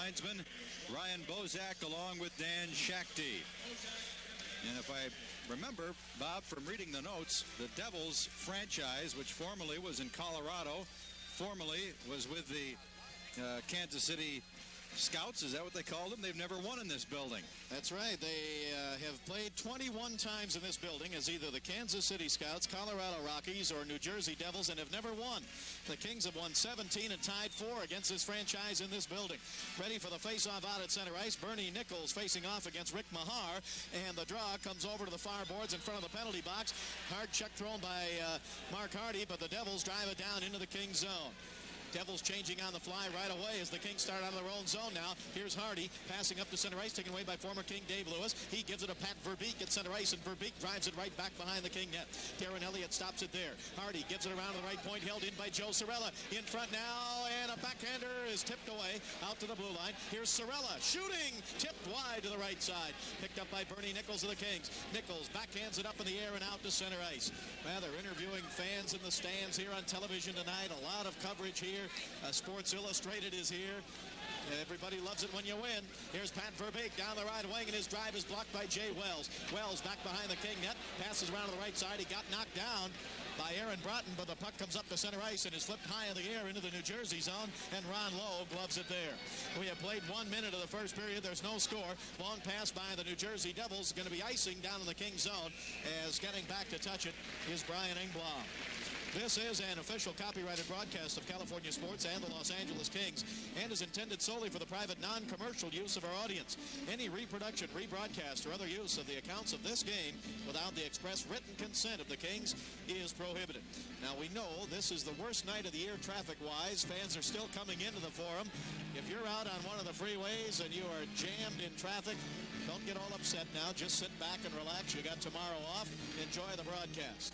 linesman Ryan Bozak along with Dan Shakti. And if I remember, Bob, from reading the notes, the Devils franchise, which formerly was in Colorado, formerly was with the Kansas City Scouts, is that what they called them? They've never won in this building. That's right. They have played 21 times in this building as either the Kansas City Scouts, Colorado Rockies, or New Jersey Devils, and have never won. The Kings have won 17 and tied 4 against this franchise in this building. Ready for the face-off out at center ice. Bernie Nichols facing off against Rick Mahar, and the draw comes over to the far boards in front of the penalty box. Hard check thrown by Mark Hardy, but the Devils drive it down into the Kings zone. Devils changing on the fly right away as the Kings start out of their own zone now. Here's Hardy passing up to center ice, taken away by former King Dave Lewis. He gives it to Pat Verbeek at center ice, and Verbeek drives it right back behind the King net. Darren Elliott stops it there. Hardy gives it around to the right point, held in by Joe Sorella. In front now, and a backhander is tipped away out to the blue line. Here's Sorella shooting, tipped wide to the right side. Picked up by Bernie Nichols of the Kings. Nichols backhands it up in the air and out to center ice. Well, they're interviewing fans in the stands here on television tonight. A lot of coverage here. Sports Illustrated is here. Everybody loves it when you win. Here's Pat Verbeek down the right wing, and his drive is blocked by Jay Wells. Wells back behind the King net, passes around to the right side. He got knocked down by Aaron Broughton, but the puck comes up to center ice and is flipped high in the air into the New Jersey zone, and Ron Lowe gloves it there. We have played 1 minute of the first period. There's no score. Long pass by the New Jersey Devils. Going to be icing down in the King zone, as getting back to touch it is Brian Engblom. This is an official copyrighted broadcast of California sports and the Los Angeles Kings, and is intended solely for the private, non-commercial use of our audience. Any reproduction, rebroadcast, or other use of the accounts of this game without the express written consent of the Kings is prohibited. Now, we know this is the worst night of the year traffic-wise. Fans are still coming into the Forum. If you're out on one of the freeways and you are jammed in traffic, don't get all upset now. Just sit back and relax. You got tomorrow off. Enjoy the broadcast.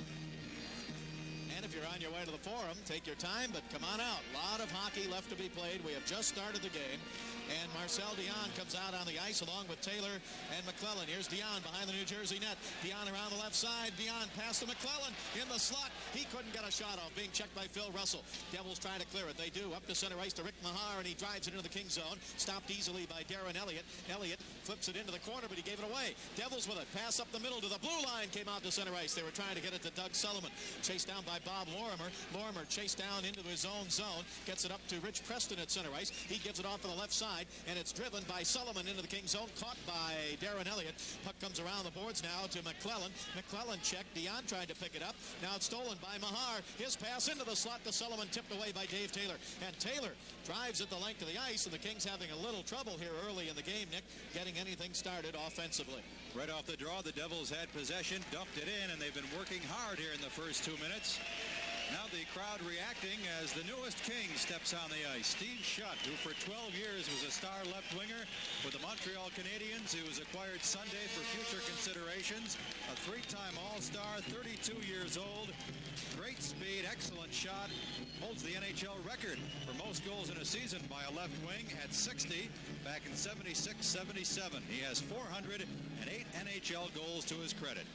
And if you're on your way to the Forum, take your time, but come on out. A lot of hockey left to be played. We have just started the game. And Marcel Dion comes out on the ice along with Taylor and McClellan. Here's Dion behind the New Jersey net. Dion around the left side. Dion past to McClellan in the slot. He couldn't get a shot off, being checked by Phil Russell. Devils trying to clear it. They do. Up to center ice to Rick Mahar, and he drives it into the King zone. Stopped easily by Darren Elliott. Elliott flips it into the corner, but he gave it away. Devils with it. Pass up the middle to the blue line. Came out to center ice. They were trying to get it to Doug Sullivan. Chased down by Bob Lorimer. Lorimer chased down into his own zone. Gets it up to Rich Preston at center ice. He gives it off to the left side, and it's driven by Sullivan into the King zone. Caught by Darren Elliott. Puck comes around the boards now to McClellan. McClellan checked. Dion tried to pick it up. Now it's stolen by Mahar. His pass into the slot to Sullivan, tipped away by Dave Taylor. And Taylor drives at the length of the ice, and the Kings having a little trouble here early in the game, Nick, getting anything started offensively. Right off the draw, the Devils had possession, dumped it in, and they've been working hard here in the first 2 minutes. Now the crowd reacting as the newest King steps on the ice. Steve Shutt, who for 12 years was a star left winger with the Montreal Canadiens, who was acquired Sunday for future considerations. A three-time All-Star, 32 years old. Great speed, excellent shot. Holds the NHL record for most goals in a season by a left wing at 60 back in 76-77. He has 408 NHL goals to his credit.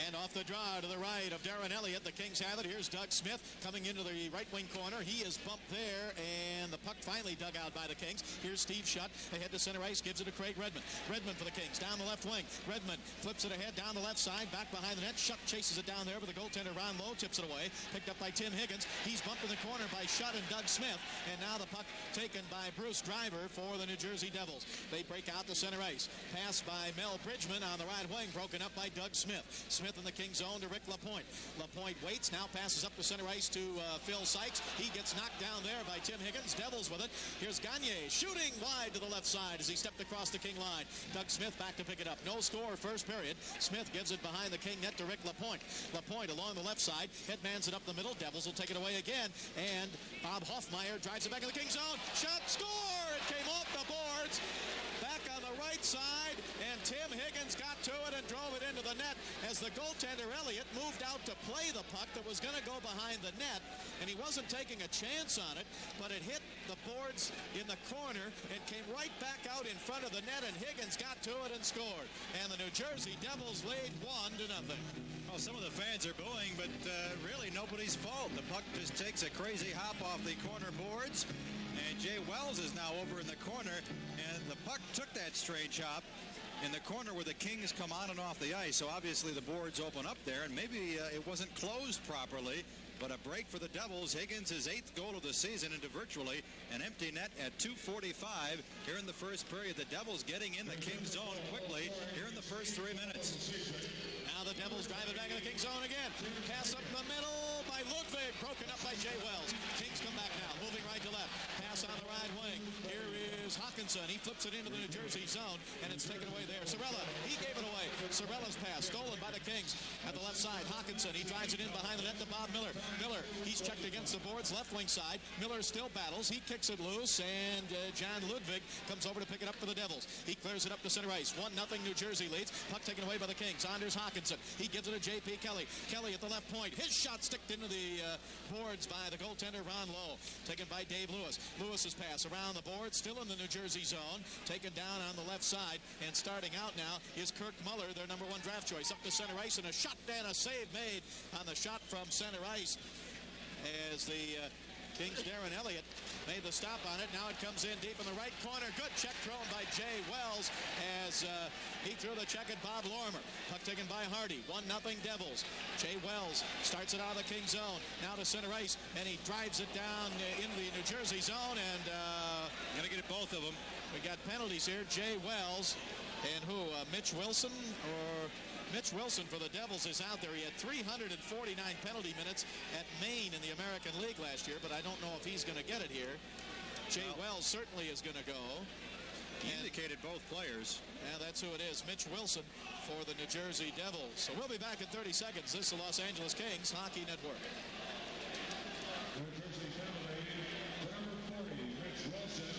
And off the draw to the right of Darren Elliott, the Kings have it. Here's Doug Smith coming into the right wing corner. He is bumped there, and the puck finally dug out by the Kings. Here's Steve Shutt ahead to center ice, gives it to Craig Redmond. Redmond for the Kings down the left wing. Redmond flips it ahead down the left side, back behind the net. Shutt chases it down there, but the goaltender Ron Lowe tips it away. Picked up by Tim Higgins. He's bumped in the corner by Shutt and Doug Smith, and now the puck taken by Bruce Driver for the New Jersey Devils. They break out to center ice. Pass by Mel Bridgman on the right wing, broken up by Doug Smith. Smith in the King zone to Rick Lapointe. Lapointe waits, now passes up the center ice to Phil Sykes. He gets knocked down there by Tim Higgins. Devils with it. Here's Gagne shooting wide to the left side as he stepped across the King line. Doug Smith back to pick it up. No score first period. Smith gives it behind the King net to Rick Lapointe. Lapointe along the left side. Headmans it up the middle. Devils will take it away again. And Bob Hoffmeyer drives it back in the King zone. Shot, score! It came off the boards. Back on the right side, and Tim Higgins got to it and drove it into the net as the goaltender Elliott moved out to play the puck that was going to go behind the net, and he wasn't taking a chance on it, but it hit the boards in the corner and came right back out in front of the net, and Higgins got to it and scored. And the New Jersey Devils lead 1-0. Well, some of the fans are booing, but really nobody's fault. The puck just takes a crazy hop off the corner boards, And Jay Wells is now over in the corner, and the puck took that straight chop in the corner where the Kings come on and off the ice. So obviously the boards open up there, and maybe it wasn't closed properly. But a break for the Devils. Higgins' 8th goal of the season into virtually an empty net at 2:45 here in the first period. The Devils getting in the Kings zone quickly here in the first 3 minutes. Now the Devils drive it back in the Kings zone again. Pass up the middle by Ludwig. Broken up by Jay Wells. Kings come back now. Moving right to left. Pass on the right wing. Here is Hawkinson. He flips it into the New Jersey zone, and it's taken away there. Sorella, he gave it away. Sorella's pass stolen by the Kings at the left side. Hawkinson, he drives it in behind the net to Bob Miller. Miller, he's checked against the boards, left wing side. Miller still battles. He kicks it loose, and John Ludwig comes over to pick it up for the Devils. He clears it up to center ice. 1-0 New Jersey leads. Puck taken away by the Kings. Anders Hawkinson. He gives it to J.P. Kelly. Kelly at the left point. His shot sticked into the boards by the goaltender Ron Lowe. Taken by Dave Lewis. Lewis's pass around the board, still in the New Jersey zone. Taken down on the left side, and starting out now is Kirk Muller, their number 1 draft choice. Up to center ice, and a shot and a save made on the shot from center ice as the Kings' Darren Elliott made the stop on it. Now it comes in deep in the right corner. Good check thrown by Jay Wells as he threw the check at Bob Lorimer. Puck taken by Hardy. 1-0 Devils. Jay Wells starts it out of the Kings zone. Now to center ice, and he drives it down into the New Jersey zone, and Gonna get it, both of them. we got penalties here. Jay Wells and who? Mitch Wilson or... Mitch Wilson for the Devils is out there. He had 349 penalty minutes at Maine in the American League last year, but I don't know if he's going to get it here. Jay Wells certainly is going to go. He indicated both players. Yeah, that's who it is. Mitch Wilson for the New Jersey Devils. So we'll be back in 30 seconds. This is the Los Angeles Kings Hockey Network. New Jersey penalty, number 40, Mitch Wilson,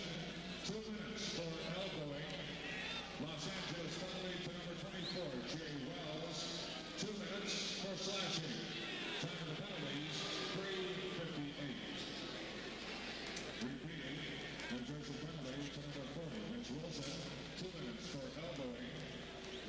2 minutes for elbowing. Los Angeles penalty to number 24, Jay Wells, 2 minutes for slashing. Time of the penalties, 3:58. Repeating, New Jersey penalty to number 40, Mitch Wilson, 2 minutes for elbowing.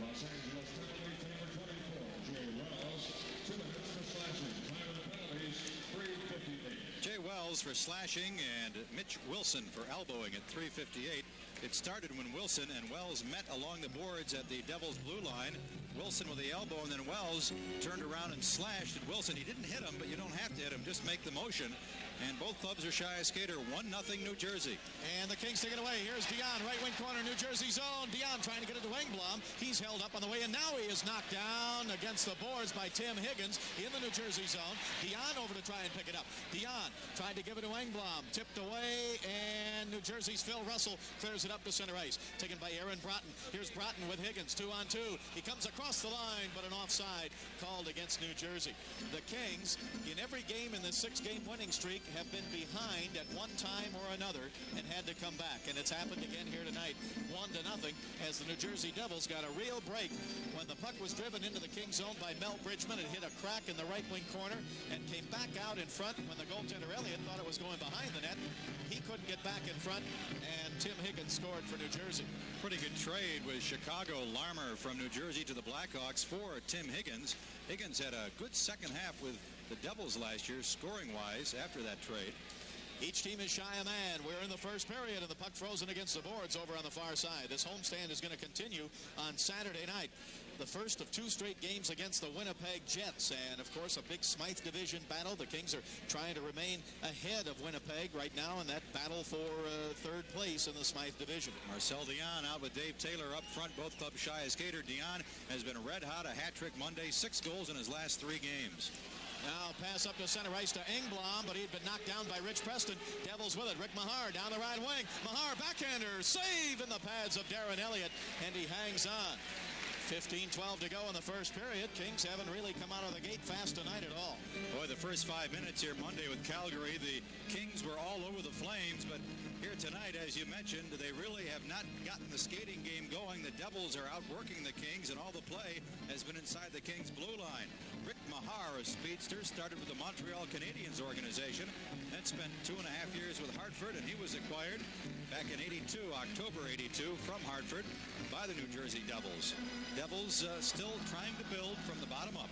Los Angeles penalty to number 24, Jay Wells, 2 minutes for slashing. Time of the penalties, 3:58. Jay Wells for slashing and Mitch Wilson for elbowing at 3:58. It started when Wilson and Wells met along the boards at the Devils' blue line. Wilson with the elbow, and then Wells turned around and slashed at Wilson. He didn't hit him, but you don't have to hit him. Just make the motion. And both clubs are shy of skater. 1-0 New Jersey. And the Kings take it away. Here's Dion, right wing corner, New Jersey zone. Dion trying to get it to Engblom. He's held up on the way, and now he is knocked down against the boards by Tim Higgins in the New Jersey zone. Dion over to try and pick it up. Dion tried to give it to Engblom. Tipped away, and New Jersey's Phil Russell clears it up to center ice. Taken by Aaron Broughton. Here's Broughton with Higgins, 2-on-2. He comes across the line, but an offside called against New Jersey. The Kings, in every game in this 6-game winning streak, have been behind at one time or another and had to come back. And it's happened again here tonight, 1-0, as the New Jersey Devils got a real break when the puck was driven into the Kings zone by Mel Bridgman. It hit a crack in the right wing corner and came back out in front when the goaltender Elliott thought it was going behind the net. He couldn't get back in front, and Tim Higgins scored for New Jersey. Pretty good trade with Chicago. Larmer from New Jersey to the Blackhawks for Tim Higgins. Higgins had a good second half with the Devils last year, scoring-wise, after that trade. Each team is shy a man. We're in the first period, and the puck frozen against the boards over on the far side. This homestand is going to continue on Saturday night. The first of 2 straight games against the Winnipeg Jets. And, of course, a big Smythe Division battle. The Kings are trying to remain ahead of Winnipeg right now in that battle for third place in the Smythe Division. Marcel Dion out with Dave Taylor up front. Both clubs shy as skater. Dion has been red hot, a hat trick Monday, 6 goals in his last 3 games. Now pass up to center ice to Engblom, but he'd been knocked down by Rich Preston. Devils with it. Rick Mahar down the right wing. Mahar backhander. Save in the pads of Darren Elliott, and he hangs on. 15-12 to go in the first period. Kings haven't really come out of the gate fast tonight at all. Boy, the first 5 minutes here Monday with Calgary, the Kings were all over the Flames, but here tonight, as you mentioned, they really have not gotten the skating game going. The Devils are outworking the Kings, and all the play has been inside the Kings' blue line. Rick Mahar, a speedster, started with the Montreal Canadiens organization, then spent 2.5 years with Hartford, and he was acquired back in October 82, from Hartford by the New Jersey Devils. Devils still trying to build from the bottom up.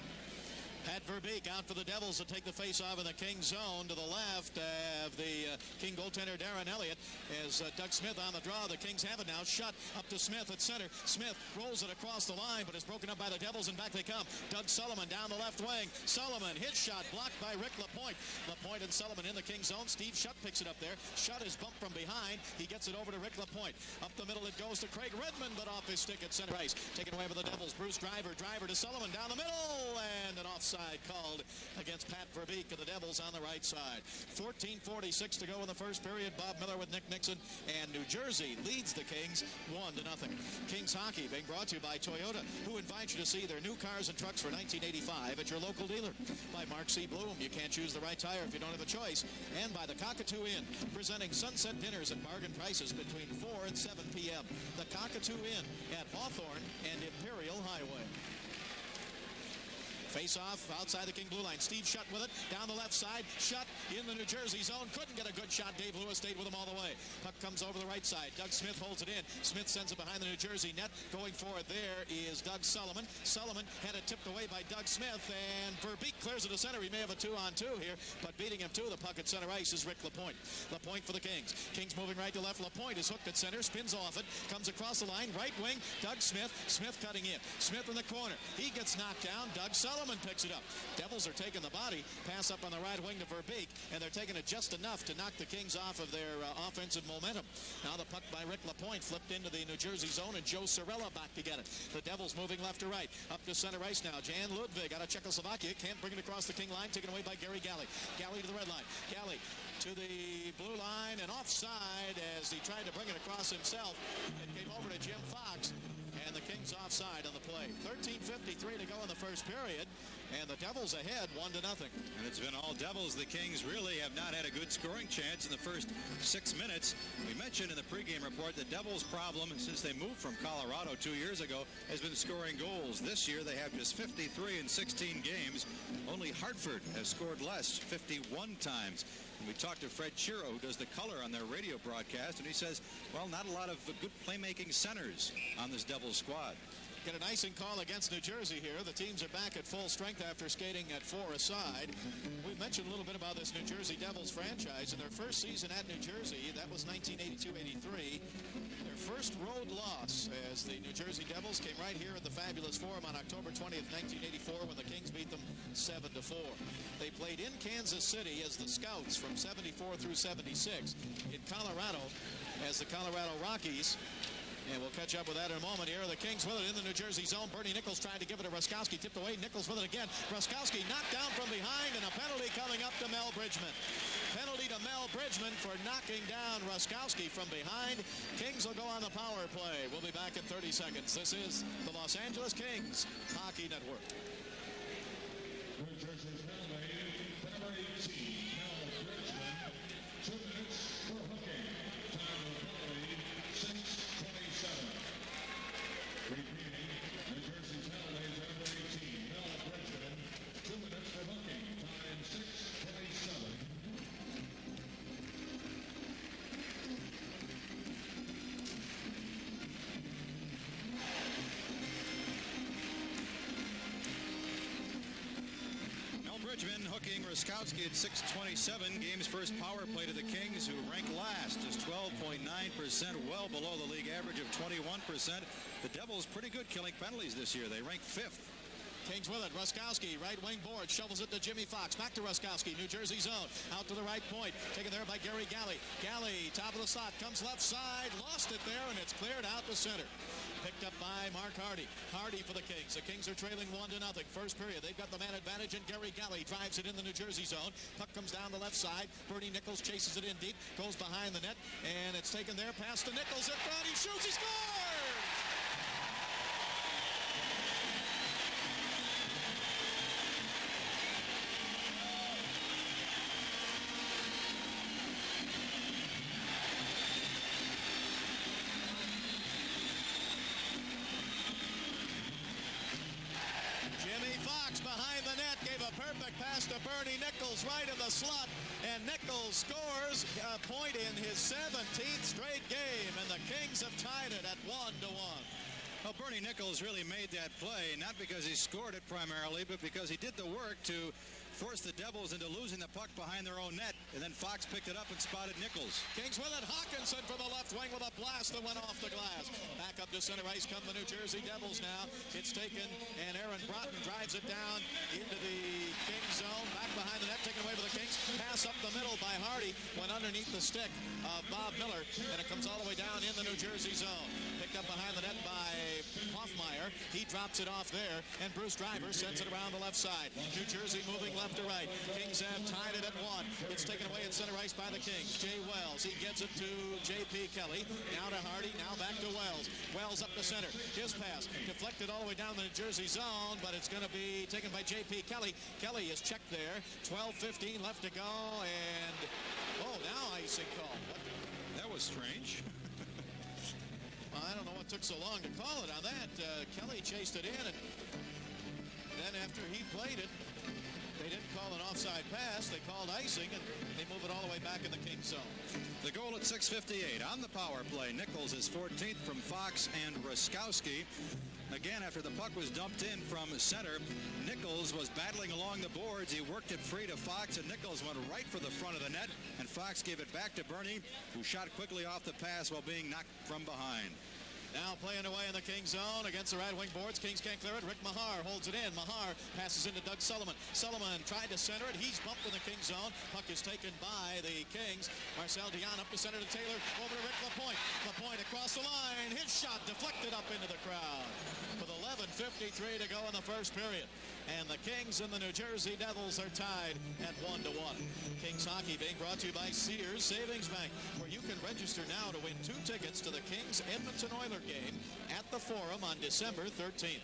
Pat Verbeek out for the Devils to take the face-off in the Kings zone. To the left of the King goaltender Darren Elliott as Doug Smith on the draw. The Kings have it now. Shot up to Smith at center. Smith rolls it across the line, but is broken up by the Devils, and back they come. Doug Sullivan down the left wing. Sullivan, his shot blocked by Rick Lapointe. Lapointe and Sullivan in the Kings zone. Steve Shutt picks it up there. Shutt is bumped from behind. He gets it over to Rick Lapointe. Up the middle it goes to Craig Redmond, but off his stick at center ice. Taken away by the Devils. Bruce Driver to Sullivan down the middle, and an offside called against Pat Verbeek of the Devils on the right side. 14:46 to go in the first period. Bob Miller with Nick Nixon, and New Jersey leads the Kings 1-0. Kings hockey being brought to you by Toyota, who invites you to see their new cars and trucks for 1985 at your local dealer. By Mark C. Bloom, you can't choose the right tire if you don't have a choice. And by the Cockatoo Inn, presenting sunset dinners at bargain prices between 4 and 7 p.m. The Cockatoo Inn at Hawthorne and Imperial Highway. Face-off outside the King blue line. Steve Shutt with it. Down the left side. Shutt in the New Jersey zone. Couldn't get a good shot. Dave Lewis stayed with him all the way. Puck comes over the right side. Doug Smith holds it in. Smith sends it behind the New Jersey net. Going for it there is Doug Sullivan. Sullivan had it tipped away by Doug Smith, and Verbeek clears it to center. He may have a 2-on-2 here, but beating him to the puck at center ice is Rick Lapointe. Lapointe for the Kings. Kings moving right to left. Lapointe is hooked at center. Spins off it. Comes across the line. Right wing. Doug Smith. Smith cutting in. Smith in the corner. He gets knocked down. Doug Sullivan picks it up. Devils are taking the body. Pass up on the right wing to Verbeek, and they're taking it just enough to knock the Kings off of their offensive momentum. Now the puck by Rick Lapointe flipped into the New Jersey zone, and Joe Sorella back to get it. The Devils moving left to right. Up to center ice now. Jan Ludwig out of Czechoslovakia. Can't bring it across the King line. Taken away by Gary Galley. Galley to the red line. Galley to the blue line and offside as he tried to bring it across himself. It came over to Jim Fox, and the Kings offside on the play. 13:53 to go in the first period, and the Devils ahead 1-0. And it's been all Devils. The Kings really have not had a good scoring chance in the first 6 minutes. We mentioned in the pregame report the Devils' problem since they moved from Colorado 2 years ago has been scoring goals. This year they have just 53 in 16 games. Only Hartford has scored less, 51 times. And we talked to Fred Chiro, who does the color on their radio broadcast, and he says, well, not a lot of good playmaking centers on this Devils squad. Get an icing call against New Jersey here. The teams are back at full strength after skating at 4 aside. We mentioned a little bit about this New Jersey Devils franchise. In their first season at New Jersey, that was 1982-83. Their first road loss as the New Jersey Devils came right here at the Fabulous Forum on October 20th, 1984, when the Kings beat them 7-4. They played in Kansas City as the Scouts from 74 through 76. In Colorado as the Colorado Rockies. And we'll catch up with that in a moment here. The Kings with it in the New Jersey zone. Bernie Nichols trying to give it to Ruskowski. Tipped away. Nichols with it again. Ruskowski knocked down from behind, and a penalty coming up to Mel Bridgman. Penalty to Mel Bridgman for knocking down Ruskowski from behind. Kings will go on the power play. We'll be back in 30 seconds. This is the Los Angeles Kings Hockey Network. New Jersey's penalty, number 18, Mel Bridgman. 2 minutes for hooking. Time of penalty, 6:27. Repeating, New Jersey's penalty, number 18, Mel Bridgman. 2 minutes for hooking. Time 6:27. Bridgman hooking Ruskowski at 6:27. Game's first power play to the Kings, who rank last, just 12.9%, well below the league average of 21%. The Devils pretty good killing penalties this year. They rank 5th. Kings with it. Ruskowski, right wing board, shovels it to Jimmy Fox. Back to Ruskowski, New Jersey zone. Out to the right point. Taken there by Gary Galley. Galley, top of the slot, comes left side. Lost it there, and it's cleared out to center. Picked up by Mark Hardy. Hardy for the Kings. The Kings are trailing 1-0. First period. They've got the man advantage, and Gary Galley drives it in the New Jersey zone. Puck comes down the left side. Bernie Nichols chases it in deep. Goes behind the net, and it's taken there past to Nichols in front. He shoots. He scores! Behind the net, gave a perfect pass to Bernie Nichols right in the slot, and Nichols scores a point in his 17th straight game, and the Kings have tied it at 1-1. Well, Bernie Nichols really made that play, not because he scored it primarily, but because he did the work to force the Devils into losing the puck behind their own net, and then Fox picked it up and spotted Nichols. Kings with it. Hawkinson from the left wing with a blast that went off the glass. Back up to center ice come the New Jersey Devils now. It's taken, and Aaron Broughton drives it down into the Kings zone. Back behind the net, taken away by the Kings. Pass up the middle by Hardy. Went underneath the stick of Bob Miller, and it comes all the way down in the New Jersey zone. Picked up behind the net by Hoffmeyer. He drops it off there, and Bruce Driver sends it around the left side. New Jersey moving left to right. Kings have tied it at 1. It's taken away at center ice by the Kings. Jay Wells, he gets it to J.P. Kelly. Now to Hardy, now back to Wells. Wells up the center. His pass deflected all the way down the New Jersey zone, but it's going to be taken by J.P. Kelly. Kelly is checked there. 12:15 left to go, and now icing call. That was strange. Well, I don't know what took so long to call it on that. Kelly chased it in, and then after he played it, they didn't call an offside pass. They called icing, and they move it all the way back in the Kings zone. The goal at 6:58 on the power play. Nichols is 14th from Fox and Ruskowski. Again, after the puck was dumped in from center, Nichols was battling along the boards. He worked it free to Fox, and Nichols went right for the front of the net, and Fox gave it back to Bernie, who shot quickly off the pass while being knocked from behind. Now playing away in the Kings zone against the right wing boards. Kings can't clear it. Rick Mahar holds it in. Mahar passes into Doug Sullivan. Sullivan tried to center it. He's bumped in the Kings zone. Puck is taken by the Kings. Marcel Dion up the center to Taylor. Over to Rick Lapointe. Lapointe across the line. His shot deflected up into the crowd. With 11:53 to go in the first period. And the Kings and the New Jersey Devils are tied at 1-1. Kings hockey being brought to you by Sears Savings Bank, where you can register now to win 2 tickets to the Kings Edmonton Oilers game at the Forum on December 13th.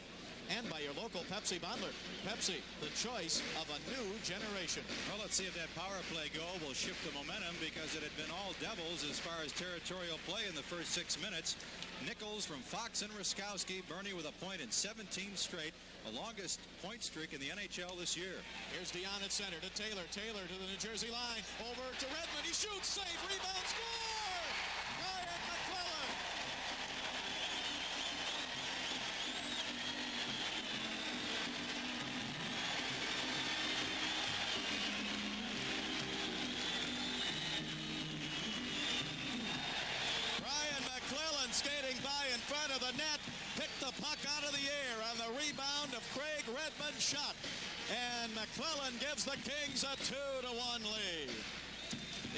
And by your local Pepsi bottler. Pepsi, the choice of a new generation. Well, let's see if that power play goal will shift the momentum, because it had been all Devils as far as territorial play in the first 6 minutes. Nichols from Fox and Ruskowski. Bernie with a point in 17 straight. The longest point streak in the NHL this year. Here's Dion at center to Taylor. Taylor to the New Jersey line. Over to Redmond. He shoots. Save. Rebound. Score! Ryan McClellan. Ryan McClellan skating by in front of the net. Picked the puck out of the air on the rebound of Craig Redmond's shot. And McClellan gives the Kings a 2-1 lead.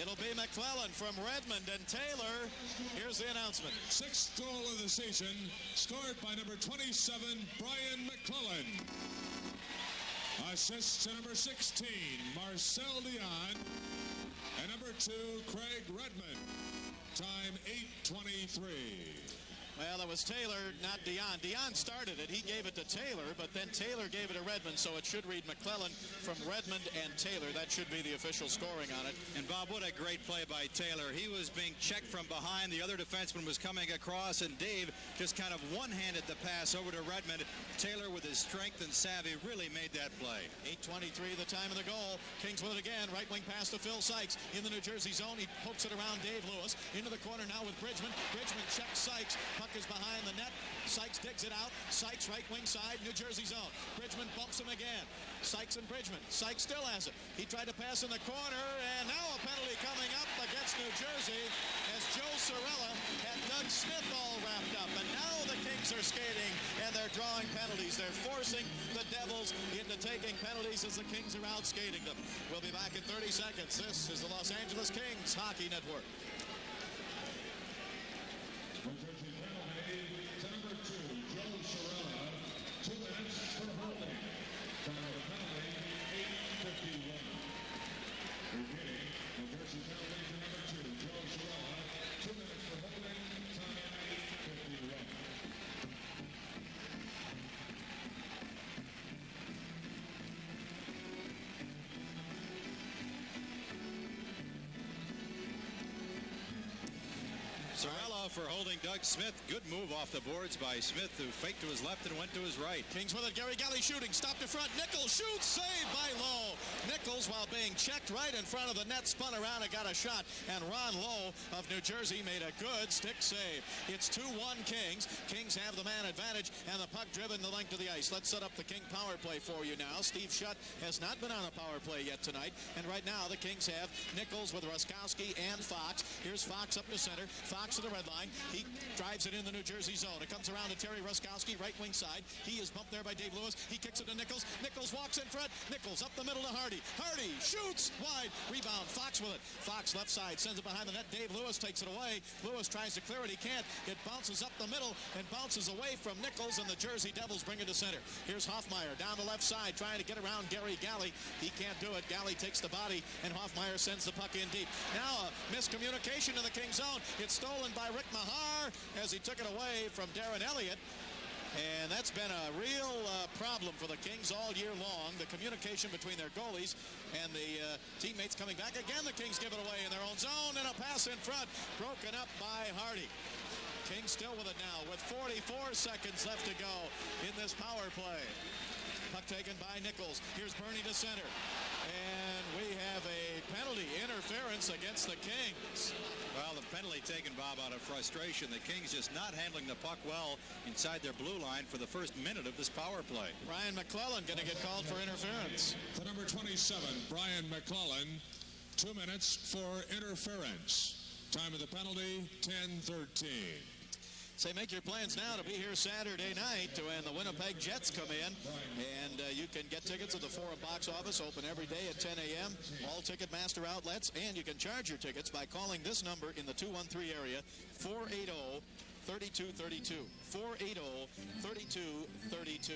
It'll be McClellan from Redmond and Taylor. Here's the announcement. 6th goal of the season, scored by number 27, Brian McClellan. Assists to number 16, Marcel Dion. And number 2, Craig Redmond. Time 8:23. Well, it was Taylor, not Dion. Dion started it. He gave it to Taylor, but then Taylor gave it to Redmond, so it should read McClellan from Redmond and Taylor. That should be the official scoring on it. And, Bob, what a great play by Taylor. He was being checked from behind. The other defenseman was coming across, and Dave just kind of one-handed the pass over to Redmond. Taylor, with his strength and savvy, really made that play. 8:23, the time of the goal. Kings with it again. Right wing pass to Phil Sykes in the New Jersey zone. He pokes it around Dave Lewis. Into the corner now with Bridgman. Bridgman checks Sykes. Puck is behind the net. Sykes digs it out. Sykes right wing side, New Jersey zone. Bridgman bumps him again. Sykes and Bridgman. Sykes still has it. He tried to pass in the corner, and now a penalty coming up against New Jersey as Joe Sorella had Doug Smith all wrapped up. And now the Kings are skating, and they're drawing penalties. They're forcing the Devils into taking penalties as the Kings are out skating them. We'll be back in 30 seconds. This is the Los Angeles Kings Hockey Network. New Jersey penalty to number 2, Joe Sorella. 2 minutes for holding. Time of the penalty, 8:51. Repeating, New Jersey penalty to number 2, Joe Sorella. 2 minutes for holding. Time 8:51. for holding Doug Smith. Good move off the boards by Smith, who faked to his left and went to his right. Kings with it. Gary Galley shooting. Stop to front. Nichols shoots. Saved by Lowe. Nichols, while being checked right in front of the net, spun around and got a shot. And Ron Lowe of New Jersey made a good stick save. It's 2-1 Kings. Kings have the man advantage and the puck driven the length of the ice. Let's set up the King power play for you now. Steve Shutt has not been on a power play yet tonight. And right now the Kings have Nichols with Ruskowski and Fox. Here's Fox up to center. Fox to the red line. He drives it in the New Jersey zone. It comes around to Terry Ruskowski, right wing side. He is bumped there by Dave Lewis. He kicks it to Nichols. Nichols walks in front. Nichols up the middle to Hardy. Hardy shoots wide. Rebound. Fox with it. Fox left side. Sends it behind the net. Dave Lewis takes it away. Lewis tries to clear it. He can't. It bounces up the middle and bounces away from Nichols, and the Jersey Devils bring it to center. Here's Hoffmeyer down the left side trying to get around Gary Galley. He can't do it. Galley takes the body, and Hoffmeyer sends the puck in deep. Now a miscommunication in the King zone. It's stolen by Rick Mahar as he took it away from Darren Elliott. And that's been a real problem for the Kings all year long, the communication between their goalies and the teammates coming back. Again, the Kings give it away in their own zone, and a pass in front, broken up by Hardy. Kings still with it now with 44 seconds left to go in this power play. Puck taken by Nichols. Here's Bernie to center. And we have a penalty, interference against the Kings. Well, the penalty taken, Bob, out of frustration. The Kings just not handling the puck well inside their blue line for the first minute of this power play. Brian McClellan going to get called for interference. The number 27, Brian McClellan, 2 minutes for interference. Time of the penalty, 10:13. Say, make your plans now to be here Saturday night when the Winnipeg Jets come in. And you can get tickets at the Forum box office, open every day at 10 a.m. All Ticketmaster outlets. And you can charge your tickets by calling this number in the 213 area, 480-3232. 480-3232.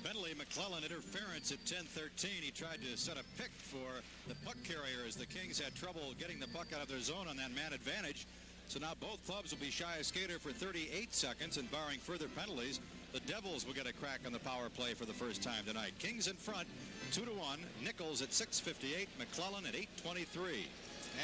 Penalty, McClellan, interference at 10:13. He tried to set a pick for the puck carrier as the Kings had trouble getting the puck out of their zone on that man advantage. So now both clubs will be shy of skater for 38 seconds, and barring further penalties, the Devils will get a crack on the power play for the first time tonight. Kings in front, 2-1. Nichols at 6:58, McClellan at 8:23.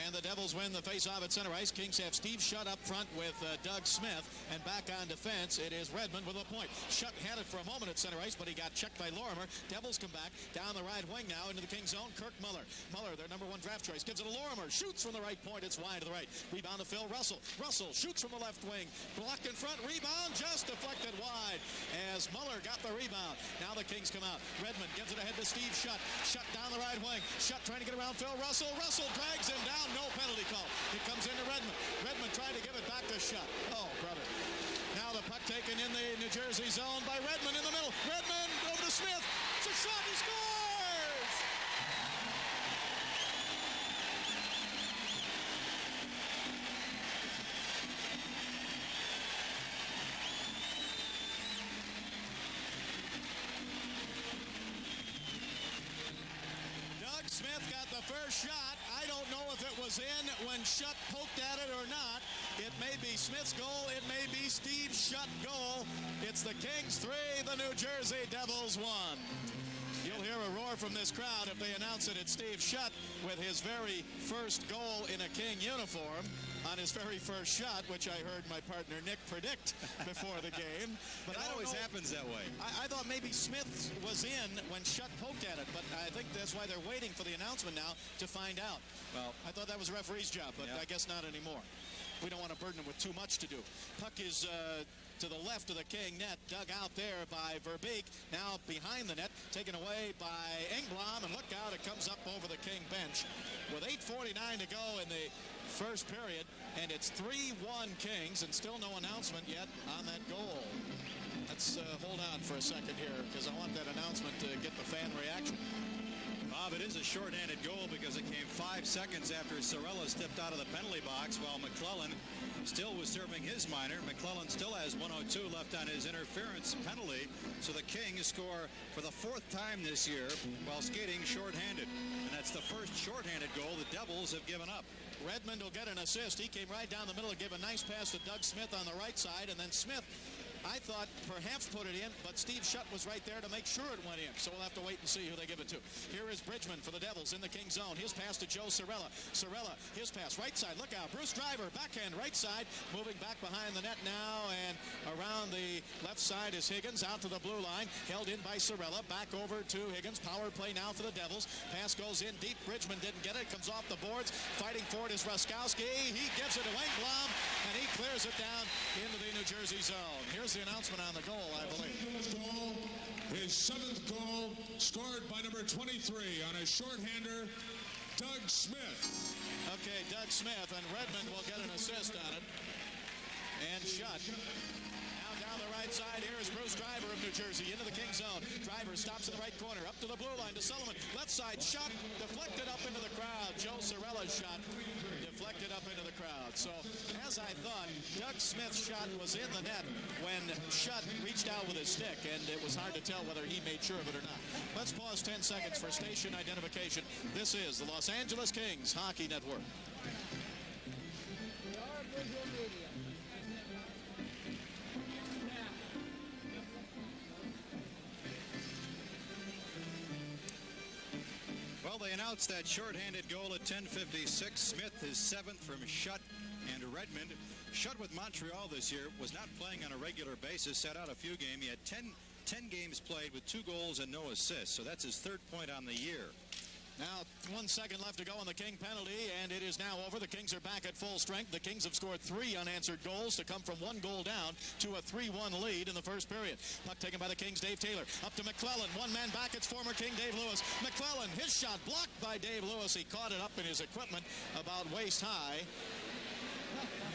And the Devils win the face-off at center ice. Kings have Steve Shutt up front with Doug Smith. And back on defense, it is Redmond with a point. Shutt had it for a moment at center ice, but he got checked by Lorimer. Devils come back down the right wing now into the Kings zone. Kirk Muller. Muller, their number 1 draft choice, gives it to Lorimer. Shoots from the right point. It's wide to the right. Rebound to Phil Russell. Russell shoots from the left wing. Blocked in front. Rebound just deflected wide as Muller got the rebound. Now the Kings come out. Redmond gives it ahead to Steve Shutt. Shutt down the right wing. Shutt trying to get around Phil Russell. Russell drags him down. No penalty call. It comes into Redmond. Redmond tried to give it back to Shutt. Oh, brother. Now the puck taken in the New Jersey zone by Redmond in the middle. Redmond over to Smith. It's a shot. He scores! Doug Smith got the first shot. I don't know if it was in when Shutt poked at it or not. It may be Smith's goal. It may be Steve Shutt goal. It's the Kings 3, the New Jersey Devils 1. You'll hear a roar from this crowd if they announce it. It's Steve Shutt with his very first goal in a King uniform on his very first shot, which I heard my partner Nick predict before the game. But It always happens that way. I thought maybe Smith was in when Shutt poked at it, but I think that's why they're waiting for the announcement now to find out. Well, I thought that was a referee's job, but yeah. I guess not anymore. We don't want to burden him with too much to do. Puck is to the left of the King net, dug out there by Verbeek. Now behind the net, taken away by Engblom, and look out, it comes up over the King bench. With 8:49 to go in the first period, and it's 3-1 Kings, and still no announcement yet on that goal. Let's hold on for a second here, because I want that announcement to get the fan reaction. Bob, it is a shorthanded goal because it came 5 seconds after Sorella stepped out of the penalty box while McClellan still was serving his minor. McClellan still has 1:02 left on his interference penalty. So the Kings score for the 4th time this year while skating shorthanded. And that's the first shorthanded goal the Devils have given up. Redmond will get an assist. He came right down the middle and gave a nice pass to Doug Smith on the right side, and then Smith I thought perhaps put it in, but Steve Shutt was right there to make sure it went in. So we'll have to wait and see who they give it to. Here is Bridgman for the Devils in the Kings zone. His pass to Joe Cirella. Cirella, his pass right side. Look out. Bruce Driver, backhand right side. Moving back behind the net now, and around the left side is Higgins out to the blue line. Held in by Cirella. Back over to Higgins. Power play now for the Devils. Pass goes in deep. Bridgman didn't get it. Comes off the boards. Fighting for it is Ruskowski. He gives it to Engblom, and he clears it down into the New Jersey zone. Here's the announcement on the goal, I believe. His 7th goal, scored by number 23 on a shorthander, Doug Smith. Okay, Doug Smith, and Redmond will get an assist on it. And Shutt. Now down the right side, here is Bruce Driver of New Jersey into the Kings zone. Driver stops in the right corner, up to the blue line to Sullivan. Left side, Shutt deflected up into the crowd. Joe Cirella's shot deflected up into the crowd. So, as I thought, Doug Smith's shot was in the net when Shutt reached out with his stick, and it was hard to tell whether he made sure of it or not. Let's pause 10 seconds for station identification. This is the Los Angeles Kings Hockey Network. Well, they announced that shorthanded goal at 10:56. Smith, his 7th from Shutt and Redmond. Shutt with Montreal this year was not playing on a regular basis, sat out a few games. He had 10 games played with 2 goals and no assists, so that's his 3rd point on the year. Now, 1 second left to go on the King penalty, and it is now over. The Kings are back at full strength. The Kings have scored 3 unanswered goals to come from 1 goal down to a 3-1 lead in the first period. Puck taken by the Kings, Dave Taylor. Up to McClellan. One man back. It's former King Dave Lewis. McClellan, his shot blocked by Dave Lewis. He caught it up in his equipment about waist high.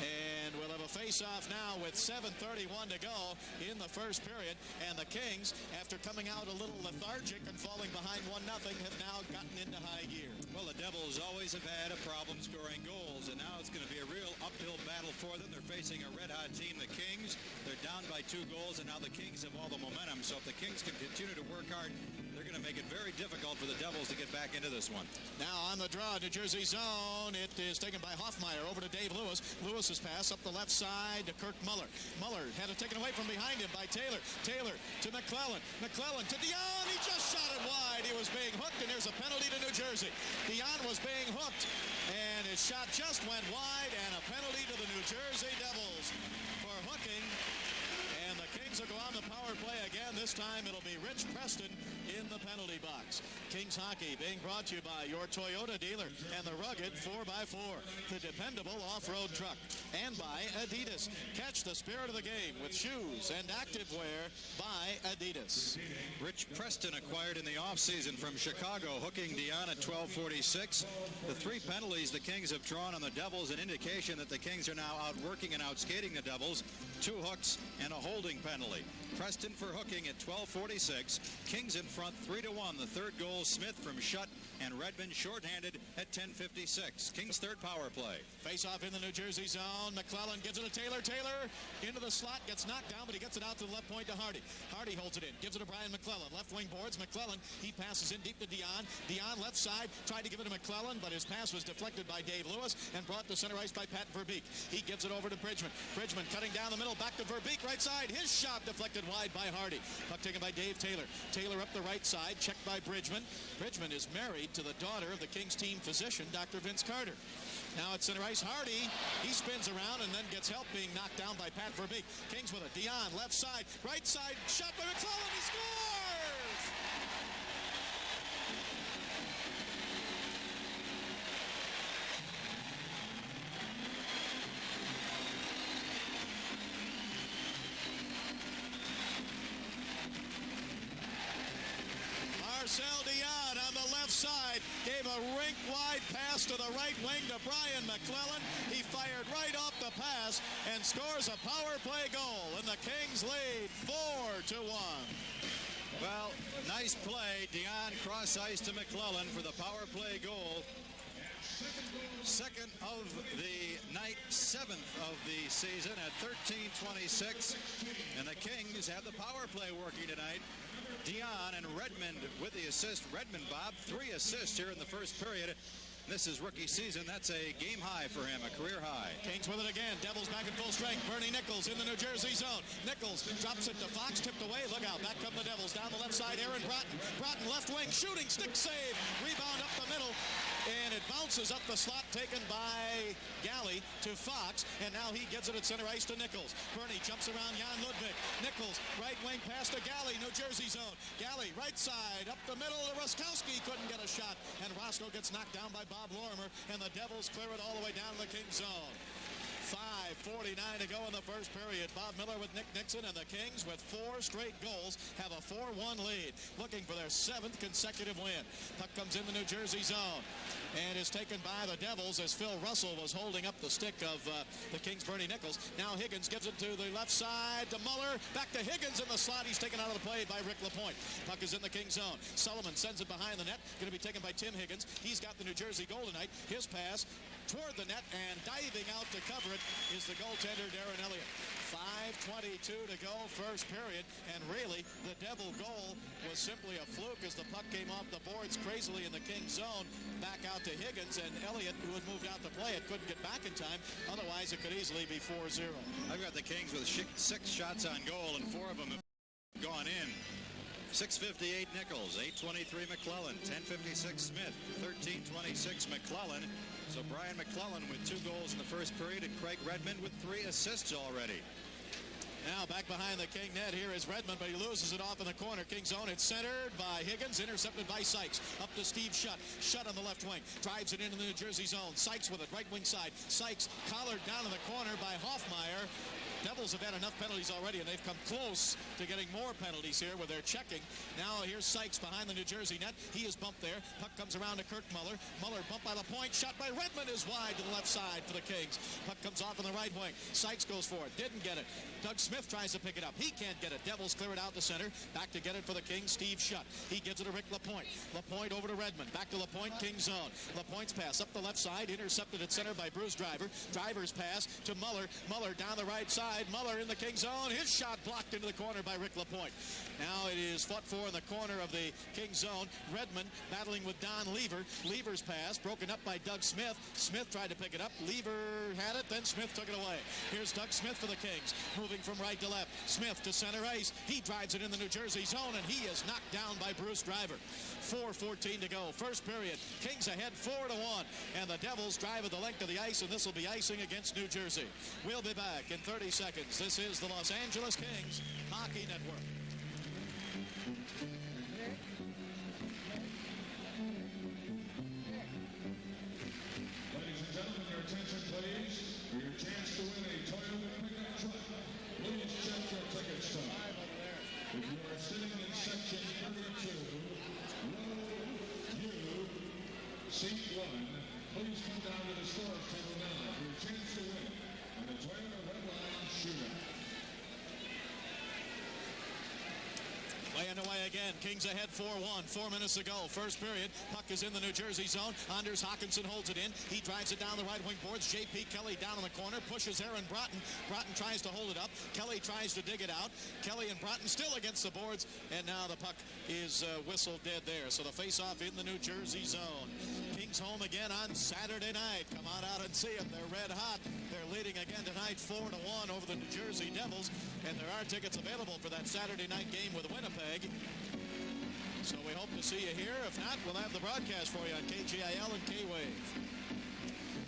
And we'll have a face-off now with 7:31 to go in the first period. And the Kings, after coming out a little lethargic and falling behind 1-0, have now gotten into high gear. Well, the Devils always have had a problem scoring goals, and now it's going to be a real uphill battle for them. They're facing a red-hot team, the Kings. They're down by 2 goals, and now the Kings have all the momentum. So if the Kings can continue to work hard, they're going to make it very difficult for the Devils to get back into this one. Now on the draw, New Jersey zone. It is taken by Hoffmeyer over to Dave Lewis. Lewis's pass up the left side to Kirk Muller. Muller had it taken away from behind him by Taylor. Taylor to McClellan. McClellan to Dion. He just shot it wide. He was being hooked, and there's a penalty to New Jersey. Dion was being hooked, and his shot just went wide, and a penalty to the New Jersey Devils for hooking. And the Kings will go on the power play again. This time it'll be Rich Preston in the penalty box. Kings hockey being brought to you by your Toyota dealer and the rugged 4x4, the dependable off-road truck, and by Adidas. Catch the spirit of the game with shoes and activewear by Adidas. Rich Preston acquired in the offseason from Chicago, hooking Dion at 12:46. The 3 penalties the Kings have drawn on the Devils, an indication that the Kings are now outworking and outskating the Devils. 2 hooks and a holding penalty. Preston for hooking at 12:46. Kings in front 3-1. The 3rd goal, Smith from Shutt, and Redmond shorthanded at 10:56. Kings' 3rd power play. Face off in the New Jersey zone. McClellan gives it to Taylor. Taylor into the slot, gets knocked down, but he gets it out to the left point to Hardy. Hardy holds it in, gives it to Brian McClellan. Left wing boards. McClellan, he passes in deep to Dion. Dion left side, tried to give it to McClellan, but his pass was deflected by Dave Lewis and brought to center ice by Pat Verbeek. He gives it over to Bridgman. Bridgman cutting down the middle, back to Verbeek, right side. His shot deflected wide by Hardy. Puck taken by Dave Taylor. Taylor up the right side, checked by Bridgman. Bridgman is married to the daughter of the Kings team physician, Dr. Vince Carter. Now at center ice, Hardy, he spins around and then gets help being knocked down by Pat Verbeek. Kings with it. Dion, left side, right side, shot by McClellan. He scores! Marcel Dion on the left side gave a rink-wide pass to the right wing to Brian McClellan. He fired right off the pass and scores a power play goal, and the Kings lead 4-1. Well, nice play. Dion cross ice to McClellan for the power play goal. 2nd of the night, 7th of the season at 13:26. And the Kings have the power play working tonight. Dion and Redmond with the assist. Redmond, Bob, 3 assists here in the first period. This is rookie season. That's a game high for him, a career high. Kings with it again. Devils back in full strength. Bernie Nichols in the New Jersey zone. Nichols drops it to Fox, tipped away. Look out. Back come the Devils. Down the left side, Aaron Broughton. Broughton left wing, shooting, stick save. Rebound up the middle. And it bounces up the slot, taken by Galley to Fox. And now he gives it at center ice to Nichols. Bernie jumps around Jan Ludwig. Nichols, right wing pass to Galley, New Jersey zone. Galley, right side, up the middle to Ruskowski. Couldn't get a shot. And Roscoe gets knocked down by Bob Lorimer. And the Devils clear it all the way down to the Kings zone. 5:49 to go in the first period. Bob Miller with Nick Nixon, and the Kings with 4 straight goals have a 4-1 lead, looking for their 7th consecutive win. Puck comes in the New Jersey zone and is taken by the Devils as Phil Russell was holding up the stick of the Kings' Bernie Nichols. Now Higgins gives it to the left side to Muller. Back to Higgins in the slot. He's taken out of the play by Rick LaPointe. Puck is in the Kings zone. Sullivan sends it behind the net. Going to be taken by Tim Higgins. He's got the New Jersey goal tonight. His pass toward the net, and diving out to cover it is the goaltender Darren Elliott. 5:22 to go, first period, and really the Devil goal was simply a fluke as the puck came off the boards crazily in the Kings zone, back out to Higgins, and Elliott, who had moved out to play it, couldn't get back in time. Otherwise, it could easily be 4-0. I've got the Kings with 6 shots on goal, and 4 of them have gone in. 6:58 Nichols, 8:23 McClellan, 10:56 Smith, 13:26 McClellan. So Brian McClellan with 2 goals in the first period, and Craig Redmond with 3 assists already. Now back behind the King net, here is Redmond, but he loses it off in the corner. King zone, it's centered by Higgins, intercepted by Sykes. Up to Steve Shutt. Shutt on the left wing, drives it into the New Jersey zone. Sykes with it, right wing side. Sykes collared down in the corner by Hoffmeyer. Devils have had enough penalties already, and they've come close to getting more penalties here with their checking. Now here's Sykes behind the New Jersey net. He is bumped there. Puck comes around to Kirk Muller. Muller bumped by the point. Shot by Redmond is wide to the left side for the Kings. Puck comes off on the right wing. Sykes goes for it. Didn't get it. Doug Smith tries to pick it up. He can't get it. Devils clear it out to center. Back to get it for the Kings, Steve Shutt. He gives it to Rick LaPointe. LaPointe over to Redmond. Back to LaPointe, Kings zone. LaPointe's pass up the left side. Intercepted at center by Bruce Driver. Driver's pass to Muller. Muller down the right side. Muller in the Kings zone. His shot blocked into the corner by Rick LaPointe. Now it is fought for in the corner of the Kings zone. Redmond battling with Don Lever. Lever's pass broken up by Doug Smith. Smith tried to pick it up. Lever had it, then Smith took it away. Here's Doug Smith for the Kings. Moving from right to left. Smith to center ice. He drives it in the New Jersey zone, and he is knocked down by Bruce Driver. 4:14 to go. First period. Kings ahead 4-1. And the Devils drive at the length of the ice, and this will be icing against New Jersey. We'll be back in 30 seconds. This is the Los Angeles Kings Hockey Network. Ladies and gentlemen, your attention please. For your chance to win a Toyota pickup truck, please check your ticket stub. If you are sitting in section 32, row U, seat 1, please come down to the storage table now for your chance to win in the Toyota Red Line Shootout. Way underway again. Kings ahead 4-1. 4 minutes to go. First period. Puck is in the New Jersey zone. Anders Hawkinson holds it in. He drives it down the right wing boards. J.P. Kelly down in the corner. Pushes Aaron Broughton. Broughton tries to hold it up. Kelly tries to dig it out. Kelly and Broughton still against the boards. And now the puck is whistled dead there. So the face-off in the New Jersey zone. Kings home again on Saturday night. Come on out and see them. They're red hot. They're leading again tonight 4-1 over the New Jersey Devils. And there are tickets available for that Saturday night game with Winnipeg. So we hope to see you here. If not, we'll have the broadcast for you on KGIL and K-Wave.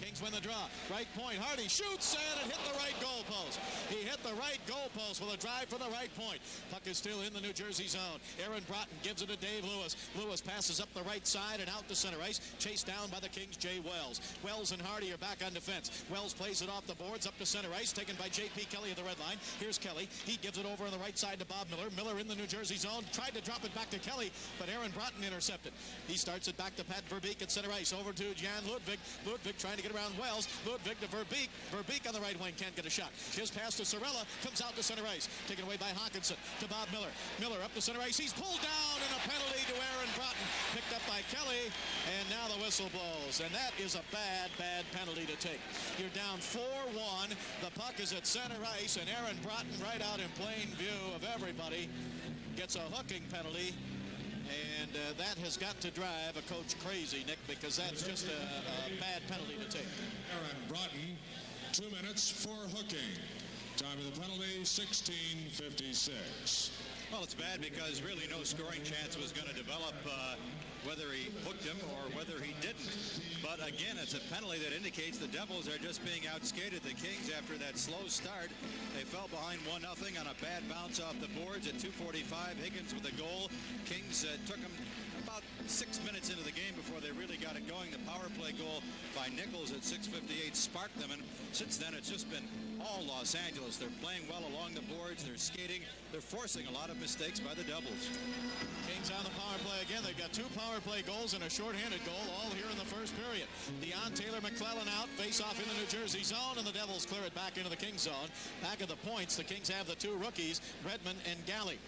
Kings win the draw. Right point. Hardy shoots, and it hit the right goalpost. He hit the right goalpost with a drive from the right point. Puck is still in the New Jersey zone. Aaron Broughton gives it to Dave Lewis. Lewis passes up the right side and out to center ice. Chased down by the Kings, Jay Wells. Wells and Hardy are back on defense. Wells plays it off the boards up to center ice, taken by J.P. Kelly at the red line. Here's Kelly. He gives it over on the right side to Bob Miller. Miller in the New Jersey zone. Tried to drop it back to Kelly, but Aaron Broughton intercepted. He starts it back to Pat Verbeek at center ice. Over to Jan Ludwig. Ludwig trying to get around Wells. Ludwig to Verbeek. Verbeek on the right wing can't get a shot. His pass to Sorella comes out to center ice. Taken away by Hawkinson to Bob Miller. Miller up to center ice. He's pulled down, and a penalty to Aaron Broughton. Picked up by Kelly, and now the whistle blows. And that is a bad, bad penalty to take. You're down 4-1. The puck is at center ice, and Aaron Broughton right out in plain view of everybody gets a hooking penalty. And that has got to drive a coach crazy, Nick, because that's just a bad penalty to take. Aaron Broughton, 2 minutes for hooking. Time of the penalty, 16:56. Well, it's bad because really no scoring chance was going to develop whether he hooked him or whether he didn't. But again, it's a penalty that indicates the Devils are just being outskated. The Kings, after that slow start, they fell behind 1-0 on a bad bounce off the boards at 2:45. Higgins with a goal. Kings took him about 6 minutes into the game before they really got it going. The power play goal by Nichols at 6:58 sparked them, and since then it's just been all Los Angeles. They're playing well along the boards. They're skating. They're forcing a lot of mistakes by the Devils. Kings on the power play again. They've got 2 power play goals and a shorthanded goal all here in the first period. Deion Taylor McClellan out. Face off in the New Jersey zone, and the Devils clear it back into the Kings zone. Back at the points, the Kings have the 2 rookies, Redmond and Galley.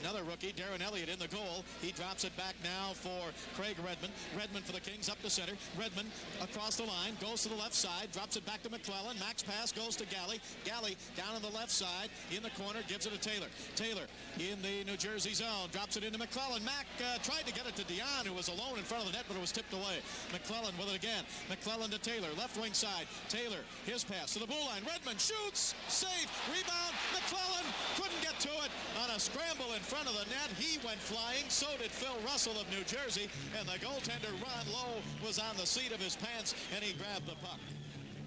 Another rookie, Darren Elliott, in the goal. He drops it back now for Craig Redmond. Redmond for the Kings up the center. Redmond across the line, goes to the left side, drops it back to McClellan. Max pass goes to Galley. Galley down on the left side, in the corner, gives it to Taylor. Taylor in the New Jersey zone, drops it into McClellan. Mack tried to get it to Deion, who was alone in front of the net, but it was tipped away. McClellan with it again. McClellan to Taylor, left wing side. Taylor, his pass to the blue line. Redmond shoots, save, rebound. McClellan couldn't get to it on a scramble in front of the net. He went flying. So did Phil Russell of New Jersey. And the goaltender, Ron Lowe, was on the seat of his pants, and he grabbed the puck.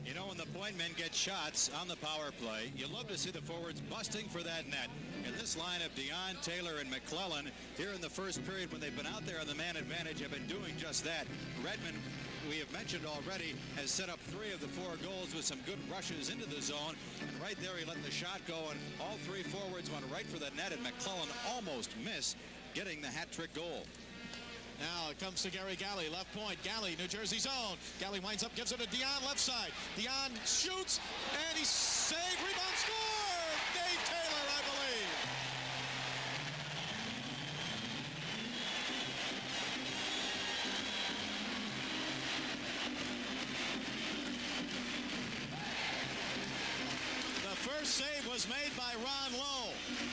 You know, when the point men get shots on the power play, you love to see the forwards busting for that net. And this line of Deion, Taylor, and McClellan here in the first period, when they've been out there on the man advantage, have been doing just that. Redmond, we have mentioned already, has set up 3 of the 4 goals with some good rushes into the zone. And right there, he let the shot go, and all 3 forwards went right for the net, and McClellan almost missed getting the hat-trick goal. Now it comes to Gary Galley, left point. Galley, New Jersey zone. Galley winds up, gives it to Deion, left side. Deion shoots, and he's saved. Rebound, score! Dave Taylor, I believe. The first save was made by Ron Lowe.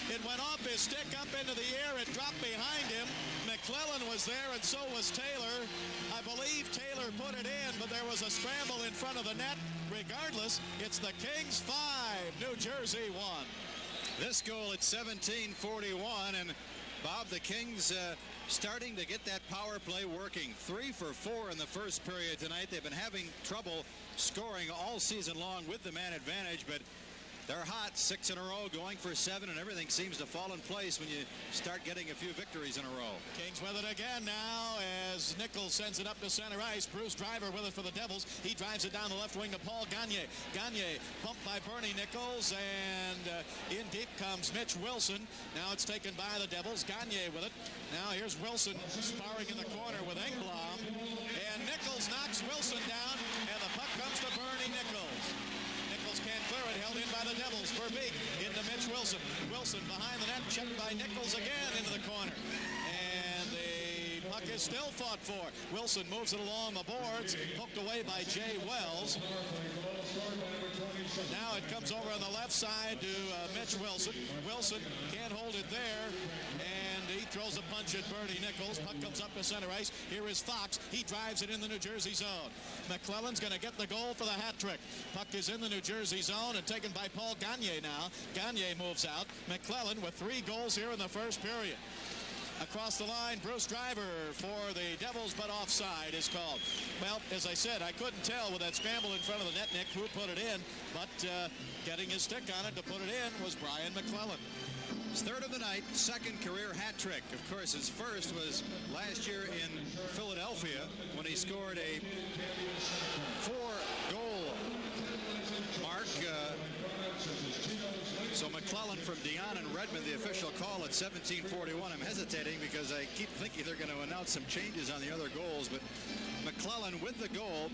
It went off his stick up into the air. It dropped behind him. McClellan was there, and so was Taylor. I believe Taylor put it in, but there was a scramble in front of the net. Regardless, it's the Kings 5, New Jersey 1. This goal at 17:41, and Bob, the Kings starting to get that power play working. 3 for 4 in the first period tonight. They've been having trouble scoring all season long with the man advantage, but they're hot, 6 in a row, going for 7, and everything seems to fall in place when you start getting a few victories in a row. Kings with it again now as Nichols sends it up to center ice. Bruce Driver with it for the Devils. He drives it down the left wing to Paul Gagne. Gagne pumped by Bernie Nichols, and in deep comes Mitch Wilson. Now it's taken by the Devils. Gagne with it. Now here's Wilson sparring in the corner with Engblom, and Nichols knocks Wilson down, and the puck comes to Bernie Nichols. Can't clear it, held in by the Devils. Verbeek into Mitch Wilson. Wilson behind the net, checked by Nichols again into the corner. And the puck is still fought for. Wilson moves it along the boards, poked away by Jay Wells. Now it comes over on the left side to Mitch Wilson. Wilson can't hold it there, and he throws a punch at Bernie Nichols. Puck comes up to center ice. Here is Fox. He drives it in the New Jersey zone. McClellan's going to get the goal for the hat trick. Puck is in the New Jersey zone and taken by Paul Gagne now. Gagne moves out. McClellan with 3 goals here in the first period. Across the line, Bruce Driver for the Devils, but offside is called. Well, as I said, I couldn't tell with that scramble in front of the net, Nick, who put it in, but getting his stick on it to put it in was Brian McClellan. His 3rd of the night, 2nd career hat trick. Of course, his first was last year in Philadelphia when he scored a 4-goal mark. So McClellan from Deion and Redmond, the official call at 17:41. I'm hesitating because I keep thinking they're going to announce some changes on the other goals, but McClellan with the goal,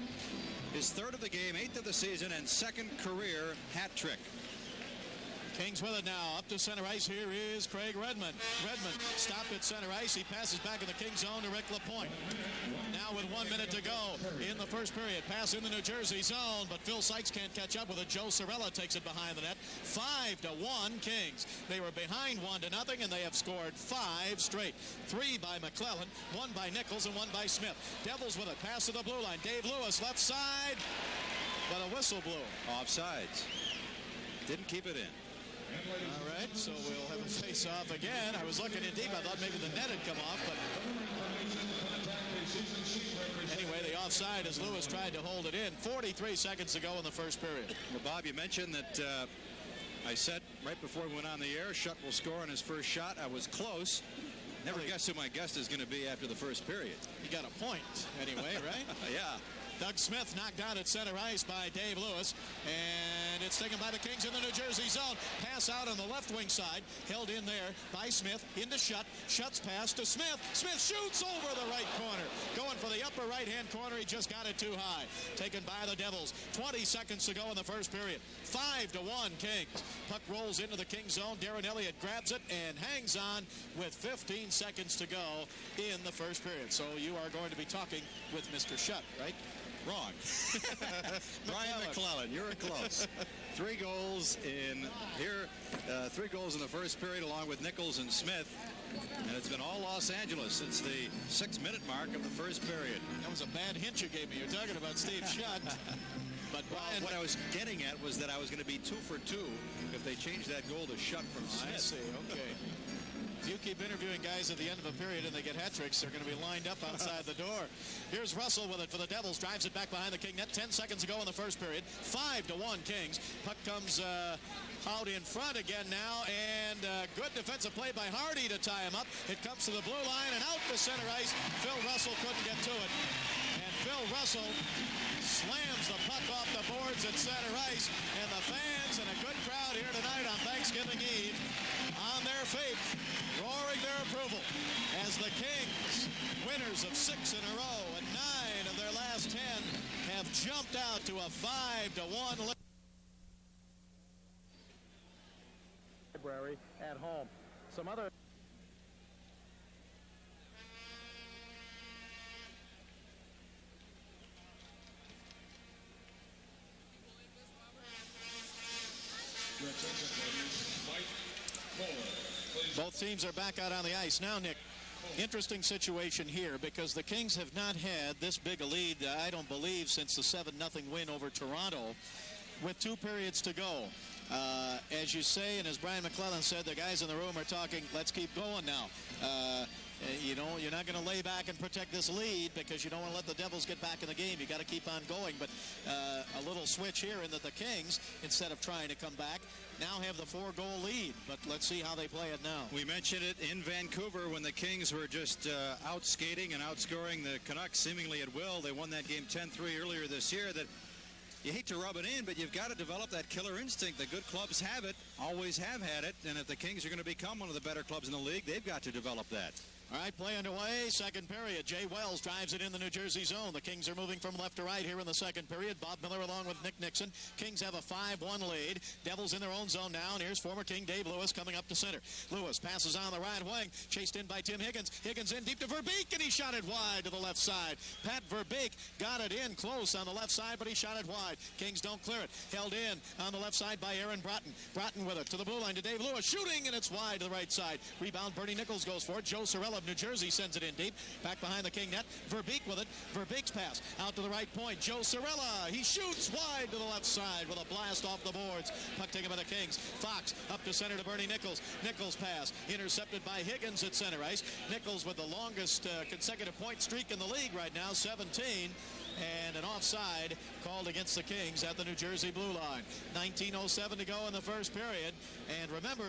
his 3rd of the game, 8th of the season, and 2nd career hat trick. Kings with it now. Up to center ice. Here is Craig Redmond. Redmond stopped at center ice. He passes back in the Kings zone to Rick LaPointe. Now with 1 minute to go in the first period. Pass in the New Jersey zone, but Phil Sykes can't catch up with it. Joe Cirella takes it behind the net. 5-1 Kings. They were behind 1-0, and they have scored 5 straight. 3 by McClellan, 1 by Nichols, and 1 by Smith. Devils with it. Pass to the blue line. Dave Lewis, left side, but a whistle blew. Offsides. Didn't keep it in. All right, so we'll have a face-off again. I was looking in deep. I thought maybe the net had come off, but anyway, the offside as Lewis tried to hold it in. 43 seconds to go in the first period. Well, Bob, you mentioned that I said right before we went on the air, Shutt will score on his first shot. I was close. Never guess who my guest is going to be after the first period. You got a point anyway, right? Yeah. Doug Smith knocked out at center ice by Dave Lewis, and it's taken by the Kings in the New Jersey zone. Pass out on the left wing side, held in there by Smith, into Shutt. Shutt's pass to Smith. Smith shoots over the right corner. Going for the upper right-hand corner, he just got it too high. Taken by the Devils. 20 seconds to go in the first period. 5-1 Kings. Puck rolls into the Kings zone. Darren Elliott grabs it and hangs on with 15 seconds to go in the first period. So you are going to be talking with Mr. Shutt, right? Wrong. Brian McClellan, you're close. 3 goals in here. 3 goals in the first period along with Nichols and Smith. And it's been all Los Angeles since the 6-minute mark of the first period. That was a bad hint you gave me. You're talking about Steve Shutt. But Brian, what I was getting at was that I was going to be 2 for 2 if they changed that goal to Shutt from Smith. I see, okay. If you keep interviewing guys at the end of a period and they get hat tricks, they're going to be lined up outside the door. Here's Russell with it for the Devils. Drives it back behind the King net. 10 seconds to go in the first period. 5-1 Kings. Puck comes out in front again now. And good defensive play by Hardy to tie him up. It comes to the blue line and out to center ice. Phil Russell couldn't get to it. And Phil Russell slams the puck off the boards at center ice. And the fans and a good crowd here tonight on Thanksgiving Eve on their feet, roaring their approval as the Kings, winners of 6 in a row and 9 of their last 10, have jumped out to a 5-1 lead. Library at home. Some other Both teams are back out on the ice. Now, Nick, interesting situation here because the Kings have not had this big a lead, I don't believe, since the 7-0 win over Toronto with 2 periods to go. As you say, and as Brian McClellan said, the guys in the room are talking, let's keep going now. You know, you're not going to lay back and protect this lead because you don't want to let the Devils get back in the game. You got to keep on going. But a little switch here in that the Kings, instead of trying to come back, now have the 4-goal lead. But let's see how they play it now. We mentioned it in Vancouver when the Kings were just out skating and outscoring the Canucks seemingly at will. They won that game 10-3 earlier this year. That you hate to rub it in, but you've got to develop that killer instinct. The good clubs have it, always have had it, and if the Kings are going to become one of the better clubs in the league, they've got to develop that. All right, play underway. Second period. Jay Wells drives it in the New Jersey zone. The Kings are moving from left to right here in the second period. Bob Miller along with Nick Nixon. Kings have a 5-1 lead. Devils in their own zone now. And here's former King Dave Lewis coming up to center. Lewis passes on the right wing. Chased in by Tim Higgins. Higgins in deep to Verbeek, and he shot it wide to the left side. Pat Verbeek got it in close on the left side, but he shot it wide. Kings don't clear it. Held in on the left side by Aaron Broughton. Broughton with it to the blue line to Dave Lewis. Shooting, and it's wide to the right side. Rebound, Bernie Nichols goes for it. Joe Cirella of New Jersey sends it in deep. Back behind the King net. Verbeek with it. Verbeek's pass out to the right point. Joe Cirella. He shoots wide to the left side with a blast off the boards. Puck taken by the Kings. Fox up to center to Bernie Nichols. Nichols pass intercepted by Higgins at center ice. Nichols with the longest consecutive point streak in the league right now, 17. And an offside called against the Kings at the New Jersey blue line. 19:07 to go in the first period. And remember,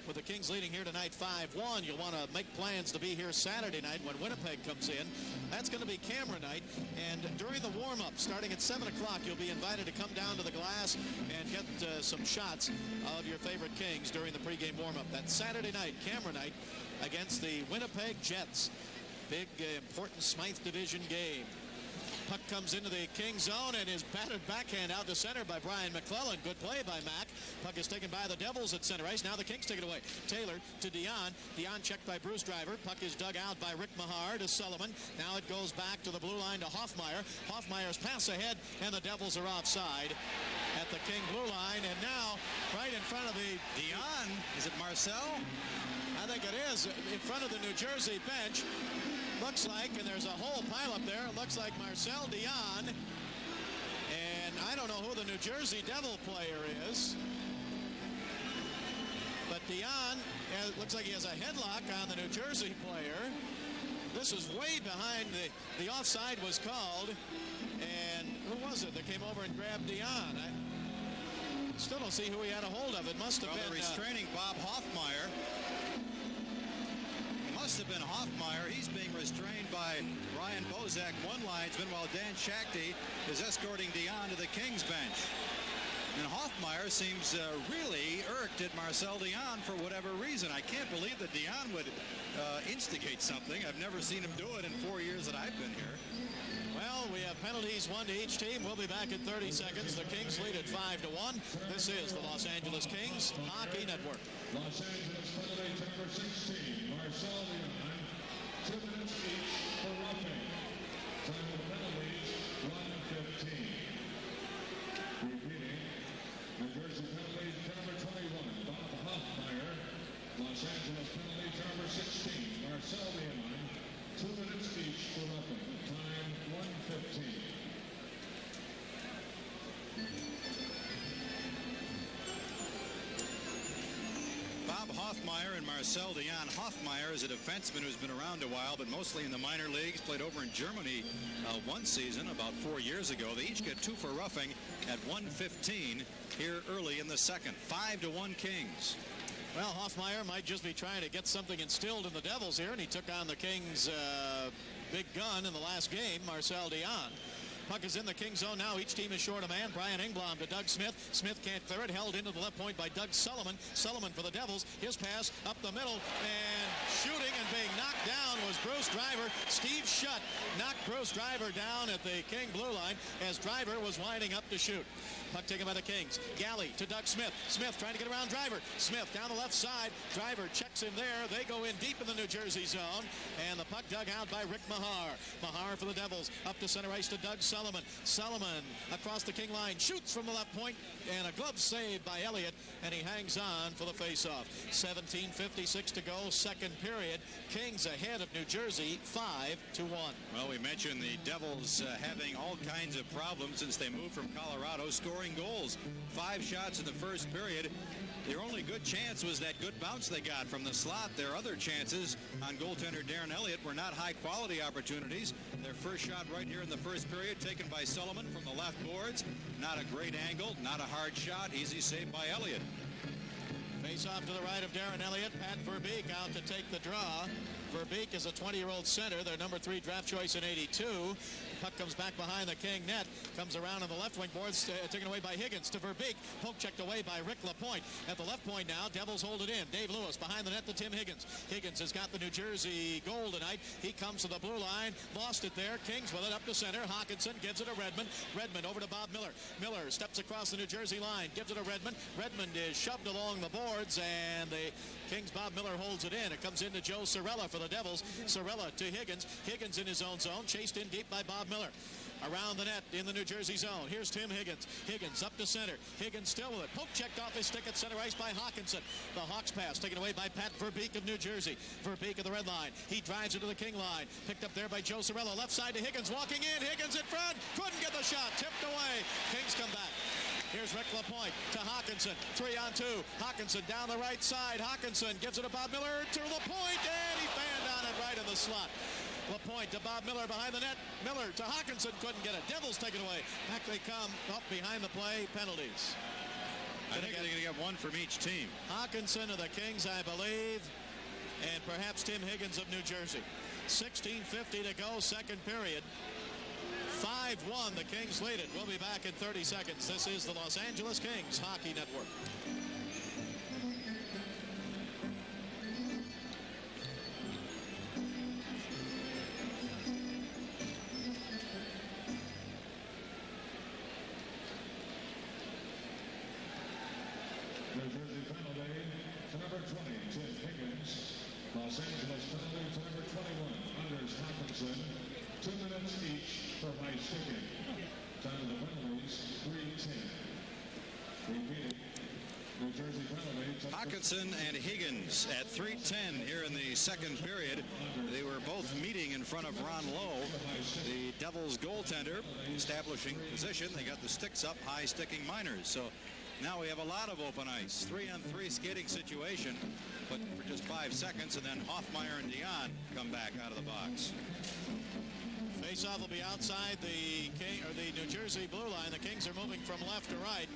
with the Kings leading here tonight 5-1, you'll want to make plans to be here Saturday night when Winnipeg comes in. That's going to be camera night. And during the warm-up, starting at 7 o'clock, you'll be invited to come down to the glass and get some shots of your favorite Kings during the pregame warm-up. That's Saturday night, camera night, against the Winnipeg Jets. Big, important Smythe Division game. Puck comes into the King zone and is battered backhand out to center by Brian McClellan. Good play by Mack. Puck is taken by the Devils at center ice. Now the Kings take it away. Taylor to Dion. Dion checked by Bruce Driver. Puck is dug out by Rick Mahar to Sullivan. Now it goes back to the blue line to Hoffmeyer. Hoffmeyer's pass ahead, and the Devils are offside at the King blue line. And now, right in front of the Dion, is it Marcel? I think it is, in front of the New Jersey bench. Looks like, and there's a whole pile up there. It looks like Marcel Dion. And I don't know who the New Jersey Devil player is. But Dion, looks like he has a headlock on the New Jersey player. This is way behind the offside was called. And who was it that came over and grabbed Dion? I still don't see who he had a hold of. It must have been restraining Bob Hoffmeyer. Must have been Hoffmeyer. He's being restrained by Ryan Bozak, one linesman, while Dan Shakti is escorting Dion to the Kings bench. And Hoffmeyer seems really irked at Marcel Dion for whatever reason. I can't believe that Dion would instigate something. I've never seen him do it in 4 years that I've been here. Well, we have penalties, 1 to each team. We'll be back in 30 seconds. The Kings lead at 5-1. This is the Los Angeles Kings Hockey Network. Los Angeles penalty number 16, Marcel Dion, 2 minutes each for roughing. Time of penalties, 1:15. Repeating, New Jersey penalty number 21, Bob Hoffmeyer. Los Angeles penalty number 16, Marcel Dion, 2 minutes each for roughing. Time 1:15. Bob Hoffmeyer and Marcel Dion. Hoffmeyer is a defenseman who's been around a while, but mostly in the minor leagues. Played over in Germany one season about 4 years ago. They each get 2 for roughing at 1:15 here early in the second. 5-1 Kings. Well, Hoffmeyer might just be trying to get something instilled in the Devils here, and he took on the Kings' big gun in the last game, Marcel Dion. Puck is in the King zone now. Each team is short a man. Brian Engblom to Doug Smith. Smith can't clear it. Held into the left point by Doug Sullivan. Sullivan for the Devils. His pass up the middle. And shooting and being knocked down was Bruce Driver. Steve Shutt knocked Bruce Driver down at the King blue line as Driver was winding up to shoot. Puck taken by the Kings. Galley to Doug Smith. Smith trying to get around Driver. Smith down the left side. Driver checks him there. They go in deep in the New Jersey zone. And the puck dug out by Rick Mahar. Mahar for the Devils. Up to center ice to Doug Sullivan. Sullivan across the King line. Shoots from the left point. And a glove save by Elliott. And he hangs on for the faceoff. 17:56 to go. Second period. Kings ahead of New Jersey 5-1. Well, we mentioned the Devils having all kinds of problems since they moved from Colorado, scoring goals. 5 shots in the first period. Their only good chance was that good bounce they got from the slot. Their other chances on goaltender Darren Elliott were not high-quality opportunities. Their first shot right here in the first period, taken by Sullivan from the left boards. Not a great angle, not a hard shot. Easy save by Elliott. Face off to the right of Darren Elliott. Pat Verbeek out to take the draw. Verbeek is a 20-year-old center, their number 3 draft choice in '82. Puck comes back behind the King net. Comes around on the left wing boards, taken away by Higgins to Verbeek. Poke checked away by Rick Lapointe. At the left point now, Devils hold it in. Dave Lewis behind the net to Tim Higgins. Higgins has got the New Jersey goal tonight. He comes to the blue line. Lost it there. Kings with it up to center. Hawkinson gives it to Redmond. Redmond over to Bob Miller. Miller steps across the New Jersey line. Gives it to Redmond. Redmond is shoved along the boards, and the Kings' Bob Miller holds it in. It comes into Joe Sorella for the Devils. Sorella to Higgins. Higgins in his own zone. Chased in deep by Bob Miller. Around the net in the New Jersey zone. Here's Tim Higgins. Higgins up to center. Higgins still with it. Poke checked off his stick at center ice by Hawkinson. The Hawks pass taken away by Pat Verbeek of New Jersey. Verbeek of the red line. He drives into the King line. Picked up there by Joe Sorella. Left side to Higgins. Walking in. Higgins in front. Couldn't get the shot. Tipped away. Kings come back. Here's Rick Lapointe to Hawkinson. 3-on-2. Hawkinson down the right side. Hawkinson gives it to Bob Miller to Lapointe, and he banned on it right in the slot. Lapointe to Bob Miller behind the net. Miller to Hawkinson, couldn't get it. Devils take it away. Back they come up behind the play. Penalties. I think they're going to get one from each team. Hawkinson of the Kings, I believe, and perhaps Tim Higgins of New Jersey. 16:50 to go, second period. 5-1, the Kings lead it. We'll be back in 30 seconds. This is the Los Angeles Kings Hockey Network. Los Angeles penalty to number 21, Anders Hawkinson. 2 minutes each for high sticking. Time of the penalties, 3:10. Repeating. New Jersey penalty. Hawkinson and Higgins at 3:10 here in the second period. They were both meeting in front of Ron Lowe, the Devils goaltender, establishing position. They got the sticks up, high sticking minors. So now we have a lot of open ice. 3-on-3 skating situation, but for just 5 seconds, and then Hoffmeyer and Dion come back out of the box. Faceoff will be outside the New Jersey blue line. The Kings are moving from left to right.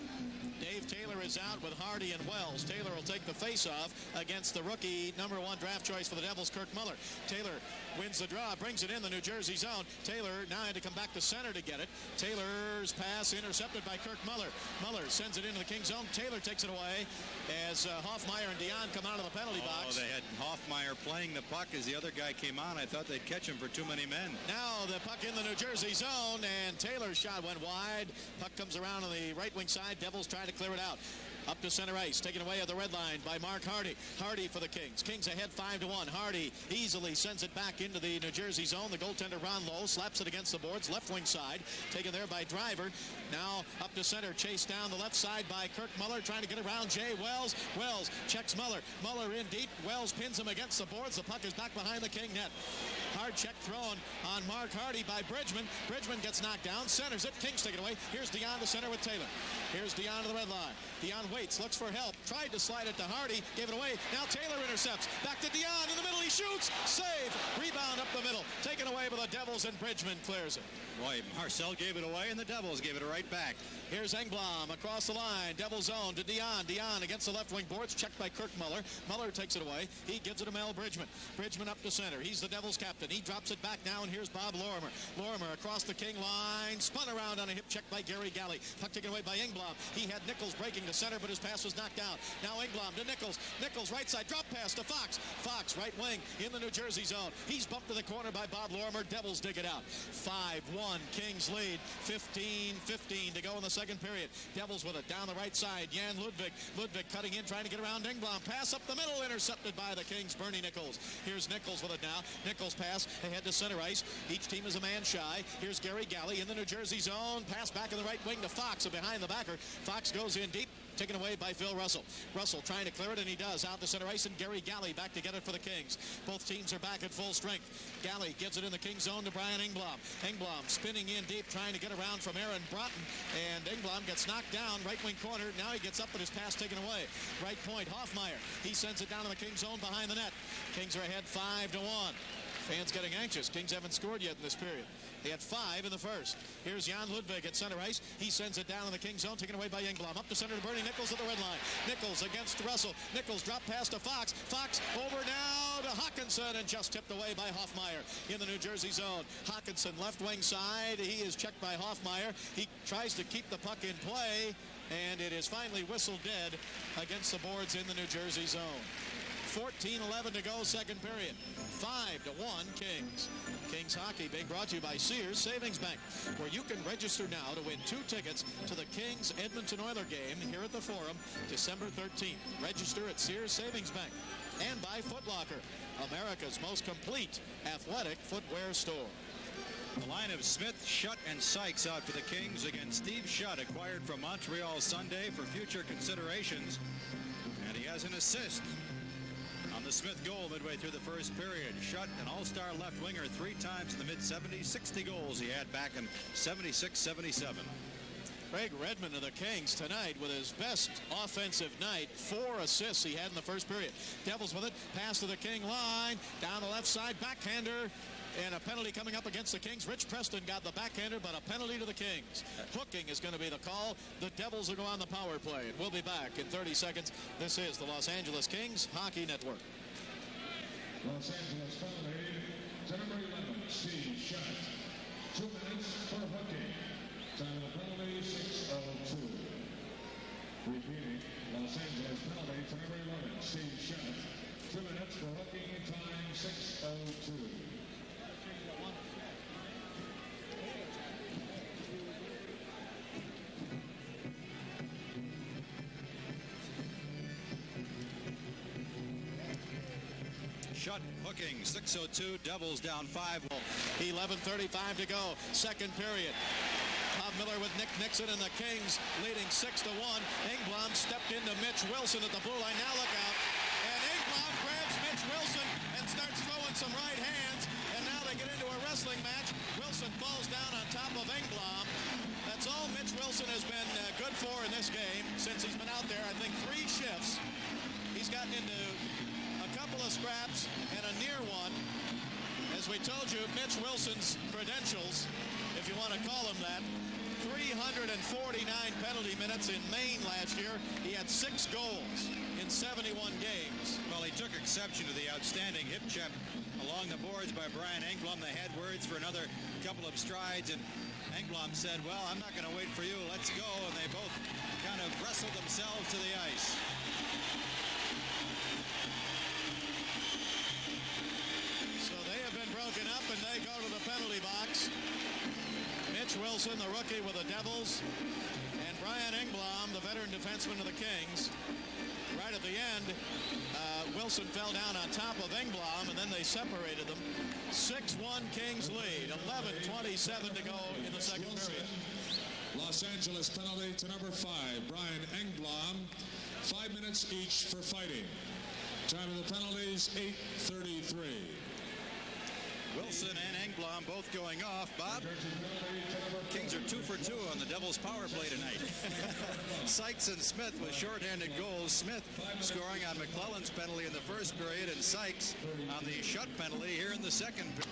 Dave Taylor is out with Hardy and Wells. Taylor will take the faceoff against the rookie #1 draft choice for the Devils, Kirk Muller. Taylor wins the draw, brings it in the New Jersey zone. Taylor now had to come back to center to get it. Taylor's pass intercepted by Kirk Muller. Muller sends it into the King zone. Taylor takes it away as Hoffmeyer and Dion come out of the penalty box. They had Hoffmeyer playing the puck as the other guy came on. I thought they'd catch him for too many men. Now the puck in the New Jersey zone, and Taylor's shot went wide. Puck comes around on the right wing side. Devils try to clear it out. Up to center ice, taken away at the red line by Mark Hardy. Hardy for the Kings. Kings ahead 5-1. Hardy easily sends it back into the New Jersey zone. The goaltender Ron Lowe slaps it against the boards, left wing side, taken there by Driver. Now up to center, chased down the left side by Kirk Muller, trying to get around Jay Wells. Wells checks Muller. Muller in deep. Wells pins him against the boards. The puck is back behind the King net. Hard check thrown on Mark Hardy by Bridgman. Bridgman gets knocked down, centers it. Kings take it away. Here's Dion to center with Taylor. Here's Dion to the red line. Dion waits, looks for help, tried to slide it to Hardy, gave it away. Now Taylor intercepts. Back to Dion in the middle. He shoots. Save. Rebound up the middle. Taken away by the Devils, and Bridgman clears it. Boy, Marcel gave it away, and the Devils gave it right back. Here's Engblom across the line. Devil zone to Dion. Dion against the left wing boards. Checked by Kirk Muller. Muller takes it away. He gives it to Mel Bridgman. Bridgman up to center. He's the Devils captain. He drops it back now, and here's Bob Lorimer. Lorimer across the King line. Spun around on a hip check by Gary Galley. Puck taken away by Engblom. He had Nichols breaking to center, but his pass was knocked down. Now Engblom to Nichols. Nichols right side. Drop pass to Fox. Fox right wing in the New Jersey zone. He's bumped to the corner by Bob Lorimer. Devils dig it out. 5-1. Kings lead. 15-15 to go in the second period. Devils with it down the right side. Jan Ludwig. Ludwig cutting in, trying to get around Engblom. Pass up the middle, intercepted by the Kings. Bernie Nichols. Here's Nichols with it now. Nichols pass ahead to center ice. Each team is a man shy. Here's Gary Galley in the New Jersey zone. Pass back in the right wing to Fox, behind the backer. Fox goes in deep. Taken away by Phil Russell. Russell trying to clear it, and he does. Out to center ice, and Gary Galley back to get it for the Kings. Both teams are back at full strength. Galley gives it in the Kings zone to Brian Engblom. Engblom spinning in deep, trying to get around from Aaron Broughton, and Engblom gets knocked down, right wing corner. Now he gets up, but his pass taken away. Right point, Hoffmeyer. He sends it down in the Kings zone behind the net. Kings are ahead 5-1. Fans getting anxious. Kings haven't scored yet in this period. They had 5 in the first. Here's Jan Ludwig at center ice. He sends it down in the Kings zone, taken away by Engblom. Up to center to Bernie Nichols at the red line. Nichols against Russell. Nichols drop pass to Fox. Fox over now to Hawkinson, and just tipped away by Hoffmeyer in the New Jersey zone. Hawkinson left wing side. He is checked by Hoffmeyer. He tries to keep the puck in play, and it is finally whistled dead against the boards in the New Jersey zone. 14-11 to go, second period. 5-1 Kings. Kings hockey being brought to you by Sears Savings Bank, where you can register now to win 2 tickets to the Kings Edmonton Oilers game here at the Forum, December 13th. Register at Sears Savings Bank. And by Foot Locker, America's most complete athletic footwear store. The line of Smith, Shutt, and Sykes out for the Kings against Steve Shutt, acquired from Montreal Sunday for future considerations. And he has an assist on the Smith goal midway through the first period. Shutt, an all-star left winger 3 times in the mid-70s. 60 goals he had back in 76-77. Craig Redmond of the Kings tonight with his best offensive night. 4 assists he had in the first period. Devils with it. Pass to the King line. Down the left side. Backhander. And a penalty coming up against the Kings. Rich Preston got the backhander, but a penalty to the Kings. Hooking is going to be the call. The Devils will go on the power play. And we'll be back in 30 seconds. This is the Los Angeles Kings Hockey Network. Los Angeles penalty to number 11, Steve Shutt. 2 minutes for hooking. Time of the penalty, 6:02. Repeating, Los Angeles penalty to number 11, Steve Shutt. 2 minutes for hooking, time 6:02. Shutt hooking, 6:02, Devils down 5. 11:35 to go, second period. Bob Miller with Nick Nixon and the Kings leading 6-1. Engblom stepped into Mitch Wilson at the blue line. Now look out. And Engblom grabs Mitch Wilson and starts throwing some right hands. And now they get into a wrestling match. Wilson falls down on top of Engblom. That's all Mitch Wilson has been good for in this game since he's been out there, I think, 3 shifts. He's gotten into a couple of scraps and a near one. As we told you, Mitch Wilson's credentials, if you want to call him that, 349 penalty minutes in Maine last year. He had 6 goals in 71 games. Well, he took exception to the outstanding hip check along the boards by Brian Engblom. They had words for another couple of strides, and Engblom said, well, I'm not going to wait for you. Let's go. And they both kind of wrestled themselves to the ice. So they have been broken up, and they go to the penalty box. Mitch Wilson, the rookie with the Devils, and Brian Engblom, the veteran defenseman of the Kings. Right at the end, Wilson fell down on top of Engblom, and then they separated them. 6-1 Kings lead. 11:27 to go in the second period. Los Angeles penalty to number 5, Brian Engblom. 5 minutes each for fighting. Time of the penalties, 8:33. Wilson and Engblom both going off. Bob, Kings are 2 for 2 on the Devils' power play tonight. Sykes and Smith with shorthanded goals. Smith scoring on McClellan's penalty in the first period, and Sykes on the Shutt penalty here in the second period.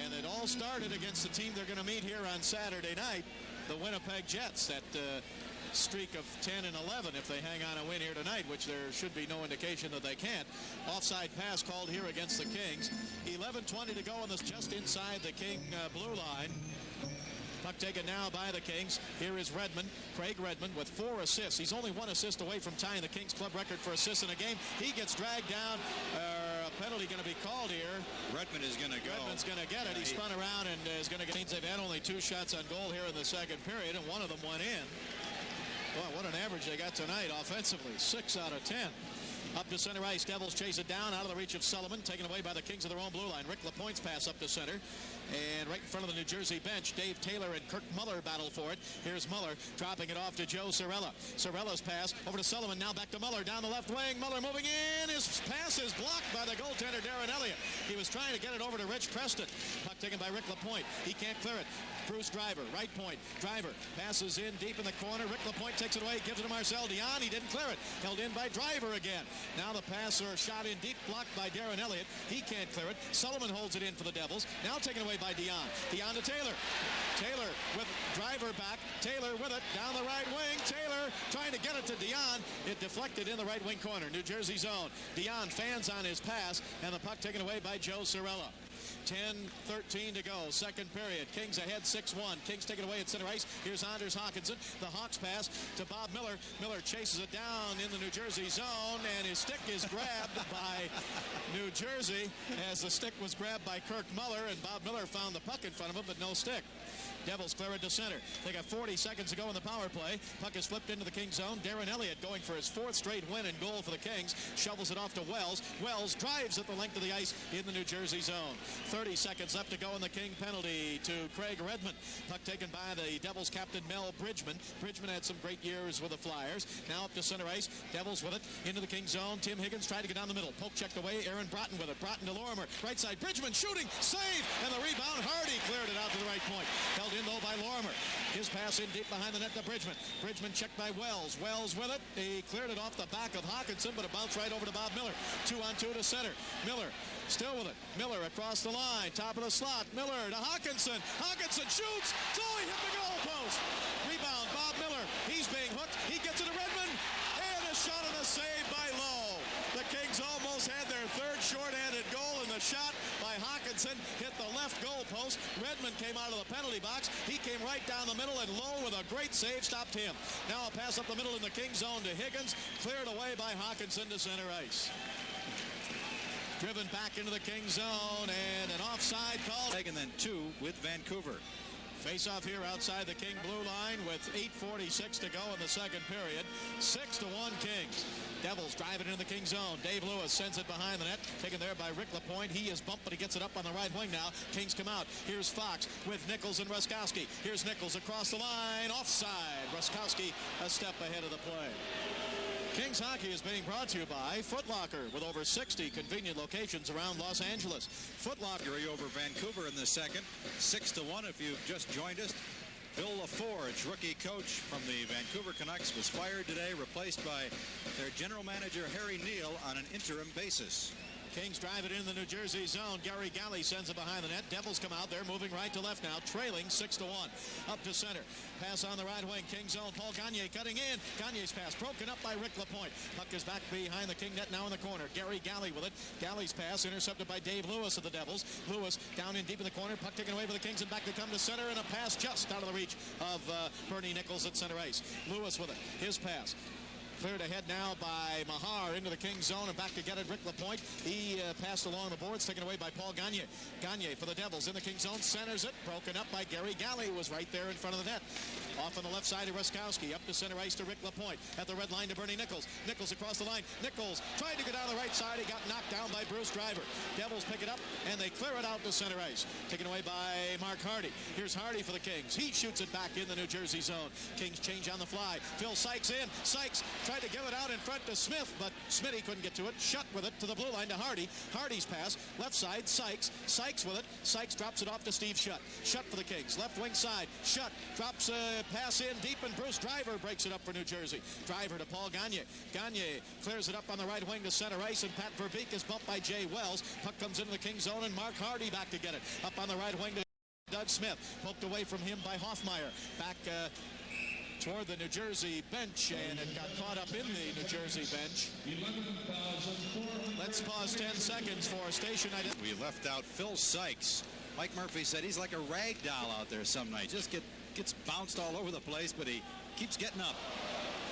And it all started against the team they're going to meet here on Saturday night, the Winnipeg Jets. That streak of 10 and 11 if they hang on and win here tonight, which there should be no indication that they can't. Offside pass called here against the Kings. 11:20 to go, and this just inside the King blue line. Puck taken now by the Kings. Here is Redmond, Craig Redmond, with 4 assists. He's only 1 assist away from tying the Kings club record for assists in a game. He gets dragged down. A penalty going to be called here. Redmond is going to go. Redmond's going to get it. He spun around and is going to get. They've had only 2 shots on goal here in the second period, and one of them went in. Boy, what an average they got tonight offensively. 6 out of 10. Up to center ice. Devils chase it down out of the reach of Sullivan. Taken away by the Kings of their own blue line. Rick LaPointe's pass up to center. And right in front of the New Jersey bench, Dave Taylor and Kirk Muller battle for it. Here's Muller dropping it off to Joe Cirella. Cirella's pass over to Sullivan. Now back to Muller down the left wing. Muller moving in. His pass is blocked by the goaltender, Darren Elliott. He was trying to get it over to Rich Preston. Puck taken by Rick LaPointe. He can't clear it. Bruce Driver, right point. Driver passes in deep in the corner. Rick LaPointe takes it away, gives it to Marcel Dion. He didn't clear it. Held in by Driver again. Now the passer shot in deep, blocked by Darren Elliott. He can't clear it. Sullivan holds it in for the Devils. Now taken away by Dion. Dion to Taylor. Taylor with Driver back. Taylor with it down the right wing. Taylor trying to get it to Dion. It deflected in the right wing corner. New Jersey zone. Dion fans on his pass, and the puck taken away by Joe Cirella. 10:13 to go. Second period. Kings ahead 6-1. Kings take it away at center ice. Here's Anders Hawkinson. The Hawks pass to Bob Miller. Miller chases it down in the New Jersey zone, and his stick is grabbed by New Jersey as the stick was grabbed by Kirk Muller, and Bob Miller found the puck in front of him, but no stick. Devils clear it to center. They got 40 seconds to go in the power play. Puck is flipped into the Kings zone. Darren Elliott going for his 4th straight win and goal for the Kings. Shovels it off to Wells. Wells drives at the length of the ice in the New Jersey zone. 30 seconds left to go in the King penalty to Craig Redmond. Puck taken by the Devils captain Mel Bridgman. Bridgman had some great years with the Flyers. Now up to center ice. Devils with it into the Kings zone. Tim Higgins tried to get down the middle. Poke checked away. Aaron Broughton with it. Broughton to Lorimer. Right side. Bridgman shooting. Save. And the rebound. Hardy cleared it out to the right point. Held in though by Lorimer. His pass in deep behind the net to Bridgman. Bridgman checked by Wells. Wells with it. He cleared it off the back of Hawkinson, but it bounced right over to Bob Miller. 2-on-2 to center. Miller still with it. Miller across the line. Top of the slot. Miller to Hawkinson. Hawkinson shoots. Oh, he hit the goal post. Rebound. Bob Miller. He's being hooked. He gets it to Redmond. And a shot and a save by Lowe. The Kings almost had their 3rd shorthanded goal, and the shot by Hawkinson hit the left goal post. Redmond came out of the penalty box. He came right down the middle, and Lowe with a great save stopped him. Now a pass up the middle in the Kings zone to Higgins. Cleared away by Hawkinson to center ice. Driven back into the Kings zone, and an offside call. Taken then 2 with Vancouver. Face-off here outside the King blue line with 8:46 to go in the second period. 6-1 Kings. Devils drive it into the King zone. Dave Lewis sends it behind the net. Taken there by Rick Lapointe. He is bumped, but he gets it up on the right wing now. Kings come out. Here's Fox with Nichols and Ruskowski. Here's Nichols across the line. Offside. Ruskowski a step ahead of the play. Kings hockey is being brought to you by Foot Locker with over 60 convenient locations around Los Angeles. Foot Locker over Vancouver in the second. 6-1 if you've just joined us. Bill LaForge, rookie coach from the Vancouver Canucks, was fired today, replaced by their general manager Harry Neal on an interim basis. Kings drive it in the New Jersey zone. Gary Galley sends it behind the net. Devils come out there, moving right to left now, trailing 6-1. Up to center. Pass on the right wing. King zone. Paul Gagne cutting in. Gagne's pass broken up by Rick Lapointe. Puck is back behind the King net now in the corner. Gary Galley with it. Galley's pass intercepted by Dave Lewis of the Devils. Lewis down in deep in the corner. Puck taken away for the Kings and back to come to center, and a pass just out of the reach of Bernie Nichols at center ice. Lewis with it. His pass. Cleared ahead now by Mahar into the Kings zone and back to get it. Rick Lapointe. He passed along the boards, taken away by Paul Gagne. Gagne for the Devils in the Kings zone. Centers it. Broken up by Gary Galley, was right there in front of the net. Off on the left side to Ruskowski. Up to center ice to Rick Lapointe. At the red line to Bernie Nichols. Nichols across the line. Nichols tried to go down the right side. He got knocked down by Bruce Driver. Devils pick it up and they clear it out to center ice. Taken away by Mark Hardy. Here's Hardy for the Kings. He shoots it back in the New Jersey zone. Kings change on the fly. Phil Sykes in. Sykes tried to give it out in front to Smith, but Smitty couldn't get to it. Shut with it to the blue line to Hardy. Hardy's pass. Left side, Sykes. Sykes with it. Sykes drops it off to Steve Shutt. Shutt for the Kings. Left wing side. Shutt drops a pass in deep, and Bruce Driver breaks it up for New Jersey. Driver to Paul Gagne. Gagne clears it up on the right wing to center ice, and Pat Verbeek is bumped by Jay Wells. Puck comes into the Kings zone, and Mark Hardy back to get it. Up on the right wing to Doug Smith. Poked away from him by Hoffmeyer. Back toward the New Jersey bench, and it got caught up in the New Jersey bench. Let's pause 10 seconds for station identity. We left out Phil Sykes. Mike Murphy said he's like a rag doll out there some night. Just gets bounced all over the place, but he keeps getting up.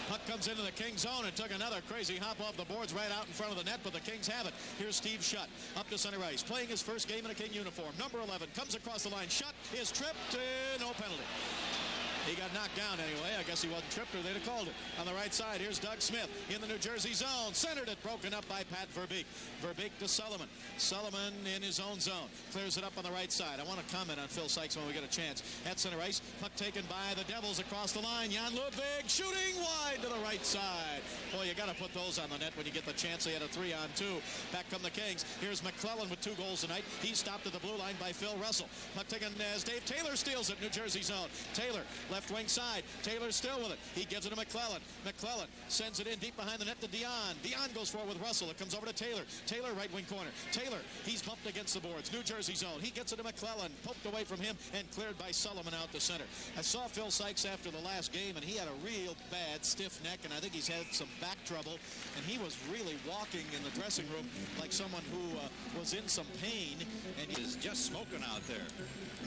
Puck comes into the King zone and took another crazy hop off the boards right out in front of the net, but the Kings have it. Here's Steve Shutt up to center ice, playing his first game in a King uniform. Number 11 comes across the line. Shutt is tripped, no penalty. He got knocked down anyway. I guess he wasn't tripped or they'd have called it. On the right side, here's Doug Smith in the New Jersey zone. Centered it, broken up by Pat Verbeek. Verbeek to Sullivan. Sullivan in his own zone. Clears it up on the right side. I want to comment on Phil Sykes when we get a chance. At center ice, puck taken by the Devils across the line. Jan Ludwig shooting wide to the right side. Boy, you got to put those on the net when you get the chance. They had a 3-on-2. Back come the Kings. Here's McClellan with 2 goals tonight. He's stopped at the blue line by Phil Russell. Puck taken as Dave Taylor steals it. New Jersey zone. Taylor, left wing side. Taylor still with it. He gives it to McClellan. McClellan sends it in deep behind the net to Dion. Dion goes forward with Russell. It comes over to Taylor. Taylor, right wing corner. Taylor, he's bumped against the boards. New Jersey zone. He gets it to McClellan. Poked away from him and cleared by Sullivan out to center. I saw Phil Sykes after the last game, and he had a real bad stiff neck, and I think he's had some back trouble, and he was really walking in the dressing room like someone who was in some pain, and he is just smoking out there.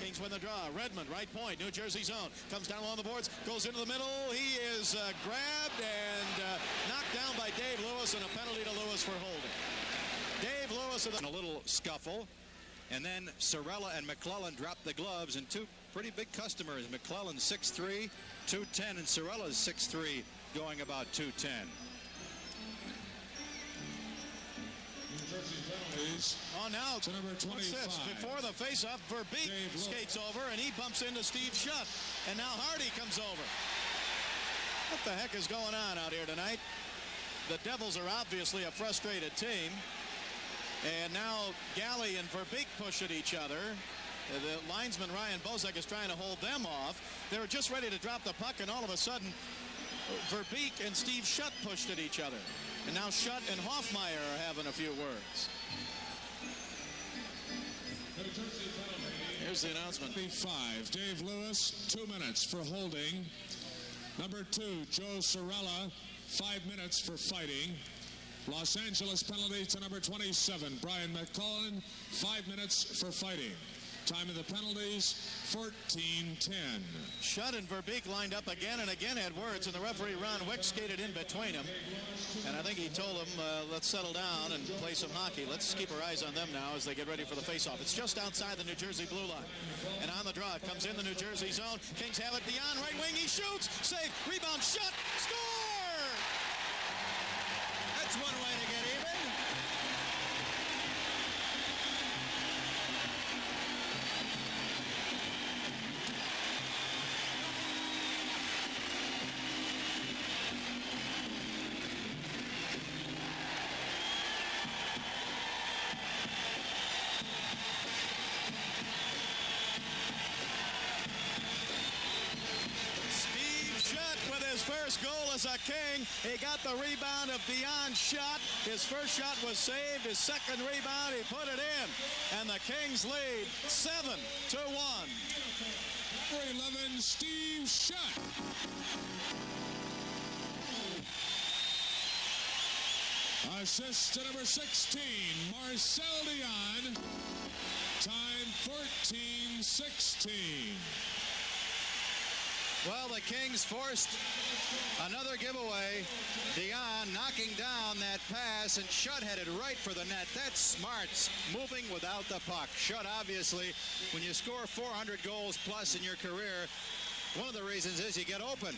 Kings win the draw. Redmond, right point, New Jersey zone. Comes down along the boards, goes into the middle. He is grabbed and knocked down by Dave Lewis, and a penalty to Lewis for holding. Dave Lewis in a little scuffle, and then Sorella and McClellan dropped the gloves, and 2 pretty big customers. McClellan 6'3", 210, and Sorella's 6'3", going about 210. Oh, now to number 25. What's this? Before the face-off, Verbeek skates over, and he bumps into Steve Shutt. And now Hardy comes over. What the heck is going on out here tonight? The Devils are obviously a frustrated team. And now Galley and Verbeek push at each other. The linesman, Ryan Bozek, is trying to hold them off. They were just ready to drop the puck, and all of a sudden, Verbeek and Steve Shutt pushed at each other. And now Shutt and Hoffmeyer are having a few words. Here's the announcement. 5, Dave Lewis, 2 minutes for holding. Number 2, Joe Sorella, 5 minutes for fighting. Los Angeles penalty to number 27, Brian McClellan, 5 minutes for fighting. Time of the penalties, 14-10. Shutt and Verbeek lined up again and again, had words, and the referee, Ron Wick, skated in between them. And I think he told them, let's settle down and play some hockey. Let's keep our eyes on them now as they get ready for the faceoff. It's just outside the New Jersey blue line. And on the draw, it comes in the New Jersey zone. Kings have it beyond right wing. He shoots. Save. Rebound. Shutt. Score! That's one way to get even. First goal as a King. He got the rebound of Dion's shot. His first shot was saved. His second rebound, he put it in. And the Kings lead 7-1. Number 11, Steve Shutt. Assist to number 16, Marcel Dion. Time 14-16. Well, the Kings forced another giveaway. Dion knocking down that pass, and Shutt headed right for the net. That's smart, moving without the puck. Shutt, obviously, when you score 400 goals plus in your career, one of the reasons is you get open.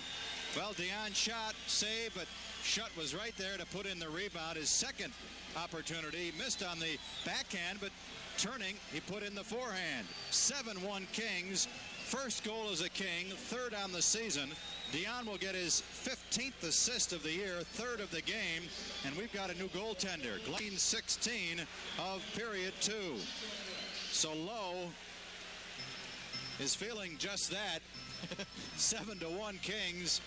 Well, Dion shot, save, but Shutt was right there to put in the rebound. His second opportunity, missed on the backhand, but turning, he put in the forehand. 7-1 Kings. First goal as a King, third on the season. Dion will get his 15th assist of the year, third of the game, and we've got a new goaltender. Glenn 16 of period 2. So Lowe is feeling just that. 7-1 Kings.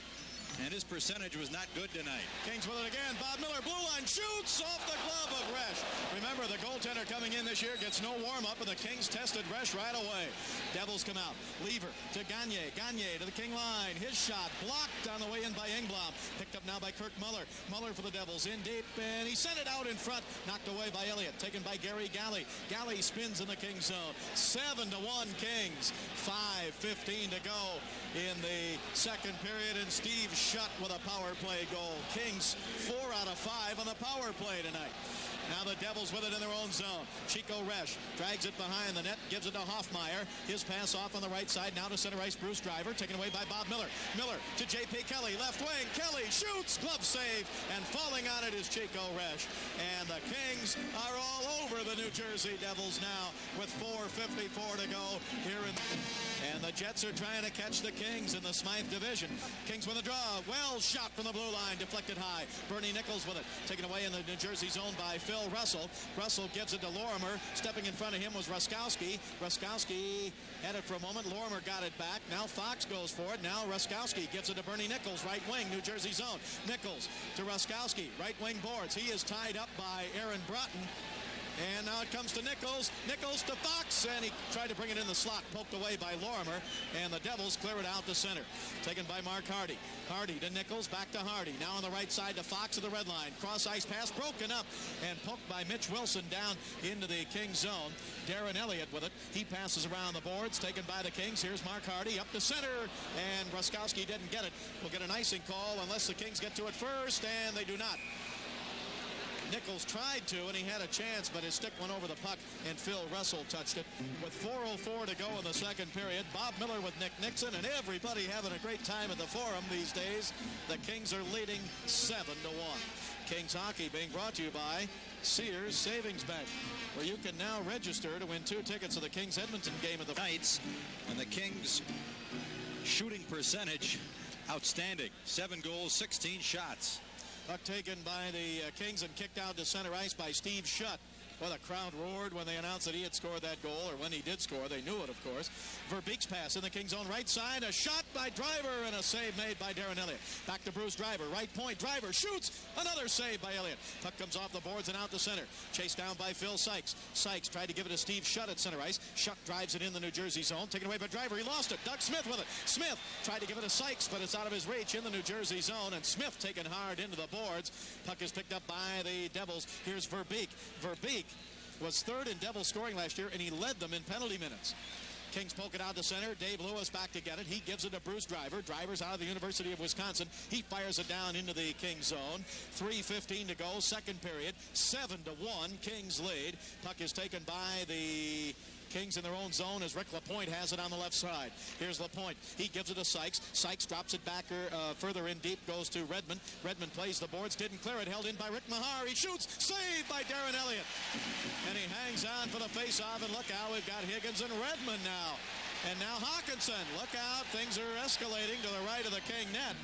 And his percentage was not good tonight. Kings with it again. Bob Miller, blue line, shoots off the glove of Resch. Remember, the goaltender coming in this year gets no warm-up, and the Kings tested Resch right away. Devils come out. Lever to Gagne. Gagne to the King line. His shot blocked on the way in by Engblom. Picked up now by Kirk Muller. Muller for the Devils in deep, and he sent it out in front. Knocked away by Elliott. Taken by Gary Galley. Galley spins in the Kings zone. 7-1 Kings. 5:15 to go in the second period, and Steve Shutt with a power play goal. Kings 4 out of 5 on the power play tonight. Now the Devils with it in their own zone. Chico Resch drags it behind the net, gives it to Hoffmeyer. His pass off on the right side, now to center ice, Bruce Driver, taken away by Bob Miller. Miller to J.P. Kelly, left wing. Kelly shoots, glove save, and falling on it is Chico Resch. And the Kings are all over the New Jersey Devils now with 4:54 to go here in. And the Jets are trying to catch the Kings in the Smythe division. Kings win the draw. Well shot from the blue line, deflected high. Bernie Nichols with it, taken away in the New Jersey zone by Phil Russell. Russell gives it to Lorimer. Stepping in front of him was Ruskowski. Ruskowski had it for a moment. Lorimer got it back. Now Fox goes for it. Now Ruskowski gives it to Bernie Nichols, right wing, New Jersey zone. Nichols to Ruskowski, right wing boards. He is tied up by Aaron Broughton. And now it comes to Nichols. Nichols to Fox, and he tried to bring it in the slot, poked away by Lorimer, and the Devils clear it out to center. Taken by Mark Hardy. Hardy to Nichols, back to Hardy. Now on the right side to Fox at the red line. Cross ice pass broken up and poked by Mitch Wilson down into the Kings zone. Darren Elliott with it. He passes around the boards, taken by the Kings. Here's Mark Hardy up to center, and Ruskowski didn't get it. We'll get an icing call unless the Kings get to it first, and they do not. Nichols tried to, and he had a chance, but his stick went over the puck, and Phil Russell touched it. With 4:04 to go in the second period, Bob Miller with Nick Nixon, and everybody having a great time at the Forum these days. The Kings are leading 7-1. Kings hockey being brought to you by Sears Savings Bank, where you can now register to win 2 tickets to the Kings Edmonton game of the Knights, and the Kings shooting percentage outstanding. 7 goals, 16 shots. Puck taken by the Kings and kicked out to center ice by Steve Shutt. Well, the crowd roared when they announced that he had scored that goal, or when he did score. They knew it, of course. Verbeek's pass in the Kings' own right side. A shot by Driver, and a save made by Darren Elliott. Back to Bruce Driver. Right point. Driver shoots. Another save by Elliott. Puck comes off the boards and out to center. Chased down by Phil Sykes. Sykes tried to give it to Steve Shutt at center ice. Shutt drives it in the New Jersey zone. Taken away by Driver. He lost it. Doug Smith with it. Smith tried to give it to Sykes, but it's out of his reach in the New Jersey zone, and Smith taken hard into the boards. Puck is picked up by the Devils. Here's Verbeek. Verbeek was third in Devils scoring last year, and he led them in penalty minutes. Kings poke it out to center. Dave Lewis back to get it. He gives it to Bruce Driver. Driver's out of the University of Wisconsin. He fires it down into the Kings zone. 3:15 to go, second period. 7-1, Kings lead. Puck is taken by the Kings in their own zone as Rick LaPointe has it on the left side. Here's LaPointe. He gives it to Sykes. Sykes drops it back further in deep, goes to Redmond. Redmond plays the boards, didn't clear it, held in by Rick Mahar. He shoots, saved by Darren Elliott. And he hangs on for the face-off, and look out, we've got Higgins and Redmond now. And now Hawkinson. Look out, things are escalating to the right of the King net.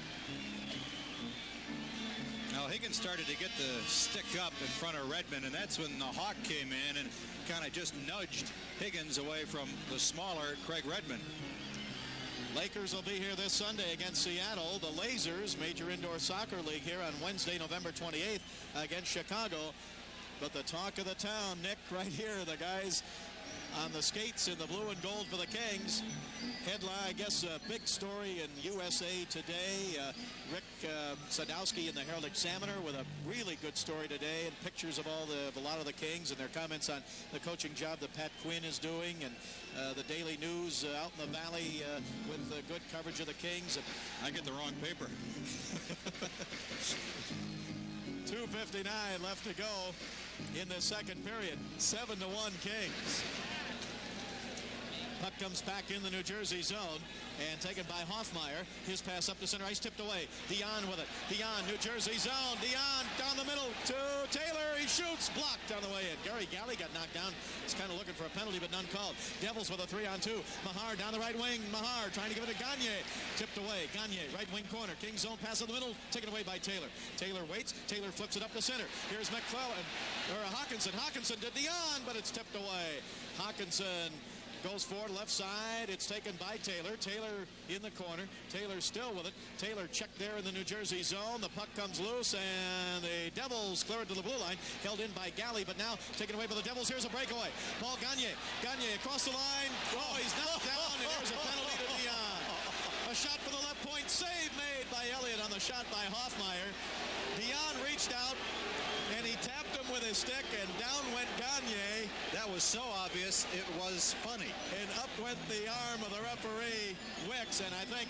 Now Higgins started to get the stick up in front of Redmond, and that's when the Hawk came in and kind of just nudged Higgins away from the smaller Craig Redmond. Lakers will be here this Sunday against Seattle. The Lasers, Major Indoor Soccer League, here on Wednesday, November 28th against Chicago. But the talk of the town, Nick, right here, the guys on the skates in the blue and gold for the Kings. Headline, I guess, a big story in USA Today. Rick Sadowski in the Herald Examiner with a really good story today, and pictures of a lot of the Kings and their comments on the coaching job that Pat Quinn is doing, and the Daily News out in the Valley with good coverage of the Kings. And I get the wrong paper. 2:59 left to go in the second period. 7-1 Kings. Puck comes back in the New Jersey zone and taken by Hoffmeyer. His pass up to center ice, tipped away. Dion with it. Dion, New Jersey zone. Dion down the middle to Taylor. He shoots, blocked on the way in. Gary Galley got knocked down. He's kind of looking for a penalty, but none called. Devils with a 3-on-2. Mahar down the right wing. Mahar trying to give it to Gagne. Tipped away. Gagne, right wing corner. Kings zone pass in the middle, taken away by Taylor. Taylor waits. Taylor flips it up the center. Here's McClellan, or Hawkinson. Hawkinson to Dion, but it's tipped away. Hawkinson goes forward, left side. It's taken by Taylor. Taylor in the corner. Taylor still with it. Taylor checked there in the New Jersey zone. The puck comes loose, and the Devils clear it to the blue line. Held in by Galley, but now taken away by the Devils. Here's a breakaway. Paul Gagne. Gagne across the line. Oh, he's knocked down, and there's a penalty to Dion. A shot from the left point. Save made by Elliott on the shot by Hoffmeyer. Dion reached out, and he tapped him with his stick, and down went Gagne. That was so obvious, it was funny. And up went the arm of the referee, Wicks, and I think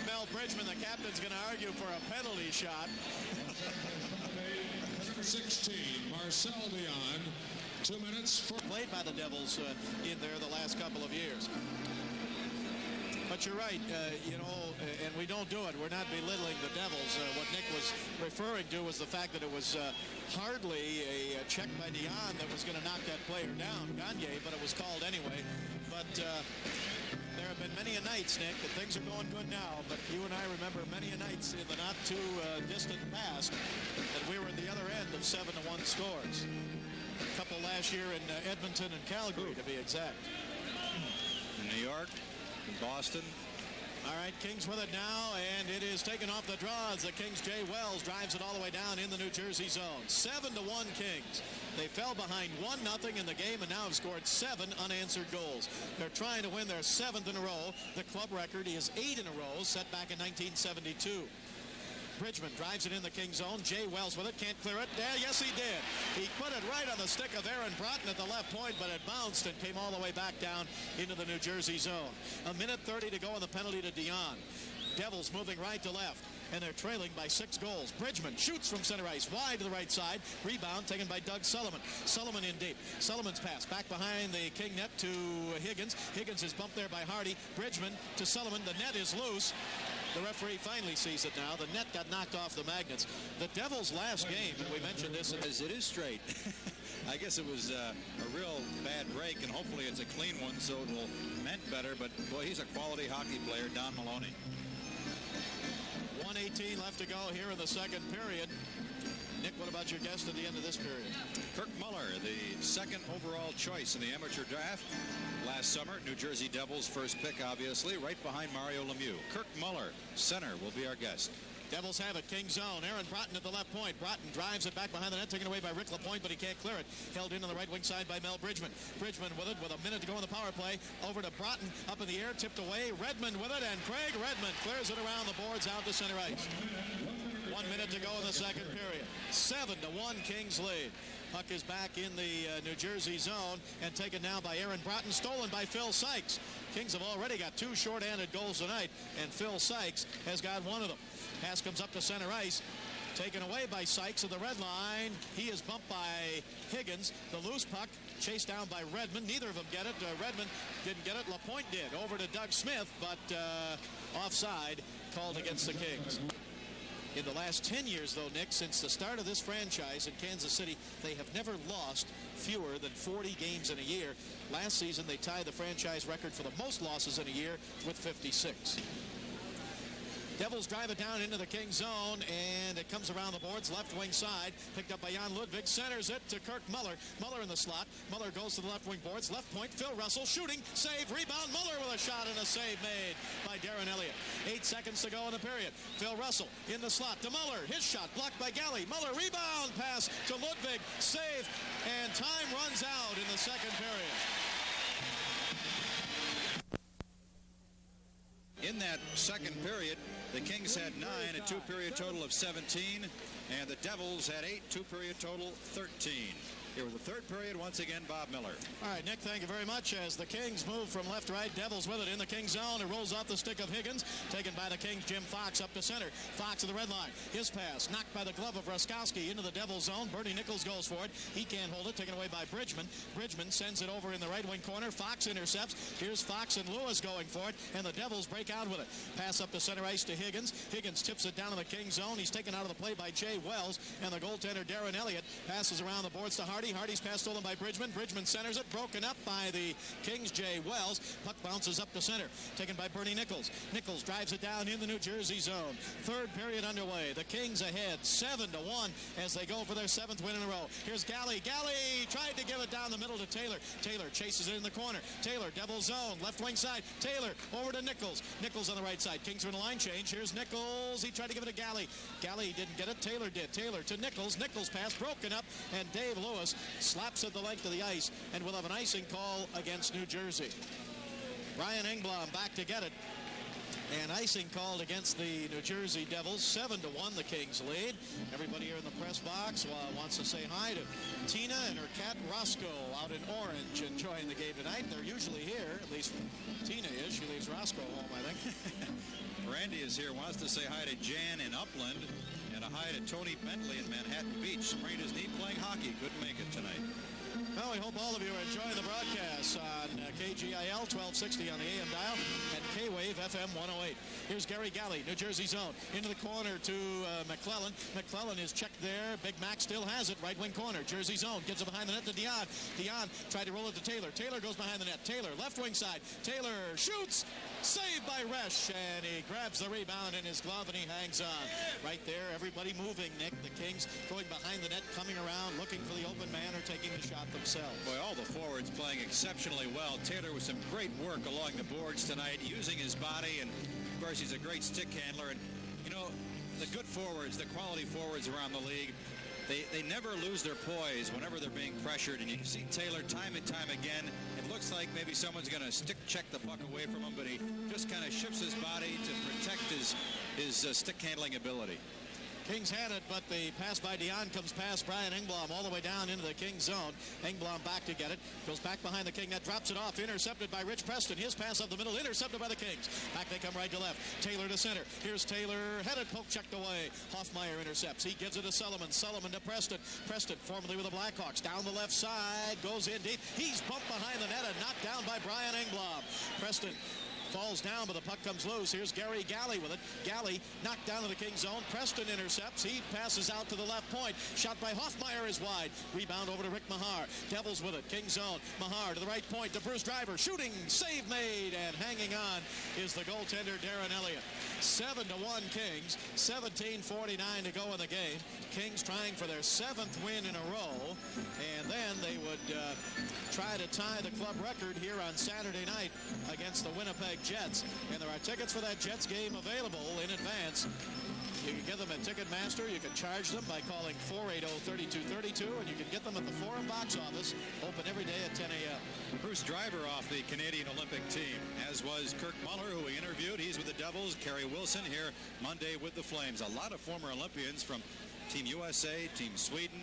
Mel Bridgman, the captain's going to argue for a penalty shot. Number 16, Marcel Dion. 2 minutes for... Played by the Devils in there the last couple of years. But you're right, and we don't do it. We're not belittling the Devils. What Nick was referring to was the fact that it was hardly a check by Dion that was going to knock that player down, Gagne, but it was called anyway. But there have been many a nights, Nick, that things are going good now, but you and I remember many a nights in the not too distant past that we were at the other end of 7-1 scores. A couple last year in Edmonton and Calgary, to be exact. In New York, in Boston. All right, Kings with it now, and it is taken off the draw as the Kings. Jay Wells drives it all the way down in the New Jersey zone. 7-1 Kings. They fell behind 1-0 in the game and now have scored 7 unanswered goals. They're trying to win their 7th in a row. The club record is 8 in a row, set back in 1972. Bridgman drives it in the King zone. Jay Wells with it, can't clear it. Yes, he did. He put it right on the stick of Aaron Broughton at the left point, but it bounced and came all the way back down into the New Jersey zone. 1:30 to go on the penalty to Dion. Devils moving right to left, and they're trailing by 6 goals. Bridgman shoots from center ice, wide to the right side. Rebound taken by Doug Sullivan. Sullivan in deep. Sullivan's pass back behind the King net to Higgins. Higgins is bumped there by Hardy. Bridgman to Sullivan. The net is loose. The referee finally sees it now. The net got knocked off the magnets. The Devils' last game, and we mentioned this. As it is straight. I guess it was a real bad break, and hopefully it's a clean one, so it will mend better. But, boy, he's a quality hockey player, Don Maloney. 1:18 left to go here in the second period. Nick, what about your guest at the end of this period? Kirk Muller, the second overall choice in the amateur draft last summer. New Jersey Devils first pick, obviously, right behind Mario Lemieux. Kirk Muller, center, will be our guest. Devils have it, King zone. Aaron Broughton at the left point. Broughton drives it back behind the net, taken away by Rick LaPointe, but he can't clear it. Held in on the right wing side by Mel Bridgman. Bridgman with it with a minute to go in the power play. Over to Broughton, up in the air, tipped away. Redmond with it, and Craig Redmond clears it around the boards out to center ice. 1 minute to go in the second period. 7-1 Kings lead. Puck is back in the New Jersey zone and taken now by Aaron Broughton, stolen by Phil Sykes. Kings have already got 2 short-handed goals tonight, and Phil Sykes has got one of them. Pass comes up to center ice. Taken away by Sykes at the red line. He is bumped by Higgins. The loose puck chased down by Redmond. Neither of them get it. Redmond didn't get it. LaPointe did. Over to Doug Smith, but offside called against the Kings. In the last 10 years, though, Nick, since the start of this franchise in Kansas City, they have never lost fewer than 40 games in a year. Last season, they tied the franchise record for the most losses in a year with 56. Devils drive it down into the Kings zone, and it comes around the boards, left wing side, picked up by Jan Ludwig, centers it to Kirk Muller. Muller in the slot. Muller goes to the left wing boards, left point, Phil Russell shooting, save, rebound, Muller with a shot and a save made by Darren Elliott. 8 seconds to go in the period. Phil Russell in the slot to Muller, his shot blocked by Galley. Muller rebound pass to Ludwig, save, and time runs out in the second period. In that second period, the Kings had 9, a 2-period total of 17, and the Devils had 8, 2-period total 13. Here was the third period. Once again, Bob Miller. All right, Nick, thank you very much. As the Kings move from left to right, Devils with it in the Kings zone. It rolls off the stick of Higgins. Taken by the Kings, Jim Fox up to center. Fox to the red line. His pass knocked by the glove of Ruskowski into the Devils zone. Bernie Nichols goes for it. He can't hold it. Taken away by Bridgman. Bridgman sends it over in the right wing corner. Fox intercepts. Here's Fox and Lewis going for it, and the Devils break out with it. Pass up to center ice to Higgins. Higgins tips it down in the Kings zone. He's taken out of the play by Jay Wells, and the goaltender Darren Elliott passes around the boards to Hardy. Hardy's pass stolen by Bridgman. Bridgman centers it, broken up by the Kings, Jay Wells. Puck bounces up to center, taken by Bernie Nichols. Nichols drives it down in the New Jersey zone. Third period underway. The Kings ahead 7-1 as they go for their 7th win in a row. Here's Galley. Galley tried to give it down the middle to Taylor. Taylor chases it in the corner. Taylor, Devil zone, left wing side. Taylor over to Nichols. Nichols on the right side. Kings are in a line change. Here's Nichols. He tried to give it to Galley. Galley didn't get it. Taylor did. Taylor to Nichols. Nichols pass broken up, and Dave Lewis slaps it the length of the ice, and we'll have an icing call against New Jersey. Brian Engblom back to get it, and icing called against the New Jersey Devils. 7-1 the Kings lead. Everybody here in the press box wants to say hi to Tina and her cat Roscoe out in Orange enjoying the game tonight. They're usually here, at least Tina is. She leaves Roscoe home, I think. Randy is here, wants to say hi to Jan in Upland, and a hi to Tony Bentley in Manhattan Beach. Sprained his knee playing hockey, couldn't make it tonight. Well, we hope all of you are enjoying the broadcast on KGIL 1260 on the AM dial and K-Wave FM 108. Here's Gary Galley, New Jersey zone, into the corner to McClellan. McClellan is checked there. Big Mac still has it, right wing corner. Jersey zone, gets it behind the net to Dion. Dion tried to roll it to Taylor. Taylor goes behind the net. Taylor, left wing side. Taylor shoots. Saved by Resch, and he grabs the rebound in his glove, and he hangs on. Right there, everybody moving, Nick. The Kings going behind the net, coming around, looking for the open man or taking the shot themselves. Boy, all the forwards playing exceptionally well. Taylor with some great work along the boards tonight, using his body, and of course he's a great stick handler. And you know, the good forwards, the quality forwards around the league, they never lose their poise whenever they're being pressured. And you can see Taylor time and time again. It looks like maybe someone's going to check the puck away from him, but he just kind of shifts his body to protect his stick handling ability. Kings had it, but the pass by Dion comes past Brian Engblom all the way down into the Kings zone. Engblom back to get it. Goes back behind the King net, drops it off, intercepted by Rich Preston. His pass up the middle, intercepted by the Kings. Back they come right to left. Taylor to center. Here's Taylor, headed, poke checked away. Hoffmeyer intercepts. He gives it to Sullivan. Sullivan to Preston. Preston, formerly with the Blackhawks, down the left side, goes in deep. He's bumped behind the net and knocked down by Brian Engblom. Preston falls down, but the puck comes loose. Here's Gary Galley with it. Galley knocked down to the Kings zone. Preston intercepts. He passes out to the left point. Shot by Hoffmeyer is wide. Rebound over to Rick Mahar. Devils with it. Kings zone. Mahar to the right point to Bruce Driver. Shooting. Save made. And hanging on is the goaltender Darren Elliott. 7-1 Kings. 17:49 to go in the game. Kings trying for their 7th win in a row. And then they would try to tie the club record here on Saturday night against the Winnipeg Jets. And there are tickets for that Jets game available in advance You can get them at Ticketmaster. You can charge them by calling 480-3232, and you can get them at the Forum box office, open every day at 10 a.m. Bruce Driver off the Canadian Olympic team, as was Kirk Muller, who we interviewed. He's with the Devils. Kerry Wilson here Monday with the Flames. A lot of former Olympians from Team USA, Team Sweden,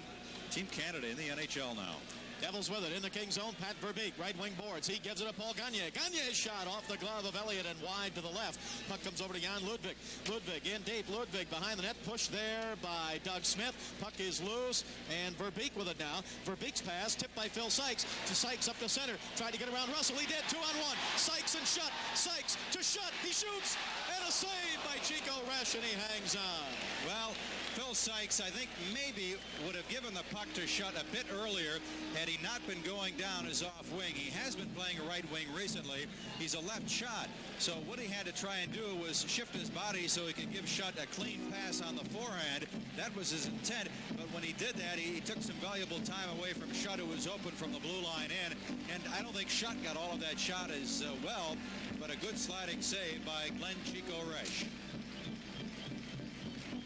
Team Canada in the NHL now. Devils with it in the Kings zone. Pat Verbeek, right wing boards. He gives it to Paul Gagne. Gagne's shot off the glove of Elliott and wide to the left. Puck comes over to Jan Ludwig. Ludwig in deep. Ludwig behind the net. Pushed there by Doug Smith. Puck is loose, and Verbeek with it now. Verbeek's pass tipped by Phil Sykes. To Sykes up the center. Tried to get around Russell. He did. 2-on-1. Sykes and shot. Sykes to shot. He shoots. And a save by Chico Resch, and he hangs on. Well, Phil Sykes, I think, maybe would have given the puck to Shutt a bit earlier had he not been going down his off wing. He has been playing a right wing recently. He's a left shot. So what he had to try and do was shift his body so he could give Shutt a clean pass on the forehand. That was his intent. But when he did that, he took some valuable time away from Shutt, who was open from the blue line in. And I don't think Shutt got all of that shot as well, but a good sliding save by Glenn Chico Resch.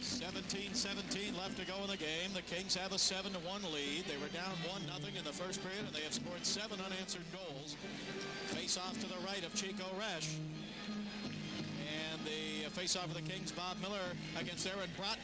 17-17 left to go in the game. The Kings have a 7-1 lead. They were down 1-0 in the first period, and they have scored 7 unanswered goals. Face off to the right of Chico Resch. And the face off of the Kings, Bob Miller against Aaron Broughton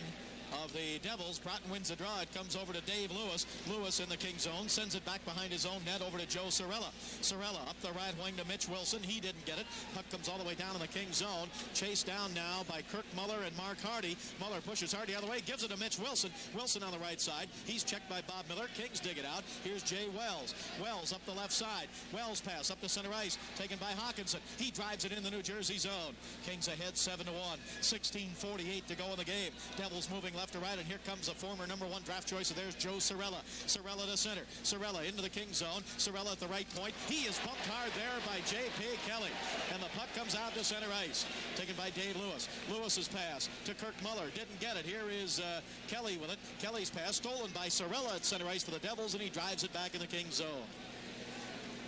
of the Devils. Broughton wins the draw. It comes over to Dave Lewis. Lewis in the Kings zone, sends it back behind his own net over to Joe Cirella. Cirella up the right wing to Mitch Wilson. He didn't get it. Puck comes all the way down in the Kings zone. Chased down now by Kirk Muller and Mark Hardy. Muller pushes Hardy out of the way, gives it to Mitch Wilson. Wilson on the right side. He's checked by Bob Miller. Kings dig it out. Here's Jay Wells. Wells up the left side. Wells pass up the center ice, taken by Hawkinson. He drives it in the New Jersey zone. Kings ahead 7-1. 16:48 to go in the game. Devils moving left to right, and here comes the former #1 draft choice. There's Joe Cirella. Cirella to center. Cirella into the Kings zone. Cirella at the right point. He is bumped hard there by J.P. Kelly, and the puck comes out to center ice, taken by Dave Lewis. Lewis's pass to Kirk Muller. Didn't get it. Here is Kelly with it. Kelly's pass stolen by Cirella at center ice for the Devils, and he drives it back in the Kings zone.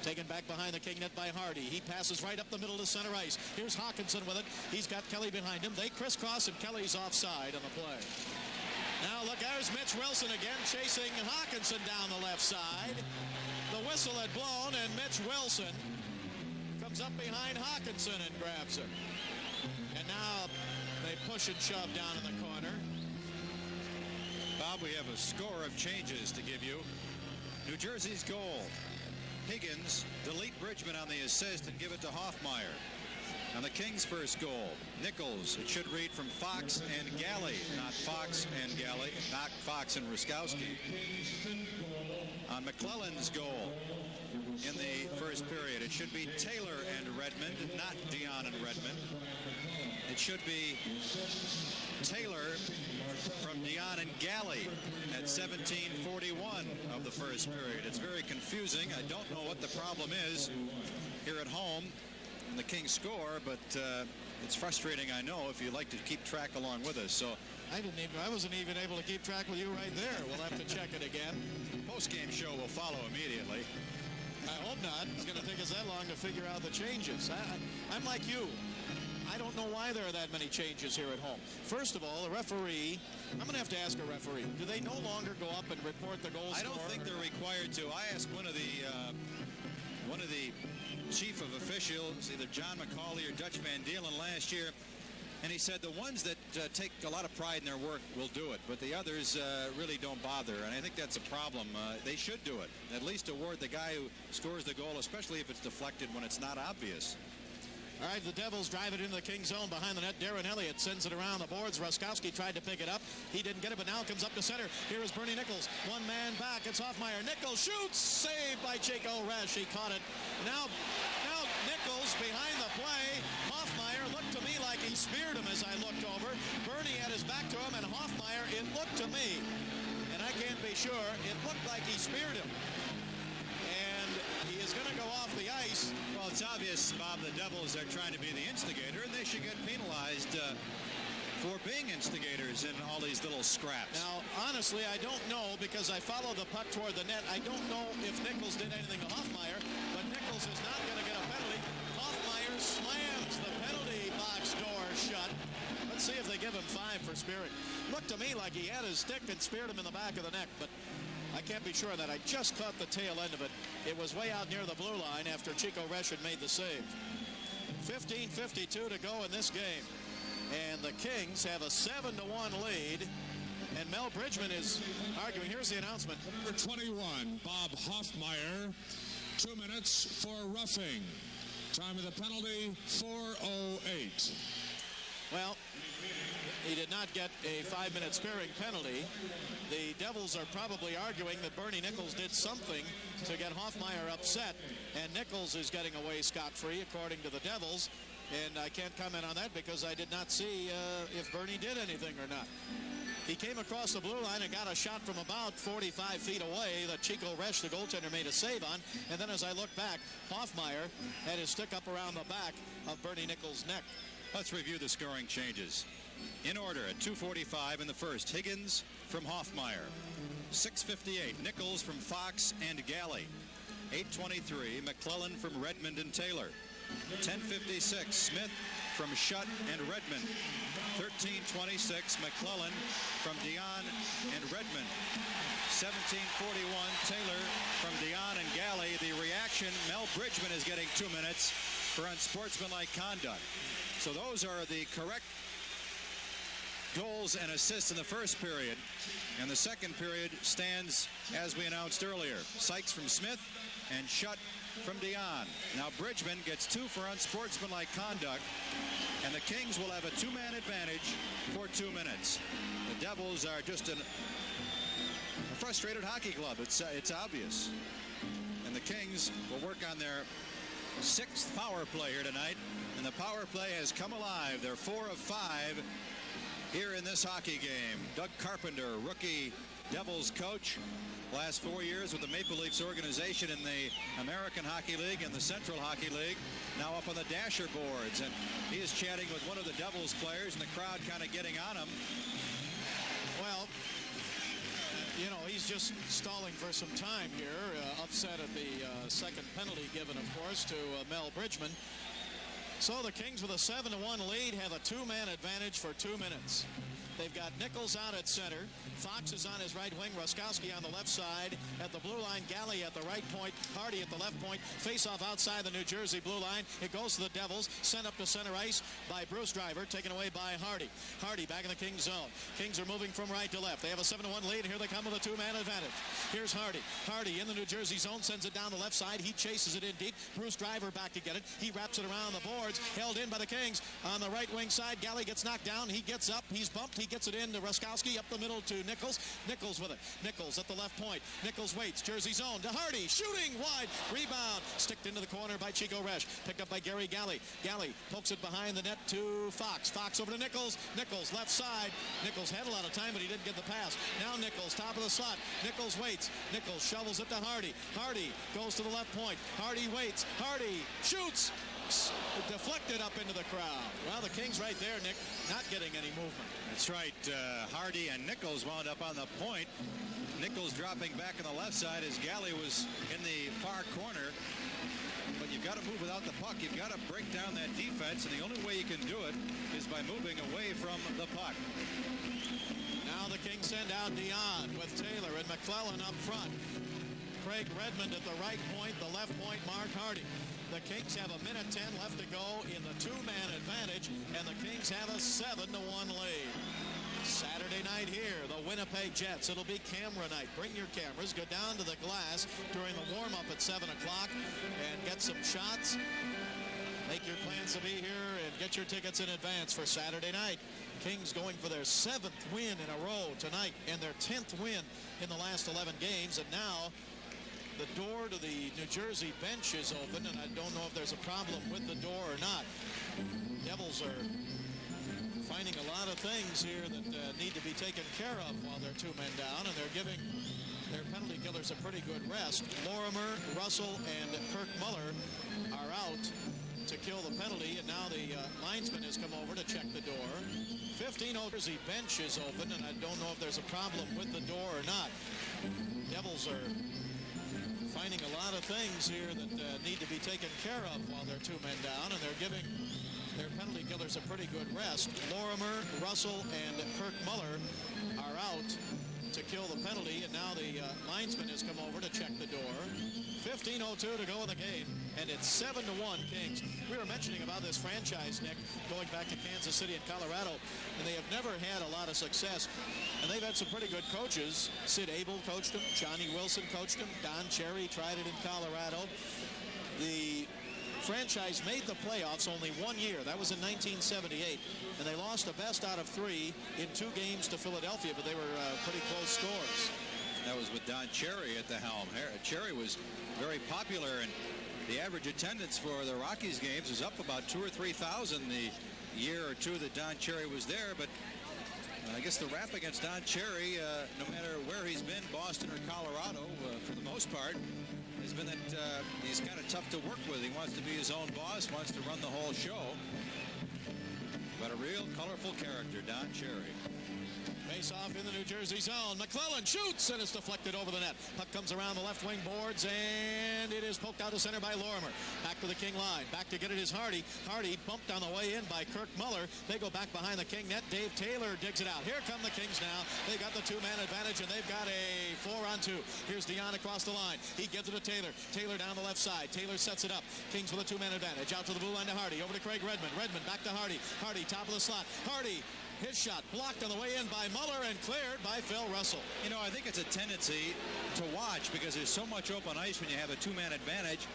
Taken back behind the King net by Hardy. He passes right up the middle to center ice. Here's Hawkinson with it. He's got Kelly behind him. They crisscross, and Kelly's offside on the play. Now look, there's Mitch Wilson again chasing Hawkinson down the left side. The whistle had blown, and Mitch Wilson comes up behind Hawkinson and grabs him. And now they push and shove down in the corner. Bob, we have a score of changes to give you. New Jersey's goal. Higgins, delete Bridgman on the assist and give it to Hoffmeyer. On the Kings' first goal, Nichols, it should read from Fox and Galley, not Fox and Galley, not Fox and Ruskowski. On McClellan's goal in the first period, it should be Taylor and Redmond, not Dion and Redmond. It should be Taylor from Dion and Galley at 17:41 of the first period. It's very confusing. I don't know what the problem is here at home in the Kings score, but it's frustrating, I know, if you like to keep track along with us. So I wasn't even able to keep track with you right there. We'll have to check it again. Post-game show will follow immediately. I hope not. It's going to take us that long to figure out the changes. I'm like you. I don't know why there are that many changes here at home. First of all, a referee, I'm going to have to ask a referee, do they no longer go up and report the goal scorer? I don't think they're required to. I asked one of the chief of officials, either John McCauley or Dutch Van Deelen last year, and he said the ones that take a lot of pride in their work will do it, but the others really don't bother, and I think that's a problem. They should do it. At least award the guy who scores the goal, especially if it's deflected when it's not obvious. All right, the Devils drive it into the Kings zone behind the net. Darren Elliott sends it around the boards. Ruskowski tried to pick it up. He didn't get it, but now comes up to center. Here is Bernie Nichols. One man back. It's Hoffmeyer. Nichols shoots. Saved by Chico Resch. He caught it. Now Nichols behind the play. Hoffmeyer looked to me like he speared him as I looked over. Bernie had his back to him, and Hoffmeyer, it looked to me, and I can't be sure, it looked like he speared him. And he is going to go off the ice. Well, it's obvious, Bob, the Devils are trying to be the instigator, and they should get penalized for being instigators in all these little scraps. Now, honestly, I don't know, because I follow the puck toward the net. I don't know if Nichols did anything to Hoffmeyer, but Nichols is not going to get a penalty. Hoffmeyer slams the penalty box door shut. Let's see if they give him 5 for spearing. Looked to me like he had his stick and speared him in the back of the neck, but I can't be sure of that. I just caught the tail end of it. It was way out near the blue line after Chico Resch had made the save. 15:52 to go in this game. And the Kings have a 7-1 lead. And Mel Bridgman is arguing. Here's the announcement. Number 21, Bob Hoffmeyer, 2 minutes for roughing. Time of the penalty, 4:08. Well, he did not get a 5-minute spearing penalty. The Devils are probably arguing that Bernie Nichols did something to get Hoffmeyer upset, and Nichols is getting away scot-free, according to the Devils. And I can't comment on that because I did not see if Bernie did anything or not. He came across the blue line and got a shot from about 45 feet away that Chico Resch, the goaltender, made a save on. And then as I look back, Hoffmeyer had his stick up around the back of Bernie Nichols' neck. Let's review the scoring changes. In order at 2:45 in the first, Higgins from Hoffmeyer. 6:58, Nichols from Fox and Galley. 8:23, McClellan from Redmond and Taylor. 10:56, Smith from Schutt and Redmond. 13:26, McClellan from Dion and Redmond. 17:41, Taylor from Dion and Galley. The reaction, Mel Bridgman is getting 2 minutes for unsportsmanlike conduct. So those are the correct goals and assists in the first period. And the second period stands as we announced earlier. Sykes from Smith and Schutt from Dion. Now Bridgman gets 2 for unsportsmanlike conduct, and the Kings will have a 2-man advantage for 2 minutes. The Devils are just a frustrated hockey club. It's obvious. And the Kings will work on their 6th power play here tonight, and the power play has come alive. They're 4 of 5 here in this hockey game. Doug Carpenter, rookie Devils coach, last 4 years with the Maple Leafs organization in the American Hockey League and the Central Hockey League, now up on the Dasher boards, and he is chatting with one of the Devils players, and the crowd kind of getting on him. Well, you know, he's just stalling for some time here, upset at the second penalty given, of course, to Mel Bridgman. So the Kings with a 7-1 lead have a 2-man advantage for 2 minutes. They've got Nichols out at center. Fox is on his right wing. Ruskowski on the left side. At the blue line, Galley at the right point. Hardy at the left point. Face-off outside the New Jersey blue line. It goes to the Devils. Sent up to center ice by Bruce Driver. Taken away by Hardy. Hardy back in the Kings zone. Kings are moving from right to left. They have a 7-1 lead. Here they come with a 2-man advantage. Here's Hardy. Hardy in the New Jersey zone. Sends it down the left side. He chases it in deep. Bruce Driver back to get it. He wraps it around the boards. Held in by the Kings. On the right wing side, Galley gets knocked down. He gets up. He's bumped. He gets it in to Ruskowski. Up the middle to Nichols. Nichols with it. Nichols at the left point. Nichols waits. Jersey zone to Hardy. Shooting wide. Rebound. Sticked into the corner by Chico Resch. Picked up by Gary Galley. Galley pokes it behind the net to Fox. Fox over to Nichols. Nichols left side. Nichols had a lot of time, but he didn't get the pass. Now Nichols, top of the slot. Nichols waits. Nichols shovels it to Hardy. Hardy goes to the left point. Hardy waits. Hardy shoots. Deflected up into the crowd. Well, the Kings right there, Nick, not getting any movement. That's right. Hardy and Nichols wound up on the point. Nichols dropping back on the left side as Galley was in the far corner. But you've got to move without the puck. You've got to break down that defense, and the only way you can do it is by moving away from the puck. Now the Kings send out Dion with Taylor and McClellan up front. Craig Redmond at the right point, the left point, Mark Hardy. The Kings have 1:10 left to go in the 2-man advantage, and the Kings have a 7-1 lead. Saturday night here, the Winnipeg Jets. It'll be camera night. Bring your cameras. Go down to the glass during the warm-up at 7 o'clock and get some shots. Make your plans to be here and get your tickets in advance for Saturday night. Kings going for their 7th win in a row tonight and their 10th win in the last 11 games. And now the door to the New Jersey bench is open, and I don't know if there's a problem with the door or not. Devils are finding a lot of things here that need to be taken care of while they're 2 men down, and they're giving their penalty killers a pretty good rest. Lorimer, Russell, and Kirk Muller are out to kill the penalty, and now the linesman has come over to check the door. 15 Jersey bench is open, and I don't know if there's a problem with the door or not. Devils are finding a lot of things here that need to be taken care of while they're 2 men down, and they're giving their penalty give others a pretty good rest. Lorimer, Russell, and Kirk Muller are out to kill the penalty, and now the linesman has come over to check the door. 15:02 to go in the game, and it's 7-1 Kings. We were mentioning about this franchise, Nick, going back to Kansas City and Colorado, and they have never had a lot of success. And they've had some pretty good coaches. Sid Abel coached them. Johnny Wilson coached them. Don Cherry tried it in Colorado. The franchise made the playoffs only 1 year. That was in 1978. And they lost the best out of 3 in 2 games to Philadelphia, but they were pretty close scores. That was with Don Cherry at the helm. Cherry was very popular, and the average attendance for the Rockies games is up about 2,000 or 3,000 the year or two that Don Cherry was there. But I guess the rap against Don Cherry, no matter where he's been, Boston or Colorado, for the most part, has been that he's kind of tough to work with. He wants to be his own boss, wants to run the whole show. But a real colorful character, Don Cherry. Face off in the New Jersey zone. McClellan shoots, and it's deflected over the net. Puck comes around the left wing boards, and it is poked out to center by Lorimer. Back to the King line. Back to get it is Hardy. Hardy bumped on the way in by Kirk Muller. They go back behind the King net. Dave Taylor digs it out. Here come the Kings now. They got the 2-man advantage, and they've got a 4-on-2. Here's Dion across the line. He gives it to Taylor. Taylor down the left side. Taylor sets it up. Kings with a 2-man advantage. Out to the blue line to Hardy. Over to Craig Redmond. Redmond back to Hardy. Hardy top of the slot. Hardy. His shot blocked on the way in by Muller and cleared by Phil Russell. You know, I think it's a tendency to watch because there's so much open ice when you have a 2-man advantage.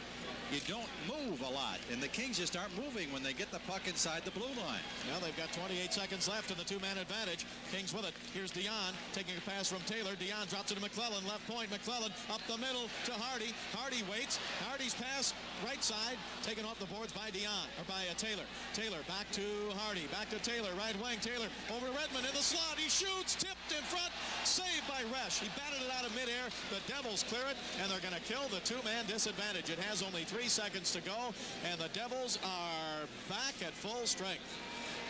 You don't move a lot, and the Kings just aren't moving when they get the puck inside the blue line. Now they've got 28 seconds left in the 2-man advantage. Kings with it. Here's Dion taking a pass from Taylor. Dion drops it to McClellan. Left point. McClellan up the middle to Hardy. Hardy waits. Hardy's pass right side taken off the boards by Dion or by Taylor. Taylor back to Hardy. Back to Taylor. Right wing. Taylor over to Redmond in the slot. He shoots. Tipped in front. Saved by Resch. He batted it out of midair. The Devils clear it, and they're going to kill the 2-man disadvantage. It has only 3 seconds to go, and the Devils are back at full strength.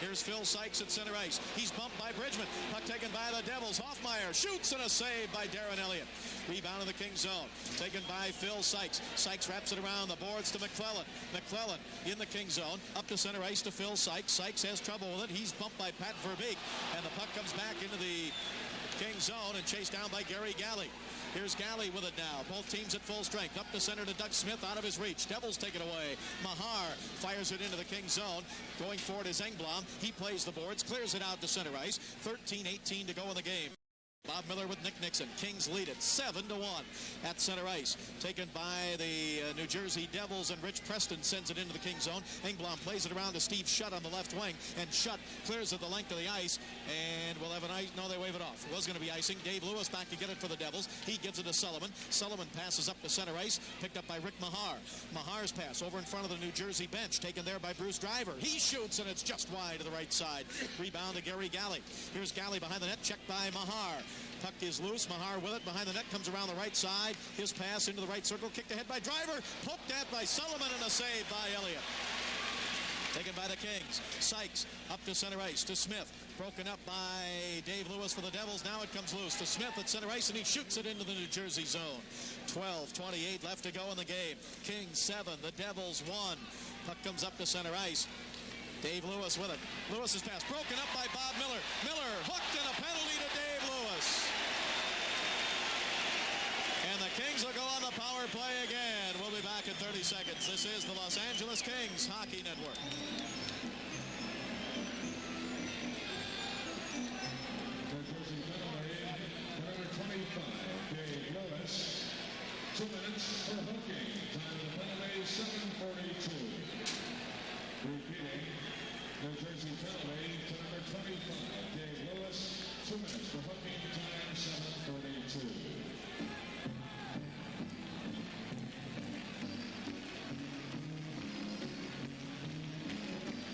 Here's Phil Sykes at center ice. He's bumped by Bridgman. Puck taken by the Devils. Hoffmeyer shoots, and a save by Darren Elliott. Rebound in the Kings zone. Taken by Phil Sykes. Sykes wraps it around the boards to McClellan. McClellan in the Kings zone. Up to center ice to Phil Sykes. Sykes has trouble with it. He's bumped by Pat Verbeek, and the puck comes back into the Kings zone and chased down by Gary Galley. Here's Galley with it now. Both teams at full strength. Up to center to Doug Smith, out of his reach. Devils take it away. Mahar fires it into the Kings zone. Going forward is Engblom. He plays the boards, clears it out to center ice. 13-18 to go in the game. Bob Miller with Nick Nixon. Kings lead it 7-1 at center ice. Taken by the New Jersey Devils, and Rich Preston sends it into the Kings zone. Engblom plays it around to Steve Shutt on the left wing, and Shutt clears it the length of the ice, and we'll have an ice. No, they wave it off. It was going to be icing. Dave Lewis back to get it for the Devils. He gives it to Sullivan. Sullivan passes up to center ice, picked up by Rick Mahar. Mahar's pass over in front of the New Jersey bench, taken there by Bruce Driver. He shoots, and it's just wide to the right side. Rebound to Gary Galley. Here's Galley behind the net, checked by Mahar. Puck is loose. Mahar with it. Behind the net, comes around the right side. His pass into the right circle. Kicked ahead by Driver. Poked at by Sullivan, and a save by Elliott. Taken by the Kings. Sykes up to center ice to Smith. Broken up by Dave Lewis for the Devils. Now it comes loose to Smith at center ice, and he shoots it into the New Jersey zone. 12:28 left to go in the game. Kings 7, the Devils 1. Puck comes up to center ice. Dave Lewis with it. Lewis's pass broken up by Bob Miller. Miller hooked, and a penalty to Dave Lewis. And the Kings will go on the power play again. We'll be back in 30 seconds. This is the Los Angeles Kings Hockey Network. Jersey penalty, number 25, Dave Lewis. 2 minutes for hooking. Time of the penalty, 7:42. Repeating, New Jersey penalty to number 25, Dave Lewis. 2 minutes for hooking. Time, 7:42.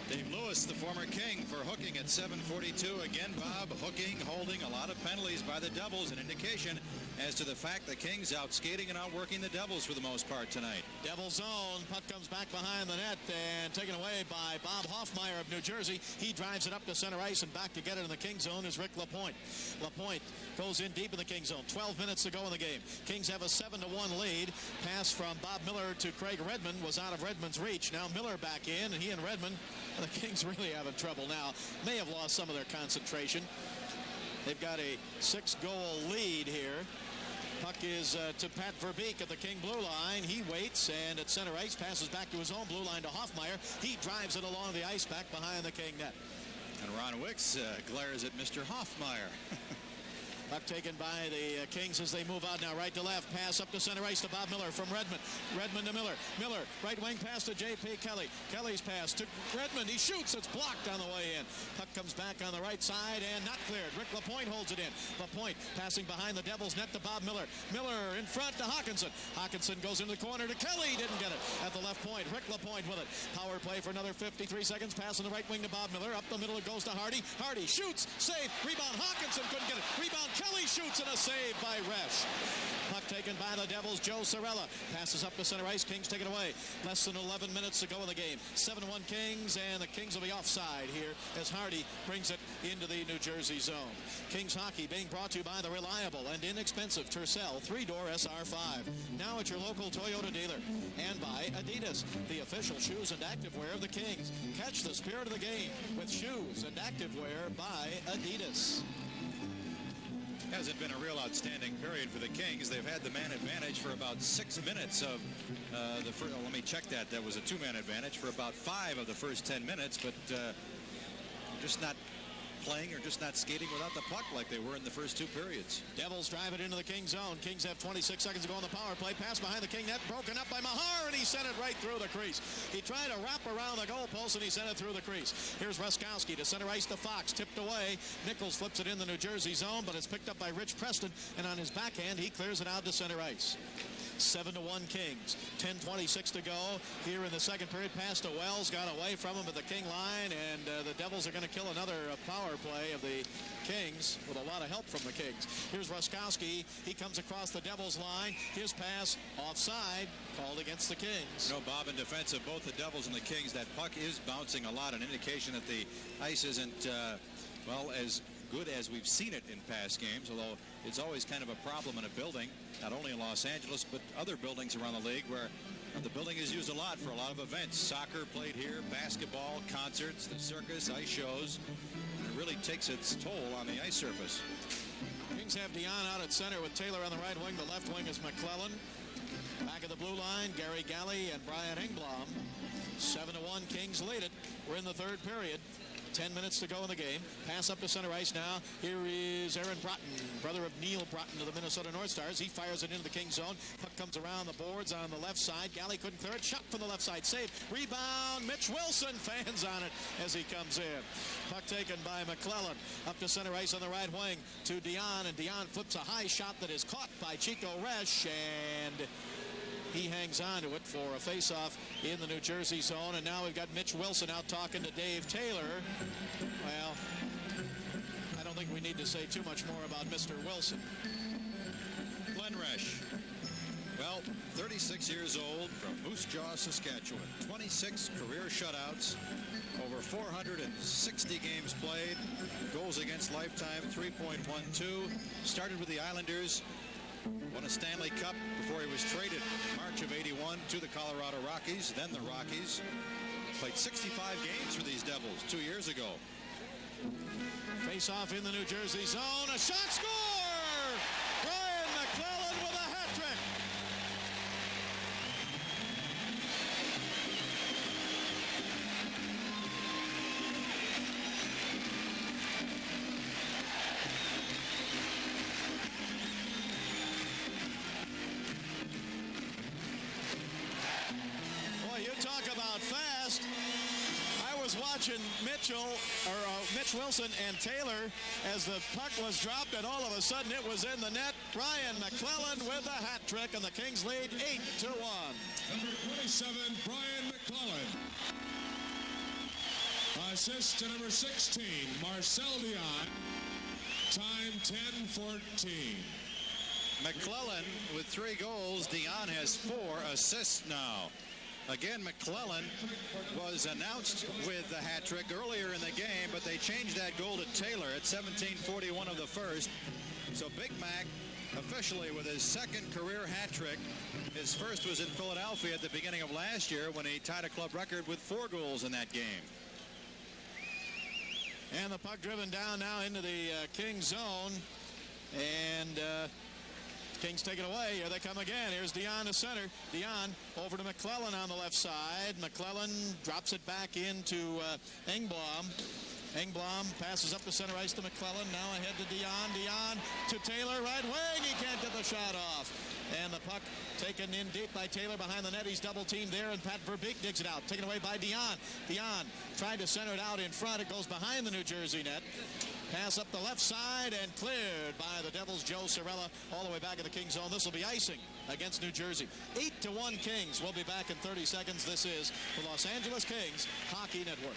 Dave Lewis, the former King, for hooking at 7:42. Again, Bob, hooking, holding a lot of penalties by the Devils, an indication as to the fact the Kings out skating and outworking the Devils for the most part tonight. Devil zone. Puck comes back behind the net and taken away by Bob Hoffmeyer of New Jersey. He drives it up to center ice, and back to get it in the King zone is Rick Lapointe. Lapointe goes in deep in the King zone. 12 minutes to go in the game. Kings have a 7-1 lead. Pass from Bob Miller to Craig Redmond was out of Redmond's reach. Now Miller back in, and he and Redmond, the Kings really having trouble now. May have lost some of their concentration. They've got a 6-goal lead here. Puck is to Pat Verbeek at the King blue line. He waits, and at center ice, passes back to his own blue line to Hoffmeyer. He drives it along the ice back behind the King net. And Ron Wicks glares at Mr. Hoffmeyer. Puck taken by the Kings as they move out now, right to left. Pass up to center ice to Bob Miller from Redmond. Redmond to Miller. Miller, right wing pass to J.P. Kelly. Kelly's pass to Redmond. He shoots. It's blocked on the way in. Puck comes back on the right side and not cleared. Rick Lapointe holds it in. Lapointe passing behind the Devils net to Bob Miller. Miller in front to Hawkinson. Hawkinson goes into the corner to Kelly. Didn't get it at the left point. Rick Lapointe with it. Power play for another 53 seconds. Pass on the right wing to Bob Miller. Up the middle it goes to Hardy. Hardy shoots. Save. Rebound. Hawkinson couldn't get it. Rebound. Kelly shoots and a save by Resch. Puck taken by the Devils. Joe Sorella passes up to center ice. Kings take it away. Less than 11 minutes to go in the game. 7-1 Kings, and the Kings will be offside here as Hardy brings it into the New Jersey zone. Kings hockey being brought to you by the reliable and inexpensive Tercel 3-door SR5. Now at your local Toyota dealer. And by Adidas, the official shoes and activewear of the Kings. Catch the spirit of the game with shoes and activewear by Adidas. Hasn't been a real outstanding period for the Kings. They've had the man advantage for about 6 minutes of the first. Let me check that. That was a 2-man advantage for about 5 of the first 10 minutes, but just not playing or just not skating without the puck like they were in the first 2 periods. Devils drive it into the King zone. Kings have 26 seconds to go on the power play. Pass behind the King net, broken up by Mahar, and he sent it right through the crease. He tried to wrap around the goalpost, and he sent it through the crease. Here's Ruskowski to center ice to Fox, tipped away. Nichols flips it in the New Jersey zone, but it's picked up by Rich Preston, and on his backhand, he clears it out to center ice. 7-1 Kings. 10:26 to go here in the second period. Pass to Wells, got away from him at the King line, and the Devils are going to kill another power play of the Kings with a lot of help from the Kings. Here's Ruskowski. He comes across the Devils line. His pass offside, called against the Kings. No, Bob, in defense of both the Devils and the Kings, that puck is bouncing a lot, an indication that the ice isn't, well, as good as we've seen it in past games, although it's always kind of a problem in a building, not only in Los Angeles, but other buildings around the league where the building is used a lot for a lot of events. Soccer played here, basketball, concerts, the circus, ice shows. And it really takes its toll on the ice surface. Kings have Dion out at center with Taylor on the right wing. The left wing is McClellan. Back of the blue line, Gary Galley and Brian Engblom. 7-1 Kings lead it. We're in the third period. 10 minutes to go in the game. Pass up to center ice now. Here is Aaron Broughton, brother of Neil Broughton of the Minnesota North Stars. He fires it into the Kings zone. Puck comes around the boards on the left side. Galley couldn't clear it. Shot from the left side. Save. Rebound. Mitch Wilson. Fans on it as he comes in. Puck taken by McClellan. Up to center ice on the right wing to Dion. And Dion flips a high shot that is caught by Chico Resch. And he hangs on to it for a face-off in the New Jersey zone. And now we've got Mitch Wilson out talking to Dave Taylor. Well, I don't think we need to say too much more about Mr. Wilson. Glenn Resch, well, 36 years old from Moose Jaw, Saskatchewan. 26 career shutouts, over 460 games played, goals against lifetime 3.12. Started with the Islanders. Won a Stanley Cup before he was traded in March of '81 to the Colorado Rockies, then the Rockies. Played 65 games for these Devils 2 years ago. Face off in the New Jersey zone. A shot, score! Brian McClellan with a hat trick. Talk about fast. I was watching Mitch Wilson and Taylor as the puck was dropped, and all of a sudden it was in the net. Brian McClellan with a hat trick, and the Kings lead 8-1. Number 27, Brian McClellan. Assist to number 16, Marcel Dion. Time 10:14. McClellan with 3 goals. Dion has 4 assists now. Again, McClellan was announced with the hat trick earlier in the game, but they changed that goal to Taylor at 17:41 of the first. So Big Mac officially with his second career hat trick. His first was in Philadelphia at the beginning of last year when he tied a club record with 4 goals in that game. And the puck driven down now into the Kings zone. And Kings take it away. Here they come again. Here's Dion to center. Dion over to McClellan on the left side. McClellan drops it back into Engblom. Engblom passes up the center ice to McClellan. Now ahead to Dion. Dion to Taylor. Right wing. He can't get the shot off. And the puck taken in deep by Taylor behind the net. He's double teamed there, and Pat Verbeek digs it out. Taken away by Dion. Dion tried to center it out in front. It goes behind the New Jersey net. Pass up the left side and cleared by the Devils' Joe Cirella all the way back in the Kings zone. This will be icing against New Jersey. 8-1 Kings. We'll be back in 30 seconds. This is the Los Angeles Kings Hockey Network.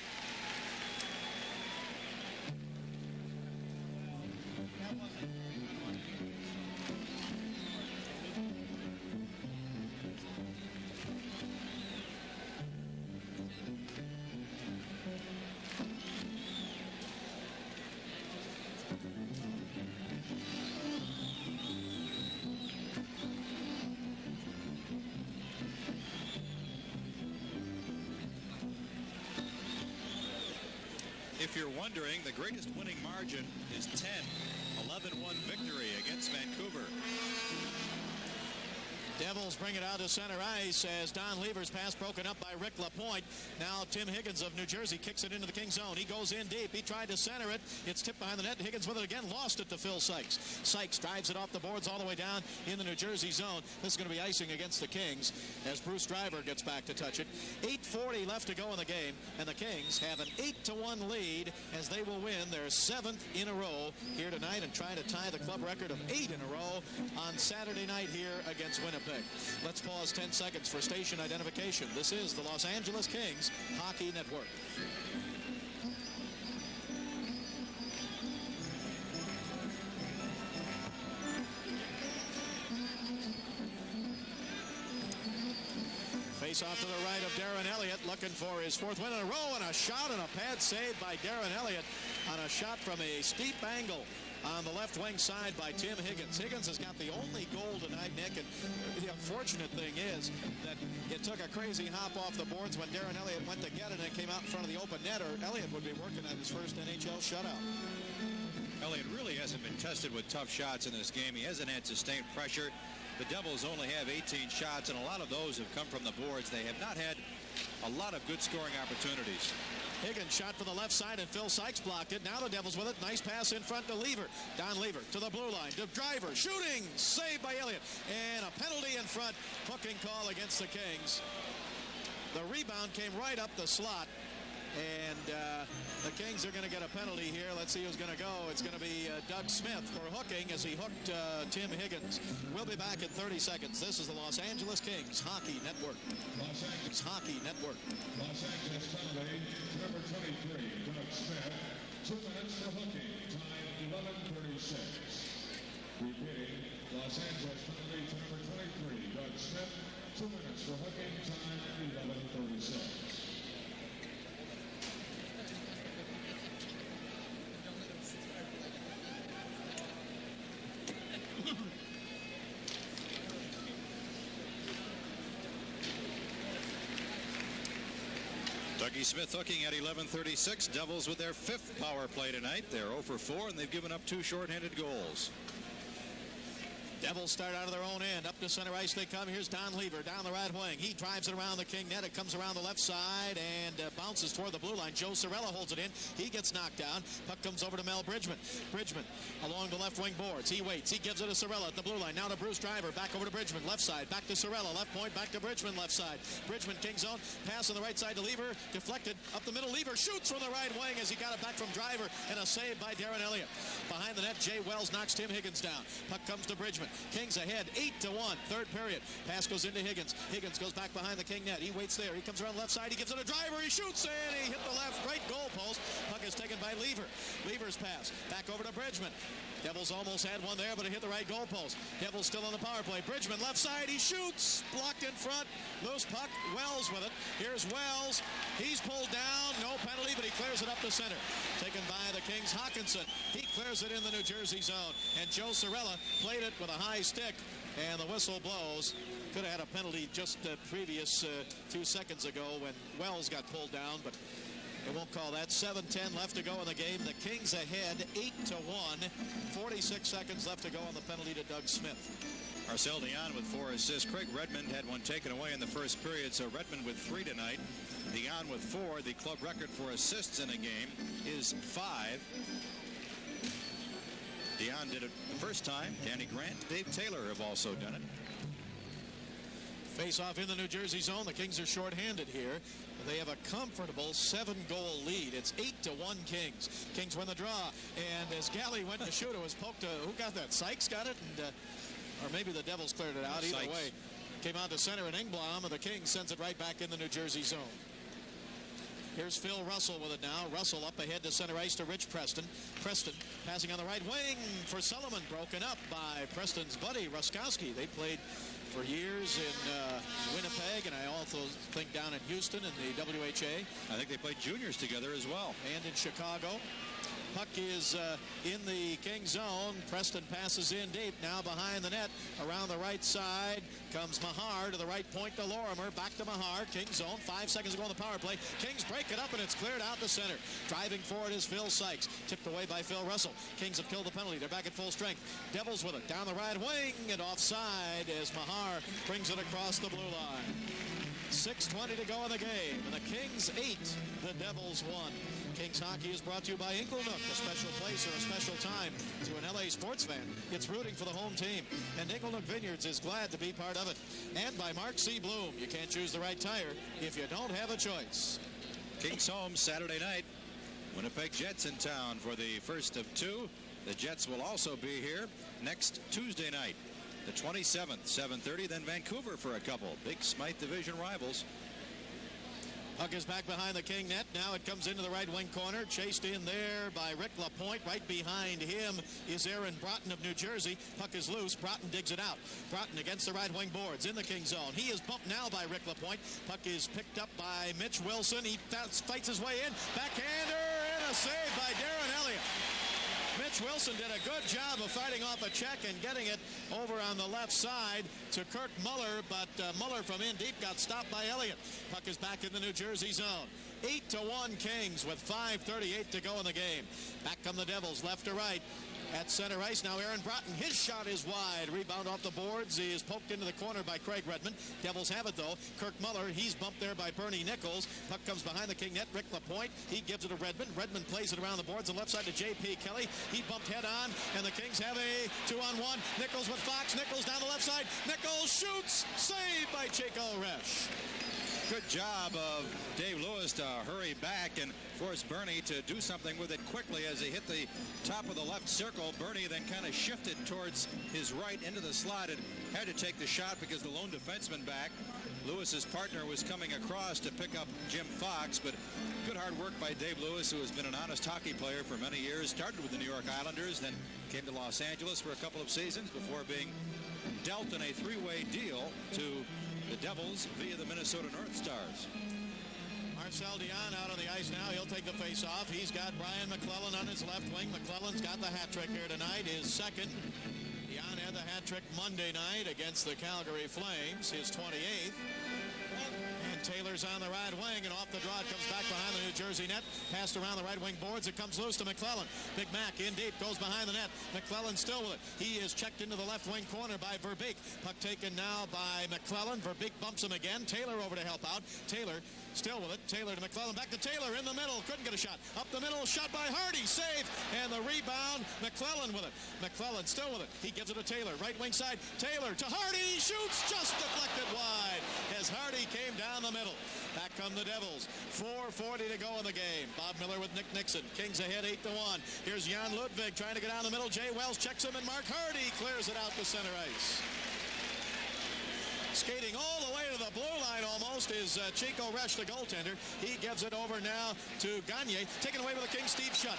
If you're wondering, the greatest winning margin is 10, 11-1 victory against Vancouver. Devils bring it out to center ice as Don Lever's pass broken up by Rick Lapointe. Now Tim Higgins of New Jersey kicks it into the King zone. He goes in deep. He tried to center it. It's tipped behind the net. Higgins with it again. Lost it to Phil Sykes. Sykes drives it off the boards all the way down in the New Jersey zone. This is going to be icing against the Kings as Bruce Driver gets back to touch it. 8:40 left to go in the game, and the Kings have an 8-1 lead as they will win their 7th in a row here tonight and try to tie the club record of 8 in a row on Saturday night here against Winnipeg. Let's pause 10 seconds for station identification. This is the Los Angeles Kings Hockey Network. Face off to the right of Darren Elliott, looking for his 4th win in a row, and a shot and a pad save by Darren Elliott on a shot from a steep angle on the left wing side by Tim Higgins. Higgins has got the only goal tonight, Nick, and the unfortunate thing is that it took a crazy hop off the boards when Darren Elliott went to get it and it came out in front of the open net, or Elliott would be working on his first NHL shutout. Elliott really hasn't been tested with tough shots in this game. He hasn't had sustained pressure. The Devils only have 18 shots, and a lot of those have come from the boards. They have not had a lot of good scoring opportunities. Higgins shot from the left side, and Phil Sykes blocked it. Now the Devils with it. Nice pass in front to Lever. Don Lever to the blue line. To Driver. Shooting. Saved by Elliott. And a penalty in front. Hooking call against the Kings. The rebound came right up the slot. And the Kings are going to get a penalty here. Let's see who's going to go. It's going to be Doug Smith for hooking as he hooked Tim Higgins. We'll be back in 30 seconds. This is the Los Angeles Kings Hockey Network. Los Angeles Hockey Network. Los Angeles penalty, number 23, Doug Smith. 2 minutes for hooking, time 11:36. Repeating, Los Angeles penalty to number 23, Doug Smith. 2 minutes for hooking, time 11:36. Dougie Smith hooking at 11:36. Devils with their 5th power play tonight. They're 0 for 4, and they've given up 2 shorthanded goals. Devils start out of their own end. Up to center ice they come. Here's Don Lever down the right wing. He drives it around the King net. It comes around the left side and bounces toward the blue line. Joe Cirella holds it in. He gets knocked down. Puck comes over to Mel Bridgman. Bridgman along the left wing boards. He waits. He gives it to Cirella at the blue line. Now to Bruce Driver. Back over to Bridgman. Left side. Back to Cirella. Left point. Back to Bridgman. Left side. Bridgman, King zone. Pass on the right side to Lever. Deflected. Up the middle. Lever shoots from the right wing as he got it back from Driver. And a save by Darren Elliott. Behind the net, Jay Wells knocks Tim Higgins down. Puck comes to Bridgman. Kings ahead. 8-1. 3rd period. Pass goes into Higgins. Higgins goes back behind the King net. He waits there. He comes around the left side. He gives it a Driver. He shoots and he hit the left right goal post. Puck is taken by Lever. Lever's pass. Back over to Bridgman. Devils almost had one there, but it hit the right goal post. Devils still on the power play. Bridgman left side. He shoots. Blocked in front. Loose puck. Wells with it. Here's Wells. He's pulled down. No penalty, but he clears it up the center. Taken by the Kings. Hawkinson. He clears it in the New Jersey zone. And Joe Cirella played it with a high stick. And the whistle blows. Could have had a penalty just previous 2 seconds ago when Wells got pulled down, but They won't call that. 7:10 left to go in the game. The Kings ahead 8-1. 46 seconds left to go on the penalty to Doug Smith. Marcel Dion with 4 assists. Craig Redmond had one taken away in the first period, so Redmond with 3 tonight. Dion with 4. The club record for assists in a game is 5. Dion did it the first time. Danny Grant, Dave Taylor have also done it. Face-off in the New Jersey zone. The Kings are shorthanded here. They have a comfortable 7-goal lead. It's 8-1 Kings. Kings win the draw. And as Galley went to shoot, it was poked to, who got that? Sykes got it? And, or maybe the Devils cleared it out. Either Sykes. way, came out to center, and Engblom of the Kings sends it right back in the New Jersey zone. Here's Phil Russell with it now. Russell up ahead to center ice to Rich Preston. Preston passing on the right wing for Sullivan. Broken up by Preston's buddy, Ruskowski. They played for years in Winnipeg, and I also think down in Houston in the WHA. I think they played juniors together as well. And in Chicago. Puck is in the King zone. Preston passes in deep. Now behind the net. Around the right side comes Mahar to the right point to Lorimer. Back to Mahar. King zone. 5 seconds to go on the power play. Kings break it up, and it's cleared out to center. Driving forward is Phil Sykes. Tipped away by Phil Russell. Kings have killed the penalty. They're back at full strength. Devils with it. Down the right wing and offside as Mahar brings it across the blue line. 6:20 to go in the game. And the Kings 8, the Devils 1. Kings hockey is brought to you by Inglenook, a special place or a special time to an LA sports fan. It's rooting for the home team. And Inglenook Vineyards is glad to be part of it. And by Mark C. Bloom. You can't choose the right tire if you don't have a choice. Kings home Saturday night. Winnipeg Jets in town for the first of 2. The Jets will also be here next Tuesday night, the 27th, 7:30. Then Vancouver for a couple. Big Smythe Division rivals. Puck is back behind the King net. Now it comes into the right wing corner. Chased in there by Rick Lapointe. Right behind him is Aaron Broughton of New Jersey. Puck is loose. Broughton digs it out. Broughton against the right wing boards in the King zone. He is bumped now by Rick Lapointe. Puck is picked up by Mitch Wilson. He fights his way in. Backhander and a save by Darren Elliott. Mitch Wilson did a good job of fighting off a check and getting it over on the left side to Kirk Muller, but Muller from in deep got stopped by Elliott. Puck is back in the New Jersey zone. 8-1 Kings with 5:38 to go in the game. Back come the Devils, left to right. At center ice now, Aaron Broughton. His shot is wide. Rebound off the boards. He is poked into the corner by Craig Redmond. Devils have it, though. Kirk Muller, he's bumped there by Bernie Nichols. Puck comes behind the King net. Rick Lapointe, he gives it to Redmond. Redmond plays it around the boards on the left side to J.P. Kelly. He bumped head on, and the Kings have a 2-on-1. Nichols with Fox. Nichols down the left side. Nichols shoots. Saved by Chico Resch. Good job of Dave Lewis to hurry back and force Bernie to do something with it quickly as he hit the top of the left circle. Bernie then kind of shifted towards his right into the slot and had to take the shot because the lone defenseman back, Lewis's partner, was coming across to pick up Jim Fox. But good hard work by Dave Lewis, who has been an honest hockey player for many years. Started with the New York Islanders, then came to Los Angeles for a couple of seasons before being dealt in a 3-way deal to the Devils via the Minnesota North Stars. Marcel Dion out on the ice now. He'll take the face-off. He's got Brian McClellan on his left wing. McClellan's got the hat trick here tonight, his second. Dion had the hat trick Monday night against the Calgary Flames, his 28th. And Taylor's on the right wing, and off the draw it comes back behind the New Jersey net. Passed around the right wing boards. It comes loose to McClellan. Big Mac in deep, goes behind the net. McClellan still with it. He is checked into the left wing corner by Verbeek. Puck taken now by McClellan. Verbeek bumps him again. Taylor over to help out. Taylor still with it. Taylor to McClellan. Back to Taylor in the middle. Couldn't get a shot. Up the middle. Shot by Hardy. Save. And the rebound. McClellan with it. McClellan still with it. He gives it to Taylor. Right wing side. Taylor to Hardy. Shoots. Just deflected wide as Hardy came down the middle. Back come the Devils. 4:40 to go in the game. Bob Miller with Nick Nixon. Kings ahead 8-1. Here's Jan Ludwig trying to get down the middle. Jay Wells checks him, and Mark Hardy clears it out to center ice. Skating all the way to the blue line almost is Chico Resch, the goaltender. He gives it over now to Gagne. Taken away with the King, Steve Shutt.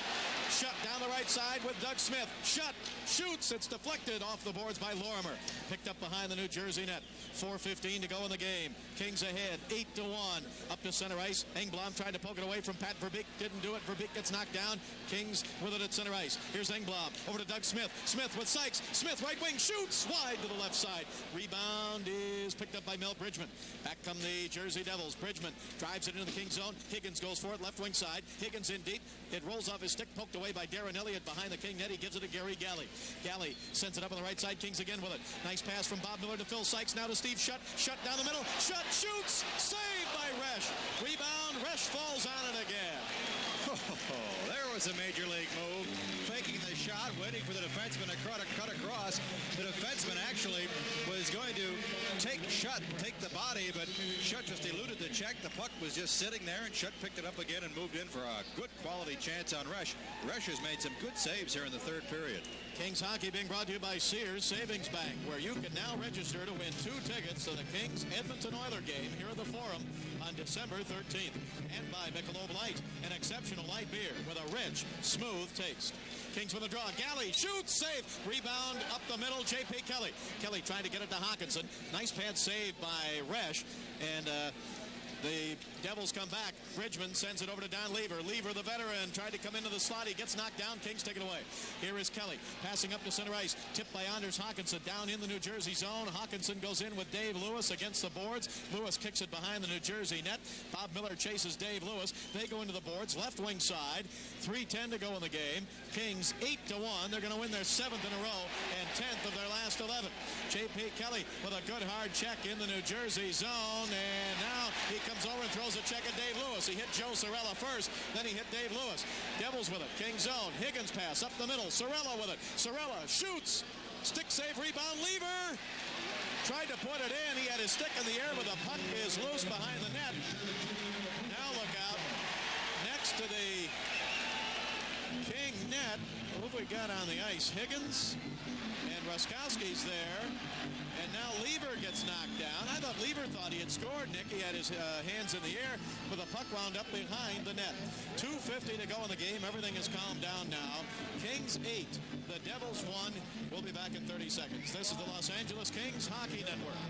Shutt down the right side with Doug Smith. Shutt shoots. It's deflected off the boards by Lorimer. Picked up behind the New Jersey net. 4:15 to go in the game. Kings ahead 8-1. Up to center ice. Engblom tried to poke it away from Pat Verbeek. Didn't do it. Verbeek gets knocked down. Kings with it at center ice. Here's Engblom. Over to Doug Smith. Smith with Sykes. Smith right wing shoots wide to the left side. Rebound is is picked up by Mel Bridgman. Back come the Jersey Devils. Bridgman drives it into the Kings zone. Higgins goes for it, left wing side. Higgins in deep. It rolls off his stick, poked away by Darren Elliott behind the King net. He gives it to Gary Galley. Galley sends it up on the right side. Kings again with it. Nice pass from Bob Miller to Phil Sykes. Now to Steve Shutt. Shutt down the middle. Shutt shoots. Saved by Resch. Rebound. Resch falls on it again. Oh, there was a major league move. Faking the shot, waiting for the defenseman to cut across. The defenseman actually was going to take the body, but Shutt just eluded the check. The puck was just sitting there, and Shutt picked it up again and moved in for a good quality chance on Resch. Resch has made some good saves here in the third period. Kings hockey being brought to you by Sears Savings Bank, where you can now register to win 2 tickets to the Kings Edmonton Oilers game here at the Forum on December 13th. And by Michelob Light, an exceptional light beer with a rich, smooth taste. Kings with a draw. Galley shoots, save. Rebound up the middle. J.P. Kelly. Kelly trying to get it to Hawkinson. Nice pad save by Resch. And the Devils come back. Bridgman sends it over to Don Lever. Lever, the veteran, tried to come into the slot. He gets knocked down. Kings take it away. Here is Kelly passing up to center ice. Tipped by Anders Hawkinson down in the New Jersey zone. Hawkinson goes in with Dave Lewis against the boards. Lewis kicks it behind the New Jersey net. Bob Miller chases Dave Lewis. They go into the boards. Left wing side. 3:10 to go in the game. Kings 8-1. They're going to win their 7th in a row and 10th of their last 11. J.P. Kelly with a good hard check in the New Jersey zone. And now he comes over and throws a check at Dave Lewis. He hit Joe Sorella first, then he hit Dave Lewis. Devils with it. King zone. Higgins pass up the middle. Sorella with it. Sorella shoots. Stick save rebound. Lever tried to put it in. He had his stick in the air, but the puck is loose behind the net. Now look out. Next to the King net, who have we got on the ice? Higgins and Ruskowski's there. And now Lever gets knocked down. I thought Lever thought he had scored, Nick. He had his hands in the air with a puck wound up behind the net. 2:50 to go in the game. Everything has calmed down now. Kings 8. The Devils 1. We'll be back in 30 seconds. This is the Los Angeles Kings Hockey Network.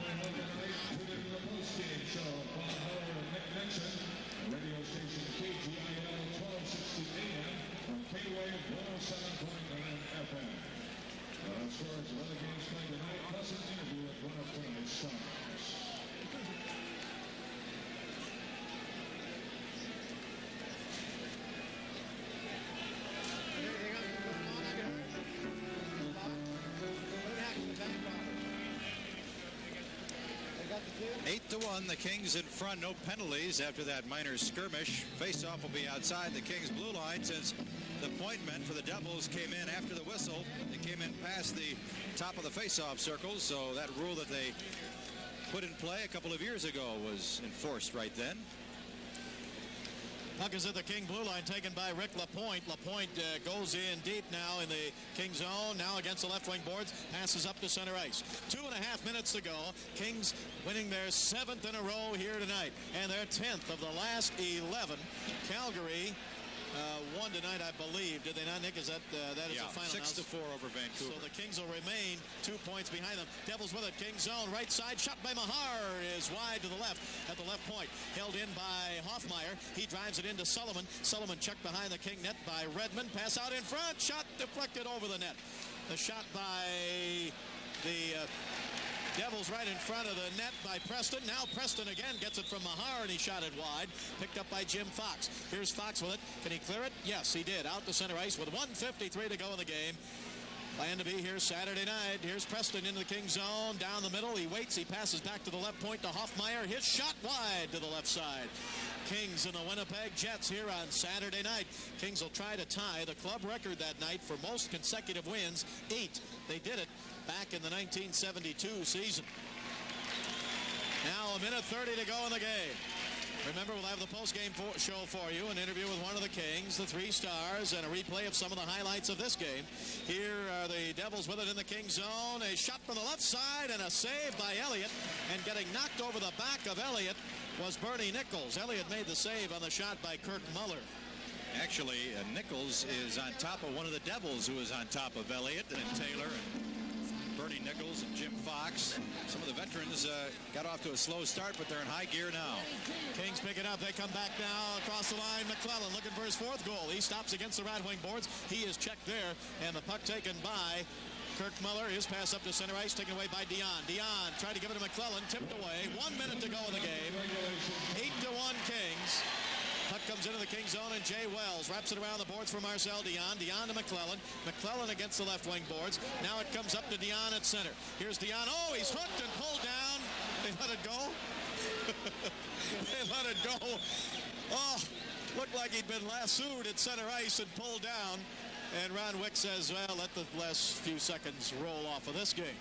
Radio station KGIL 1260 AM on K-Wave 107.9 FM. Scores of other games played tonight, plus an interview with one of tonight's stars. Eight 8-1, the Kings in front. No penalties after that minor skirmish. Face-off will be outside the Kings' blue line since the point men for the Devils came in after the whistle. They came in past the top of the face-off circles, so that rule that they put in play a couple of years ago was enforced right then. Puck is at the King blue line, taken by Rick Lapointe. Lapointe goes in deep now in the King zone, now against the left wing boards, passes up to center ice. 2.5 minutes to go. Kings winning their 7th in a row here tonight, and their 10th of the last 11. Calgary won tonight, I believe. Did they not, Nick? Is that that is the final? 6-4 over Vancouver. So the Kings will remain 2 points behind them. Devils with it. King zone, right side, shot by Mahar is wide to the left at the left point. Held in by Hoffmeyer. He drives it into Sullivan. Sullivan checked behind the King net by Redmond. Pass out in front. Shot deflected over the net. The shot by the Devils right in front of the net by Preston. Now Preston again gets it from Mahar, and he shot it wide. Picked up by Jim Fox. Here's Fox with it. Can he clear it? Yes, he did. Out to center ice with 1:53 to go in the game. Plan to be here Saturday night. Here's Preston into the King zone. Down the middle. He waits. He passes back to the left point to Hoffmeyer. His shot wide to the left side. Kings and the Winnipeg Jets here on Saturday night. Kings will try to tie the club record that night for most consecutive wins. 8. They did it back in the 1972 season. Now 1:30 to go in the game. Remember, we'll have the post-game show for you, an interview with one of the Kings, the 3 stars, and a replay of some of the highlights of this game. Here are the Devils with it in the King zone. A shot from the left side and a save by Elliott. And getting knocked over the back of Elliott was Bernie Nichols. Elliott made the save on the shot by Kirk Muller. Actually, Nichols is on top of one of the Devils who is on top of Elliott and Taylor and Bernie Nichols and Jim Fox. Some of the veterans got off to a slow start, but they're in high gear now. Kings pick it up. They come back now across the line. McClellan looking for his 4th goal. He stops against the right wing boards. He is checked there, and the puck taken by Kirk Muller, his pass up to center ice, taken away by Dion. Dion tried to give it to McClellan, tipped away. 1 minute to go in the game. 8-1 Kings. Puck comes into the King zone, and Jay Wells wraps it around the boards for Marcel Dion. Dion to McClellan. McClellan against the left wing boards. Now it comes up to Dion at center. Here's Dion. Oh, he's hooked and pulled down. They let it go. They let it go. Oh, looked like he'd been lassoed at center ice and pulled down. And Ron Wick says, well, let the last few seconds roll off of this game.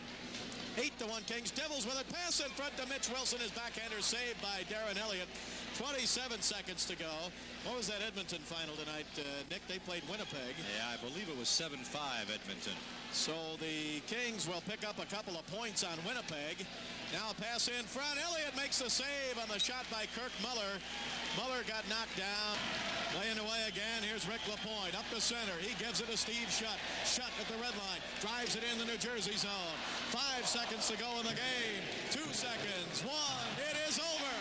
8-1 Kings. Devils with a pass in front to Mitch Wilson. His backhander saved by Darren Elliott. 27 seconds to go. What was that Edmonton final tonight, Nick? They played Winnipeg. Yeah, I believe it was 7-5 Edmonton. So the Kings will pick up a couple of points on Winnipeg. Now a pass in front. Elliott makes the save on the shot by Kirk Muller. Muller got knocked down. Laying away again. Here's Rick Lapointe up the center. He gives it to Steve Shutt. Shutt at the red line. Drives it in the New Jersey zone. 5 seconds to go in the game. 2 seconds. 1. It is over.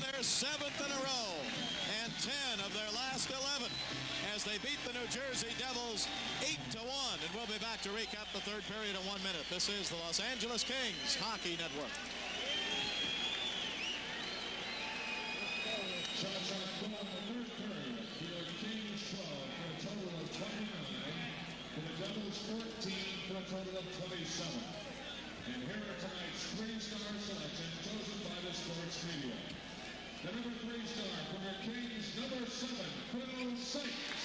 Their 7th in a row and 10 of their last 11 as they beat the New Jersey Devils 8-1. And we'll be back to recap the third period in 1 minute. This is the Los Angeles Kings Hockey Network. Shots on goal in the third period. For the Kings 12 for a total of 29. For the Devils 14 for a total of 27. And here are tonight's 3-star selection chosen by the sports media. The number 3 star for the Kings, number 7, Phil Sykes.